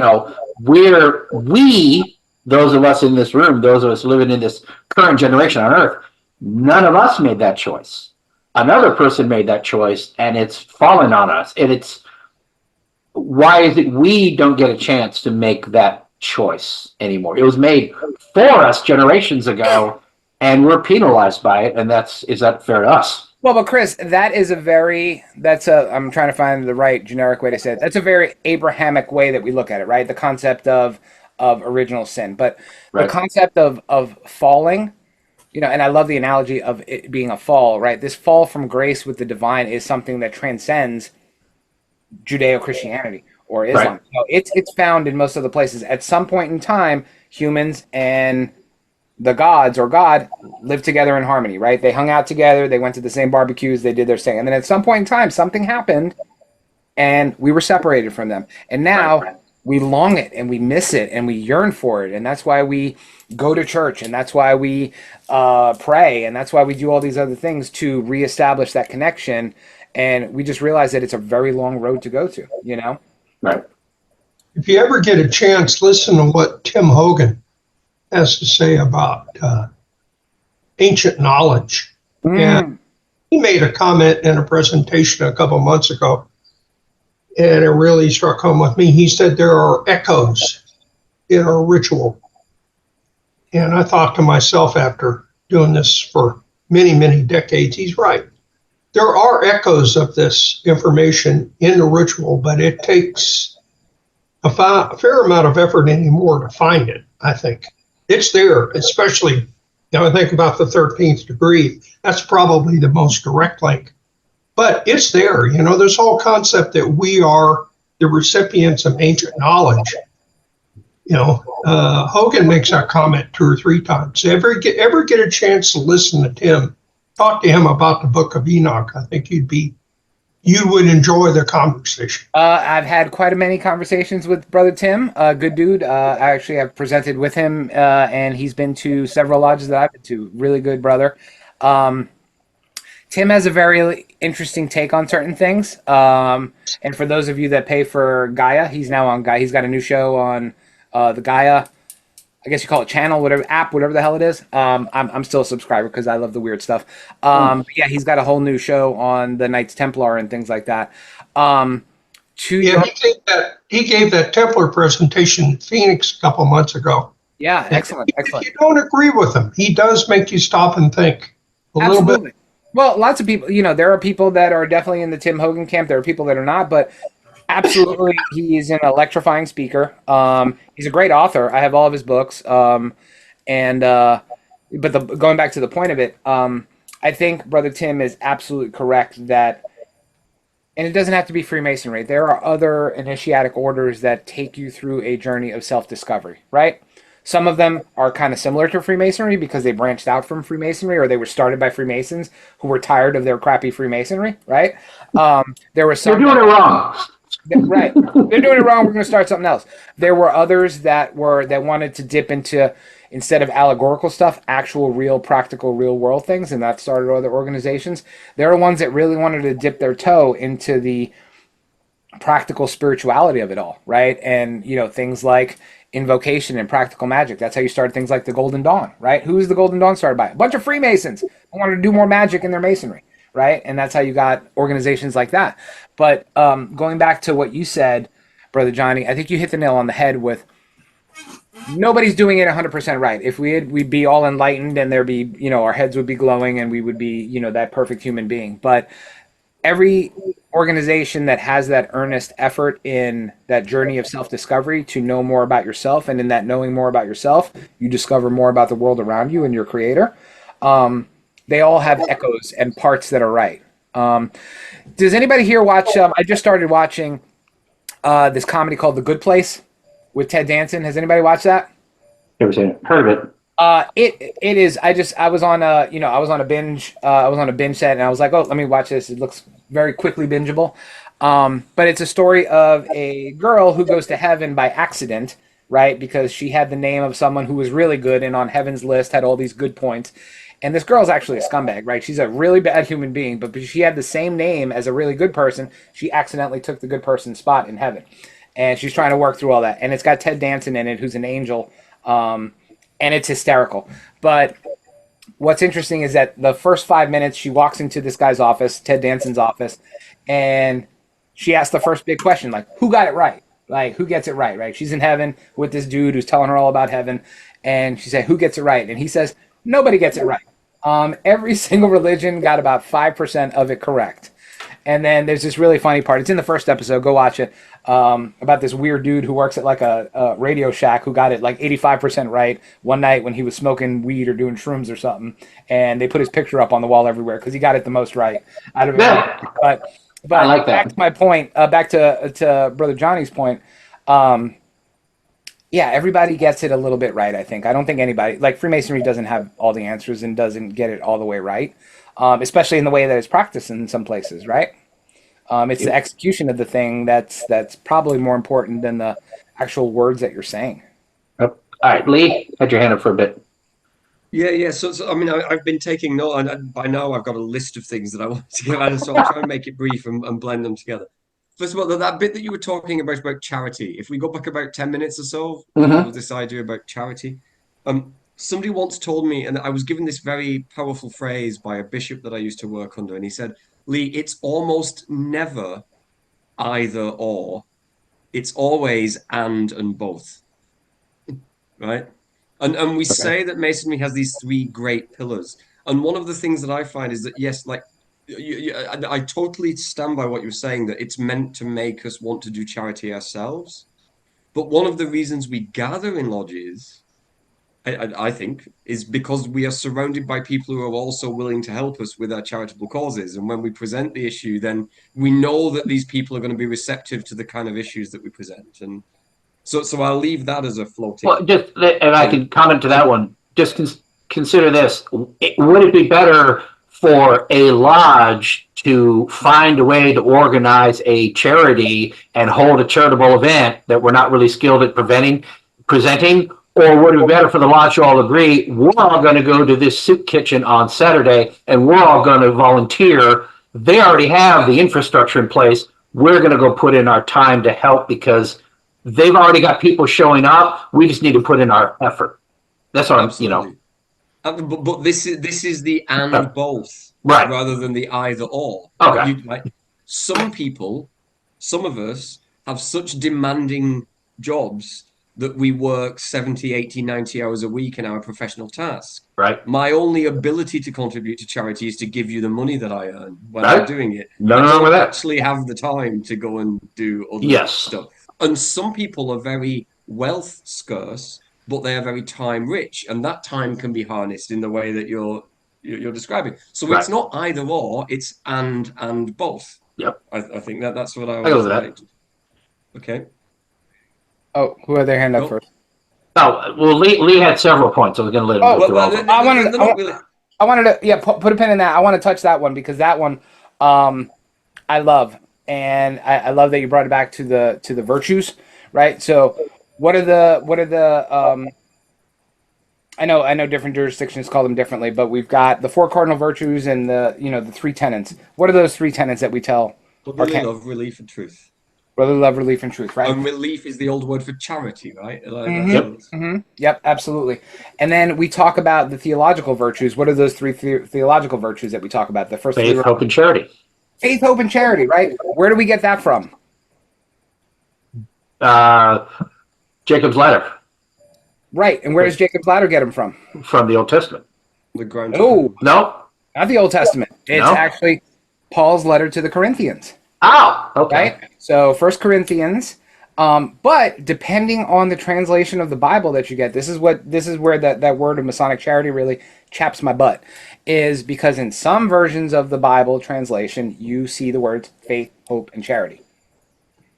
those of us in this room, those of us living in this current generation on earth, none of us made that choice. Another person made that choice, and it's fallen on us. And why is it we don't get a chance to make that choice anymore? It was made for us generations ago, and we're penalized by it. And is that fair to us? Well, but Chris, I'm trying to find the right generic way to say it. That's a very Abrahamic way that we look at it, right? The concept of original sin. But Right. the concept of falling, and I love the analogy of it being a fall, right? This fall from grace with the divine is something that transcends Judeo-Christianity or Islam. Right. It's found in most of the places. At some point in time, humans and the gods or God lived together in harmony, right? They hung out together, they went to the same barbecues, they did their thing. And then at some point in time, something happened and we were separated from them. And now we long it and we miss it and we yearn for it. And that's why we go to church and that's why we pray and that's why we do all these other things to reestablish that connection. And we just realize that it's a very long road to go to, Right. If you ever get a chance, listen to what Tim Hogan has to say about ancient knowledge. And he made a comment in a presentation a couple months ago, and it really struck home with me. He said there are echoes in our ritual. And I thought to myself after doing this for many, many decades, he's right. There are echoes of this information in the ritual, but it takes a fair amount of effort anymore to find it, I think. It's there, especially, I think about the 13th degree. That's probably the most direct link. But it's there, this whole concept that we are the recipients of ancient knowledge. Hogan makes that comment 2 or 3 times. Ever get a chance to listen to Tim, talk to him about the Book of Enoch, I think you would enjoy the conversation. I've had quite many conversations with Brother Tim, good dude. I actually have presented with him, and he's been to several lodges that I've been to. Really good brother. Tim has a very interesting take on certain things. And for those of you that pay for Gaia, he's now on Gaia. He's got a new show on the Gaia, I guess you call it channel, whatever app, whatever the hell it is. I'm still a subscriber because I love the weird stuff. But yeah, he's got a whole new show on the Knights Templar and things like that. He gave that Templar presentation in Phoenix a couple months ago. Yeah, excellent. If you don't agree with him, he does make you stop and think a little bit. Well, lots of people, there are people that are definitely in the Tim Hogan camp. There are people that are not, but absolutely, he's an electrifying speaker. He's a great author. I have all of his books. Going back to the point of it, I think Brother Tim is absolutely correct that, and it doesn't have to be Freemasonry. There are other initiatic orders that take you through a journey of self-discovery, right? Some of them are kind of similar to Freemasonry because they branched out from Freemasonry or they were started by Freemasons who were tired of their crappy Freemasonry, right? There were some. They're doing it wrong. Right. They're doing it wrong. We're going to start something else. There were others that wanted to dip into, instead of allegorical stuff, actual, real, practical, real world things, and that started other organizations. There are ones that really wanted to dip their toe into the practical spirituality of it all, right? And, things like invocation and practical magic. That's how you started things like the Golden Dawn, right? Who is the Golden Dawn started by? A bunch of Freemasons who wanted to do more magic in their masonry, right? And that's how you got organizations like that. But going back to what you said, Brother Johnny, I think you hit the nail on the head with nobody's doing it 100% right. If we'd be all enlightened and there'd be, our heads would be glowing and we would be, that perfect human being. But every organization that has that earnest effort in that journey of self-discovery to know more about yourself, and in that knowing more about yourself, you discover more about the world around you and your creator. They all have echoes and parts that are right. Does anybody here watch? I just started watching this comedy called The Good Place with Ted Danson. Has anybody watched that? Never seen it. Heard of it. It is. I was on a binge. I was on a binge set, and I was like, oh, let me watch this. It looks very quickly bingeable. But it's a story of a girl who goes to heaven by accident, right? Because she had the name of someone who was really good and on heaven's list had all these good points. And this girl's actually a scumbag, right? She's a really bad human being, but because she had the same name as a really good person, she accidentally took the good person's spot in heaven. And she's trying to work through all that. And it's got Ted Danson in it, who's an angel. And it's hysterical. But what's interesting is that the first 5 minutes, she walks into this guy's office, Ted Danson's office, and she asks the first big question, like, who got it right? Like, who gets it right, right? She's in heaven with this dude who's telling her all about heaven. And she said, who gets it right? And he says, nobody gets it right. Every single religion got about 5% of it correct. And then there's this really funny part. It's in the first episode. Go watch it. About this weird dude who works at like a Radio Shack who got it like 85% right one night when he was smoking weed or doing shrooms or something. And they put his picture up on the wall everywhere because he got it the most right out of it. Yeah. But I like that. back to my point, back to Brother Johnny's point. Yeah, everybody gets it a little bit right, I think. I don't think anybody, like Freemasonry doesn't have all the answers and doesn't get it all the way right, especially in the way that it's practiced in some places, right? It's the execution of the thing that's probably more important than the actual words that you're saying. All right, Lee, had your hand up for a bit. Yeah. So I mean, I've been taking note, and by now I've got a list of things that I want to get out, so I'll try and make it brief and blend them together. First of all, that bit that you were talking about charity, if we go back about 10 minutes or so, this idea about charity. Somebody once told me, and I was given this very powerful phrase by a bishop that I used to work under, and he said, Lee, it's almost never either or. It's always and both. Right? And we say that Masonry has these three great pillars. And one of the things that I find is that, yes, like, I totally stand by what you're saying, that it's meant to make us want to do charity ourselves. But one of the reasons we gather in lodges, I think, is because we are surrounded by people who are also willing to help us with our charitable causes. And when we present the issue, then we know that these people are going to be receptive to the kind of issues that we present. And so I'll leave that as a floating. Well, just, and I can comment to that one. Just consider this. Would it be better for a lodge to find a way to organize a charity and hold a charitable event that we're not really skilled at presenting? Or would it be better for the lodge to all agree, we're all going to go to this soup kitchen on Saturday and we're all going to volunteer. They already have the infrastructure in place. We're going to go put in our time to help because they've already got people showing up. We just need to put in our effort. That's what Absolutely. But this is the and both, right, rather than the either or. Okay. Some people, some of us, have such demanding jobs that we work 70, 80, 90 hours a week in our professional task. Right. My only ability to contribute to charity is to give you the money that I earn when I'm doing it. Nothing wrong with that. Actually have the time to go and do other stuff. And some people are very wealth scarce, but they are very time rich, and that time can be harnessed in the way that you're describing. So it's not either or; it's and both. Yep. I think that's what I go was with like. that. Okay. Oh, who had their hand up first? Oh, well, Lee had several points. I was going to let him go through all of them. I wanted to put a pin in that. I want to touch that one because that one I love, and I love that you brought it back to the virtues, right? So what are the I know different jurisdictions call them differently, but we've got the four cardinal virtues and the three tenets. What are those three tenets that we tell? Brotherly love, relief, and truth. Brotherly love, relief, and truth, right? And relief is the old word for charity, right? Yep, absolutely. And then we talk about the theological virtues. What are those three theological virtues that we talk about? The first faith, hope, and charity. Faith, hope, and charity, right? Where do we get that from? Jacob's ladder. Right. And where does Jacob's ladder get them from? From the Old Testament. The ground. No, not the Old Testament. It's actually Paul's letter to the Corinthians. Oh, okay. Right? So 1 Corinthians. But depending on the translation of the Bible that you get, this is where that word of Masonic charity really chaps my butt, is because in some versions of the Bible translation, you see the words faith, hope, and charity.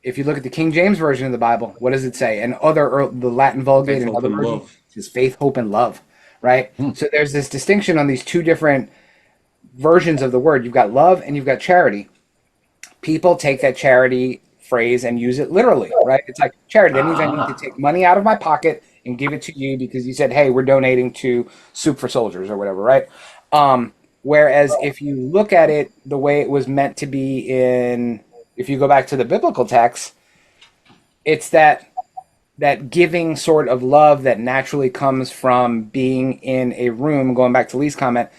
If you look at the King James version of the Bible, what does it say? And the Latin Vulgate and other versions, it's faith, hope, and love, right? So there's this distinction on these two different versions of the word. You've got love and you've got charity. People take that charity phrase and use it literally, right? It's like charity. That means I need to take money out of my pocket and give it to you because you said, hey, we're donating to Soup for Soldiers or whatever, right? Whereas if you look at it the way it was meant to be if you go back to the biblical text, it's that giving sort of love that naturally comes from being in a room, going back to Lee's comment,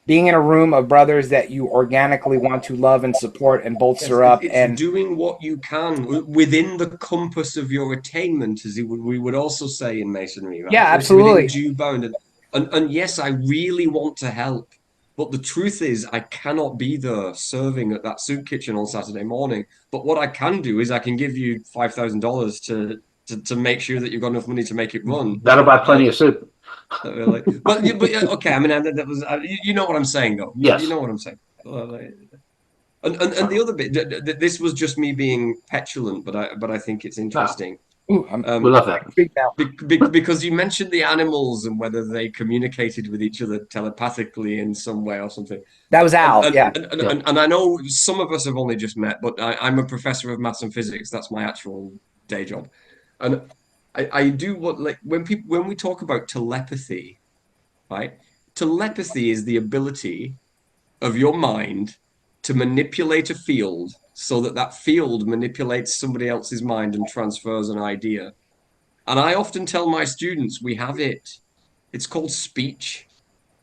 being in a room of brothers that you organically want to love and support and bolster up. It's and doing what you can within the compass of your attainment, as we would also say in Masonry. Right? Yeah, absolutely. Within due bound. And yes, I really want to help. But the truth is, I cannot be there serving at that soup kitchen on Saturday morning. But what I can do is I can give you $5,000 to make sure that you've got enough money to make it run. That'll buy plenty of soup. Really. But okay, I mean, that was you know what I'm saying, though. Yes. You know what I'm saying. And the other bit, this was just me being petulant, but I think it's interesting. Ooh, We love that. Because you mentioned the animals and whether they communicated with each other telepathically in some way or something. That was Al, and I know some of us have only just met, but I'm a professor of maths and physics. That's my actual day job. And I do when we talk about telepathy, right? Telepathy is the ability of your mind to manipulate a field so that field manipulates somebody else's mind and transfers an idea. And I often tell my students, we have it. It's called speech.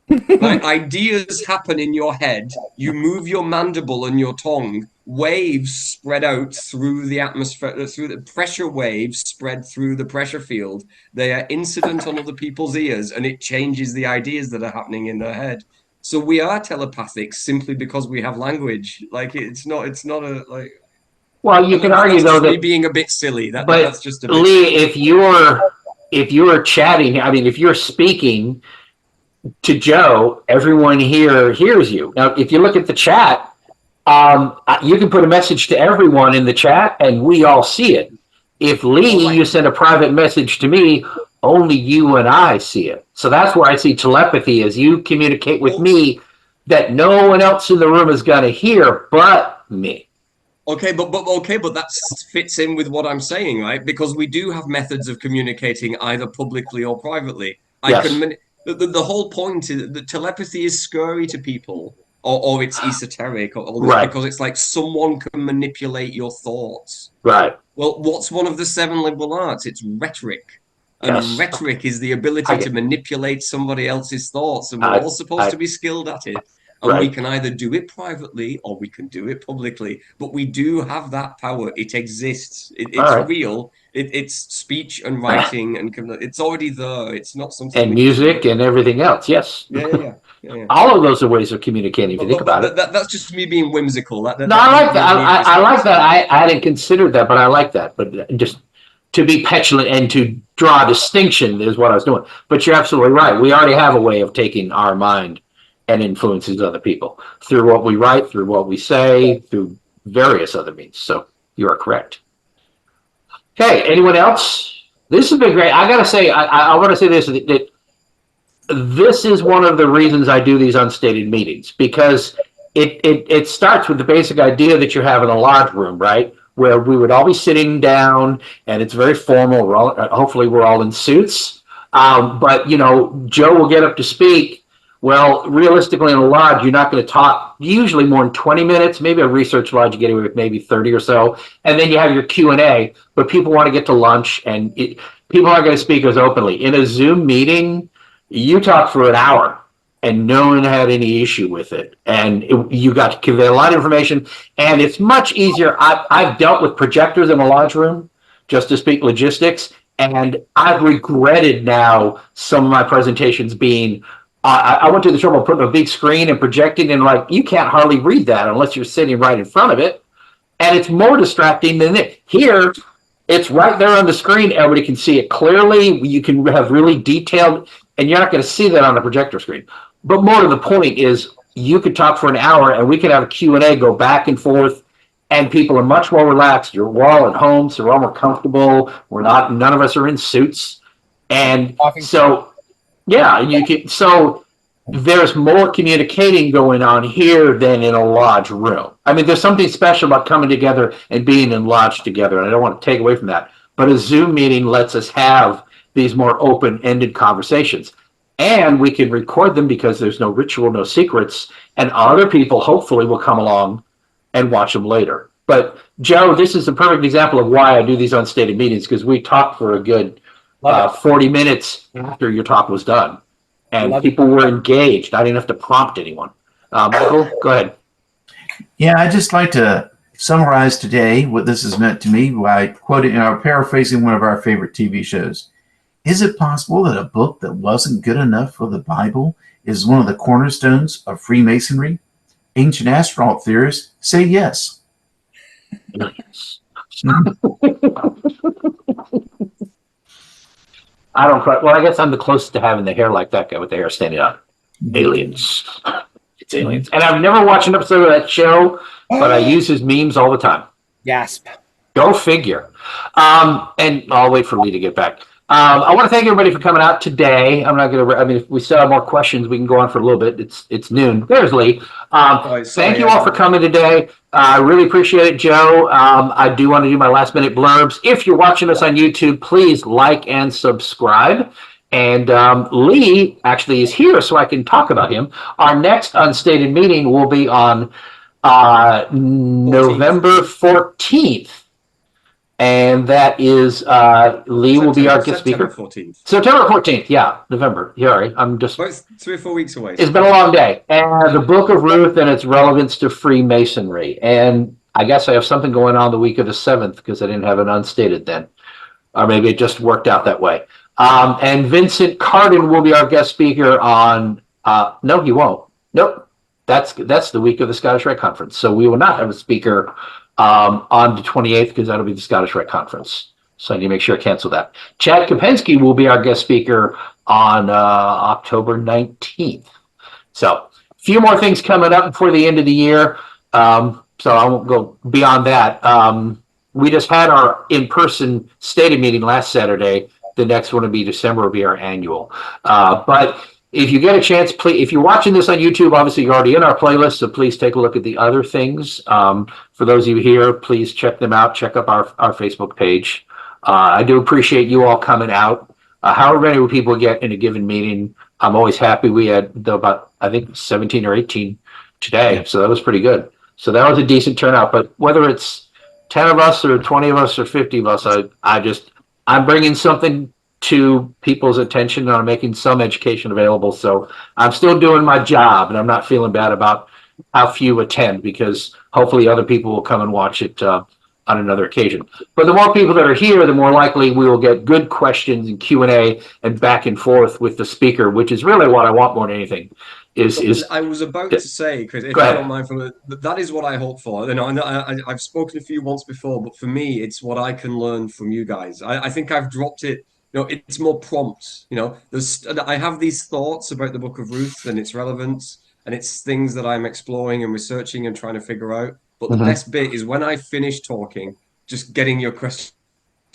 Like, ideas happen in your head. You move your mandible and your tongue. Waves spread out through the atmosphere, through the pressure waves spread through the pressure field. They are incident on other people's ears, and it changes the ideas that are happening in their head. So we are telepathic simply because we have language. Like, it's not a like. Well, you can argue though that me being a bit silly. That's just a bit. Lee, if you're chatting, I mean, if you're speaking to Joe, everyone here hears you. Now, if you look at the chat, you can put a message to everyone in the chat, and we all see it. If Lee, you send a private message to me, only you and I see it. So that's where I see telepathy, as you communicate with me that no one else in the room is going to hear but me. Okay, but that fits in with what I'm saying, right? Because we do have methods of communicating either publicly or privately. The whole point is that telepathy is scary to people, or it's esoteric, because it's like someone can manipulate your thoughts. Right. Well, what's one of the 7 liberal arts? It's rhetoric. And rhetoric is the ability to manipulate somebody else's thoughts, and we're all supposed to be skilled at it. And we can either do it privately or we can do it publicly. But we do have that power. It exists. It's real. It's speech and writing, and it's already there. It's not something. And music and everything else. Yes. Yeah. All of those are ways of communicating. If you think about it. That's just me being whimsical. I like that. I like that. I hadn't considered that, but I like that. But just to be petulant and to draw a distinction is what I was doing. But you're absolutely right. We already have a way of taking our mind and influences other people through what we write, through what we say, through various other means. So you are correct. Okay, anyone else? This has been great. I gotta say, I want to say this, that this is one of the reasons I do these unstated meetings, because it starts with the basic idea that you have in a lodge room, right? Where we would all be sitting down, and it's very formal. Hopefully we're all in suits. But, Joe will get up to speak. Well, realistically, in a lodge, you're not going to talk usually more than 20 minutes. Maybe a research lodge, you get away with maybe 30 or so. And then you have your Q&A, but people want to get to lunch, and people aren't going to speak as openly. In a Zoom meeting, you talk for an hour, and no one had any issue with it. And you got to convey a lot of information, and it's much easier. I've dealt with projectors in a lodge room just to speak logistics, and I've regretted now some of my presentations being I went to the trouble of putting a big screen and projecting, and you can't hardly read that unless you're sitting right in front of it. And it's more distracting than it. Here, it's right there on the screen. Everybody can see it clearly. You can have really detailed, and you're not going to see that on the projector screen. But more to the point is, you could talk for an hour, and we could have a Q&A, go back and forth, and people are much more relaxed. We're all at home, so we're all more comfortable. None of us are in suits. And so... yeah, so there's more communicating going on here than in a lodge room. I mean, there's something special about coming together and being in lodge together, and I don't want to take away from that. But a Zoom meeting lets us have these more open-ended conversations. and we can record them because there's no ritual, no secrets, and other people hopefully will come along and watch them later. But Joe, this is a perfect example of why I do these unstated meetings, because we talked for a good 40 minutes after your talk was done, and people were engaged. I didn't have to prompt anyone. Michael, go ahead. Yeah, I'd just like to summarize today what this has meant to me by quoting or paraphrasing one of our favorite TV shows. Is it possible that a book that wasn't good enough for the Bible is one of the cornerstones of Freemasonry? Ancient astronaut theorists say yes. I don't quite. Well, I guess I'm the closest to having the hair like that guy with the hair standing up. Aliens. It's aliens. And I've never watched an episode of that show, but I use his memes all the time. Gasp. Go figure. And I'll wait for Lee to get back. I want to thank everybody for coming out today. I'm not going to, I mean, if we still have more questions, we can go on for a little bit. It's noon. There's Lee. Thank you all for coming today. I really appreciate it, Joe. I do want to do my last minute blurbs. If you're watching us on YouTube, please like and subscribe. And Lee actually is here, so I can talk about him. Our next unstated meeting will be on November 14th. And that is Lee will be our guest speaker. September 14th, yeah, November. Sorry, I'm just. Well, it's 3 or 4 weeks away. It's been a long day. And the Book of Ruth and its relevance to Freemasonry. And I guess I have something going on the week of the 7th because I didn't have an unstated then. Or maybe it just worked out that way. And Vincent Carden will be our guest speaker on. No, he won't. Nope. That's the week of the Scottish Rite Conference. So we will not have a speaker on the 28th, because that'll be the Scottish Rite Conference. So I need to make sure I cancel that. Chad Kopensky will be our guest speaker on October 19th. So a few more things coming up before the end of the year. So I won't go beyond that. We just had our in-person stated meeting last Saturday. The next one will be December, will be our annual. But if you get a chance, please, if you're watching this on YouTube, obviously you're already in our playlist, so please take a look at the other things. For those of you here, please check them out. Check up our Facebook page. I do appreciate you all coming out. However many people get in a given meeting, I'm always happy. We had about, I think, 17 or 18 today, so that was pretty good. So that was a decent turnout. But whether it's 10 of us or 20 of us or 50 of us, I'm bringing something to people's attention, and I'm making some education available. So I'm still doing my job, and I'm not feeling bad about how few attend, because hopefully other people will come and watch it on another occasion. But the more people that are here, the more likely we will get good questions and Q&A and back and forth with the speaker, which is really what I want more than anything. I was about to say, Chris, if you don't mind, that is what I hope for. You know, I've spoken a few once before, but for me, it's what I can learn from you guys. I think I've dropped it. You know, it's more prompt. You know, I have these thoughts about the Book of Ruth and its relevance, and it's things that I'm exploring and researching and trying to figure out. But the best bit is when I finish talking, just getting your questions.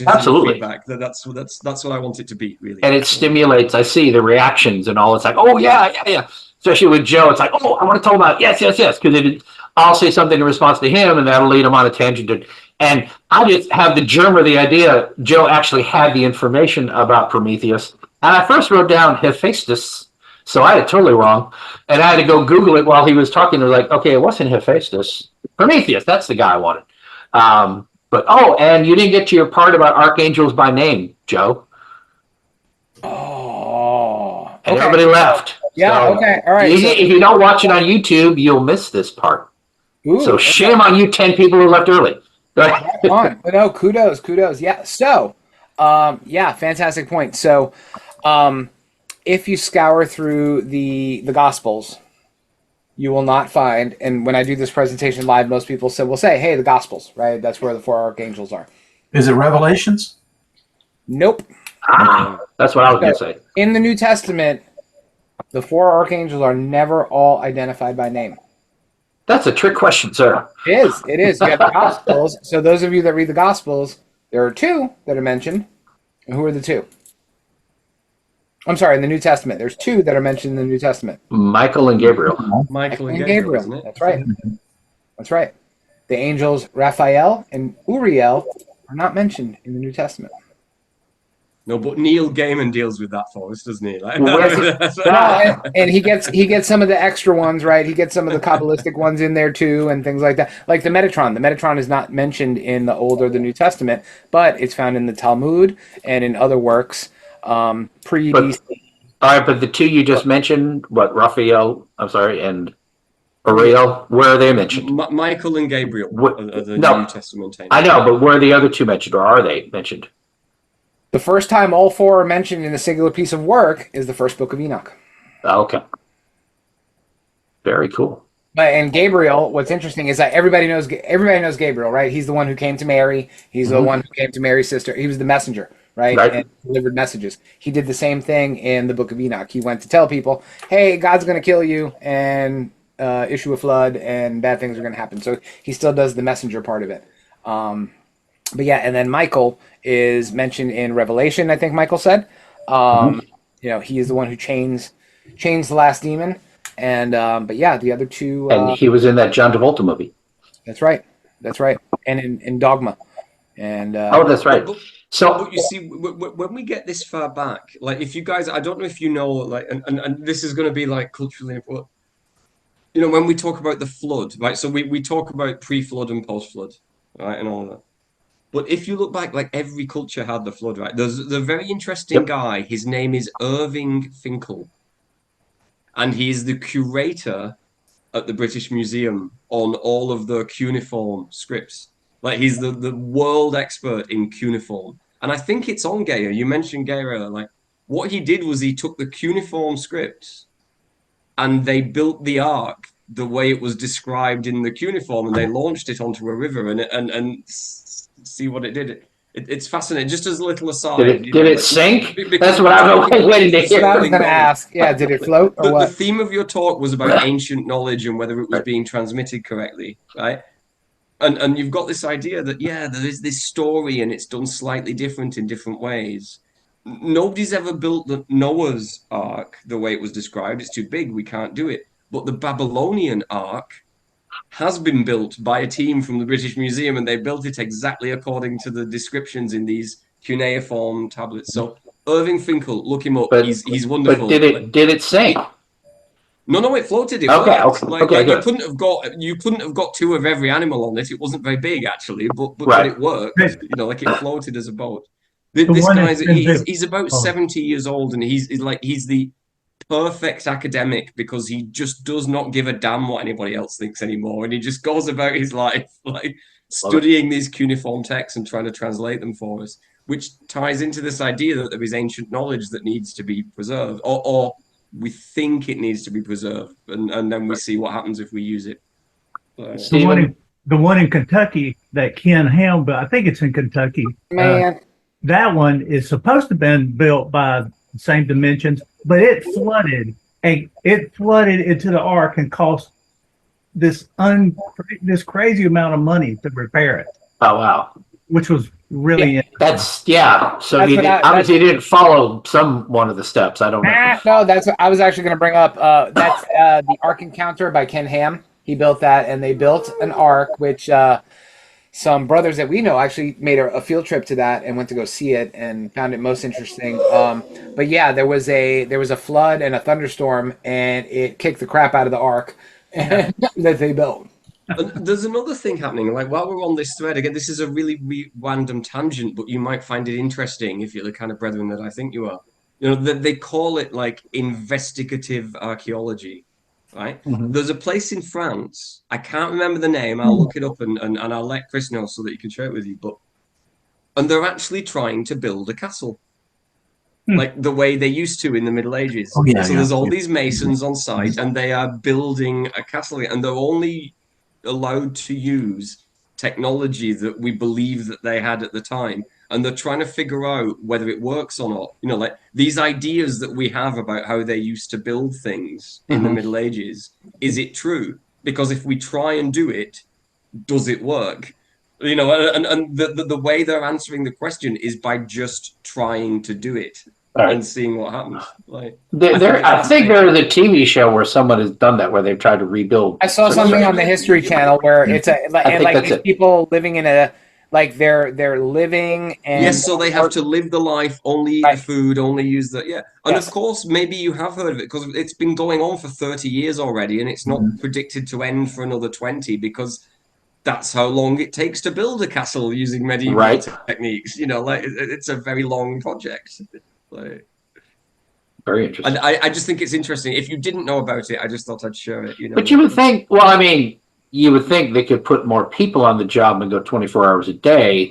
Absolutely. Feedback. That's what I want it to be, really. And it stimulates. I see the reactions and all. It's like, oh yeah. Especially with Joe, it's like, oh, I want to talk about yes, because I'll say something in response to him, and that'll lead him on a tangent. And I just have the germ of the idea. Joe actually had the information about Prometheus, and I first wrote down Hephaestus, so I had it totally wrong, and I had to go Google it while he was talking. I was like, okay, it wasn't Hephaestus, Prometheus. That's the guy I wanted. But and you didn't get to your part about archangels by name, Joe. Oh, okay. And everybody left. Yeah. So, okay. All right. If you don't watch it on YouTube, you'll miss this part. Ooh, so shame on you, 10 people who left early. On. No, kudos. Yeah. So, fantastic point. So, if you scour through the Gospels, you will not find. And when I do this presentation live, most people will say, "Hey, the Gospels, right? That's where the 4 archangels are." Is it Revelations? Nope. That's what I was going to say. In the New Testament, the 4 archangels are never all identified by name. That's a trick question, sir. It is. You have the Gospels. So those of you that read the Gospels, there are 2 that are mentioned. And who are the 2? I'm sorry, in the New Testament. There's 2 that are mentioned in the New Testament. Michael and Gabriel. Michael and Gabriel, isn't it? That's right. That's right. The angels Raphael and Uriel are not mentioned in the New Testament. No, but Neil Gaiman deals with that for us, doesn't he? Like, and he gets some of the extra ones, right? He gets some of the Kabbalistic ones in there too, and things like that. Like the Metatron. The Metatron is not mentioned in the Old or the New Testament, but it's found in the Talmud and in other works pre-BC. All right, but the two you just mentioned, and Ariel, where are they mentioned? Michael and Gabriel are the New Testament. I know, but where are the other two mentioned, or are they mentioned? The first time all four are mentioned in a singular piece of work is the first book of Enoch. Okay. Very cool. And Gabriel, what's interesting is that everybody knows Gabriel, right? He's the one who came to Mary. He's the one who came to Mary's sister. He was the messenger, right? And delivered messages. He did the same thing in the book of Enoch. He went to tell people, hey, God's going to kill you and issue a flood and bad things are going to happen. So he still does the messenger part of it. But yeah, and then Michael is mentioned in Revelation, I think Michael said. He is the one who chains the last demon. And but yeah, the other two and he was in that John Travolta movie. That's right. And in Dogma. And that's right. But you see, when we get this far back, like if you guys, I don't know if you know, like, and this is going to be like culturally important. When we talk about the flood, right? So we talk about pre-flood and post-flood, right, and all that. But if you look back, like every culture had the flood, right? There's the very interesting guy. His name is Irving Finkel, and he's the curator at the British Museum on all of the cuneiform scripts. Like he's the world expert in cuneiform, and I think it's on Gaia. You mentioned Gaia. Like what he did was he took the cuneiform scripts, and they built the ark the way it was described in the cuneiform, and they launched it onto a river, and see what it did. It's fascinating. Just as a little aside, did it sink? That's what I was waiting to hear. I was going to ask. Yeah, did it float or what? The theme of your talk was about ancient knowledge and whether it was being transmitted correctly, right? And you've got this idea that there is this story and it's done slightly different in different ways. Nobody's ever built the Noah's Ark the way it was described. It's too big. We can't do it. But the Babylonian Ark has been built by a team from the British Museum, and they built it exactly according to the descriptions in these cuneiform tablets. So Irving Finkel, look him up. He's wonderful. But did it sink? No, it floated. It Okay. You couldn't have got two of every animal on it. It wasn't very big actually, but it worked. Like it floated as a boat. This guy's he's about 70 years old, and he's the perfect academic because he just does not give a damn what anybody else thinks anymore, and he just goes about his life like studying these cuneiform texts and trying to translate them for us, which ties into this idea that there is ancient knowledge that needs to be preserved, or we think it needs to be preserved, and then we see what happens if we use it. The one in Kentucky that Ken Ham, but I think it's in Kentucky. Man, that one is supposed to have been built by the same dimensions, but it flooded, and it flooded into the ark and cost this crazy amount of money to repair it. Oh wow! Which was really So obviously didn't follow one of the steps. I don't know. No, that's what I was actually going to bring up. That's the Ark Encounter by Ken Ham. He built that, and they built an ark, which some brothers that we know actually made a field trip to that and went to go see it and found it most interesting. But yeah, there was a flood and a thunderstorm, and it kicked the crap out of the ark that they built. And there's another thing happening. Like while we're on this thread, again, this is a really random tangent, but you might find it interesting if you're the kind of brethren that I think you are. They call it like investigative archaeology. Right? There's a place in France. I can't remember the name. I'll look it up and I'll let Chris know so that he can share it with you. And they're actually trying to build a castle, like the way they used to in the Middle Ages. There's all these masons on site, and they are building a castle, and they're only allowed to use technology that we believe that they had at the time. And they're trying to figure out whether it works or not. Like these ideas that we have about how they used to build things in the Middle Ages, is it true? Because if we try and do it, does it work? And the way they're answering the question is by just trying to do it and seeing what happens. Like I think there is a TV show where someone has done that, where they've tried to rebuild. I saw something on the History Channel where it's these people living in Like they're living and yes, so they have to live the life, only eat the food, only use the and Yes. of course maybe you have heard of it because it's been going on for 30 years already, and it's not predicted to end for another 20 because that's how long it takes to build a castle using medieval Right. techniques. You know, like it's a very long project. Like, Very interesting. and I just think it's interesting. If you didn't know about it, I just thought I'd share it. You know, But you would think, well, I mean, you would think they could put more people on the job and go 24 hours a day.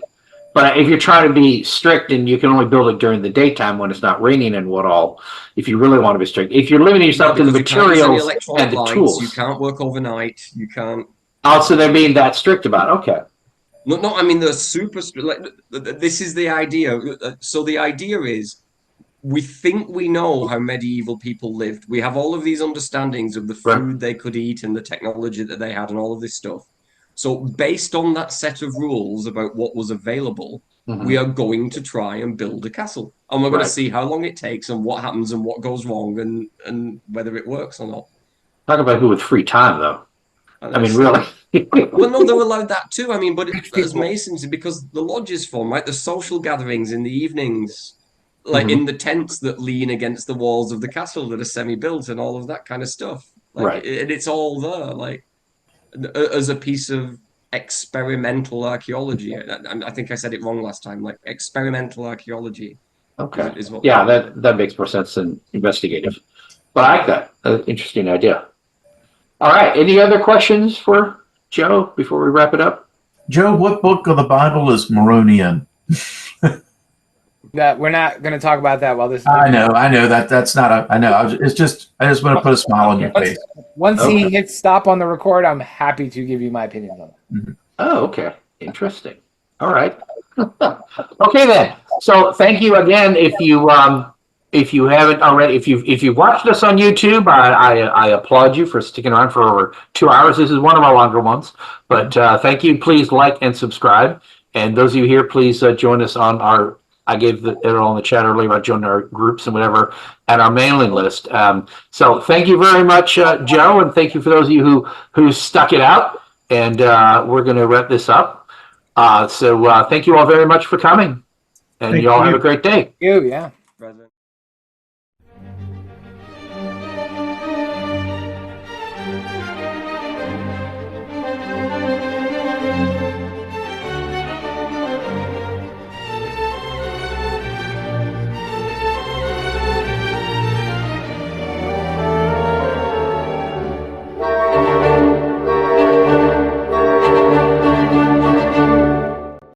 But if you're trying to be strict and you can only build it during the daytime when it's not raining and what all, if you really want to be strict, if you're limiting yourself to the because you can't use any materials electronic and the lights, tools. you can't work overnight, you can't. Also, they're being that strict about it. Okay. No, I mean they're super. Like, this is the idea. So the idea is, we think we know how medieval people lived. We have all of these understandings of the food they could eat and the technology that they had and all of this stuff. So based on that set of rules about what was available, we are going to try and build a castle. And we're going to see how long it takes and what happens and what goes wrong and whether it works or not. Talk about who with free time, though. I mean, really. Well, no, they're allowed that too. I mean, but as Masons, because the lodges form, right? The social gatherings in the evenings, like in the tents that lean against the walls of the castle that are semi-built and all of that kind of stuff. Like, and it's all there, like, as a piece of experimental archaeology. I think I said it wrong last time. Like, experimental archaeology. Okay. Is what Yeah, that makes more sense than investigative. But I like that. Interesting idea. All right. Any other questions for Joe before we wrap it up? Joe, what book of the Bible is Moroni in? That we're not going to talk about that while this. I know that's not a. I know. I just want to put a smile on your face. Once he hits stop on the record, I'm happy to give you my opinions on it. Oh, okay. Interesting. All right. Okay then. So thank you again. If you haven't already, if you've watched us on YouTube, I applaud you for sticking around for over 2 hours. This is one of our longer ones, but thank you. Please like and subscribe. And those of you here, please join us on our. I gave it all in the chat earlier about joining our groups and whatever at our mailing list. So thank you very much, Joe, and thank you for those of you who stuck it out. And we're going to wrap this up. So thank you all very much for coming, and you all have a great day. Yeah.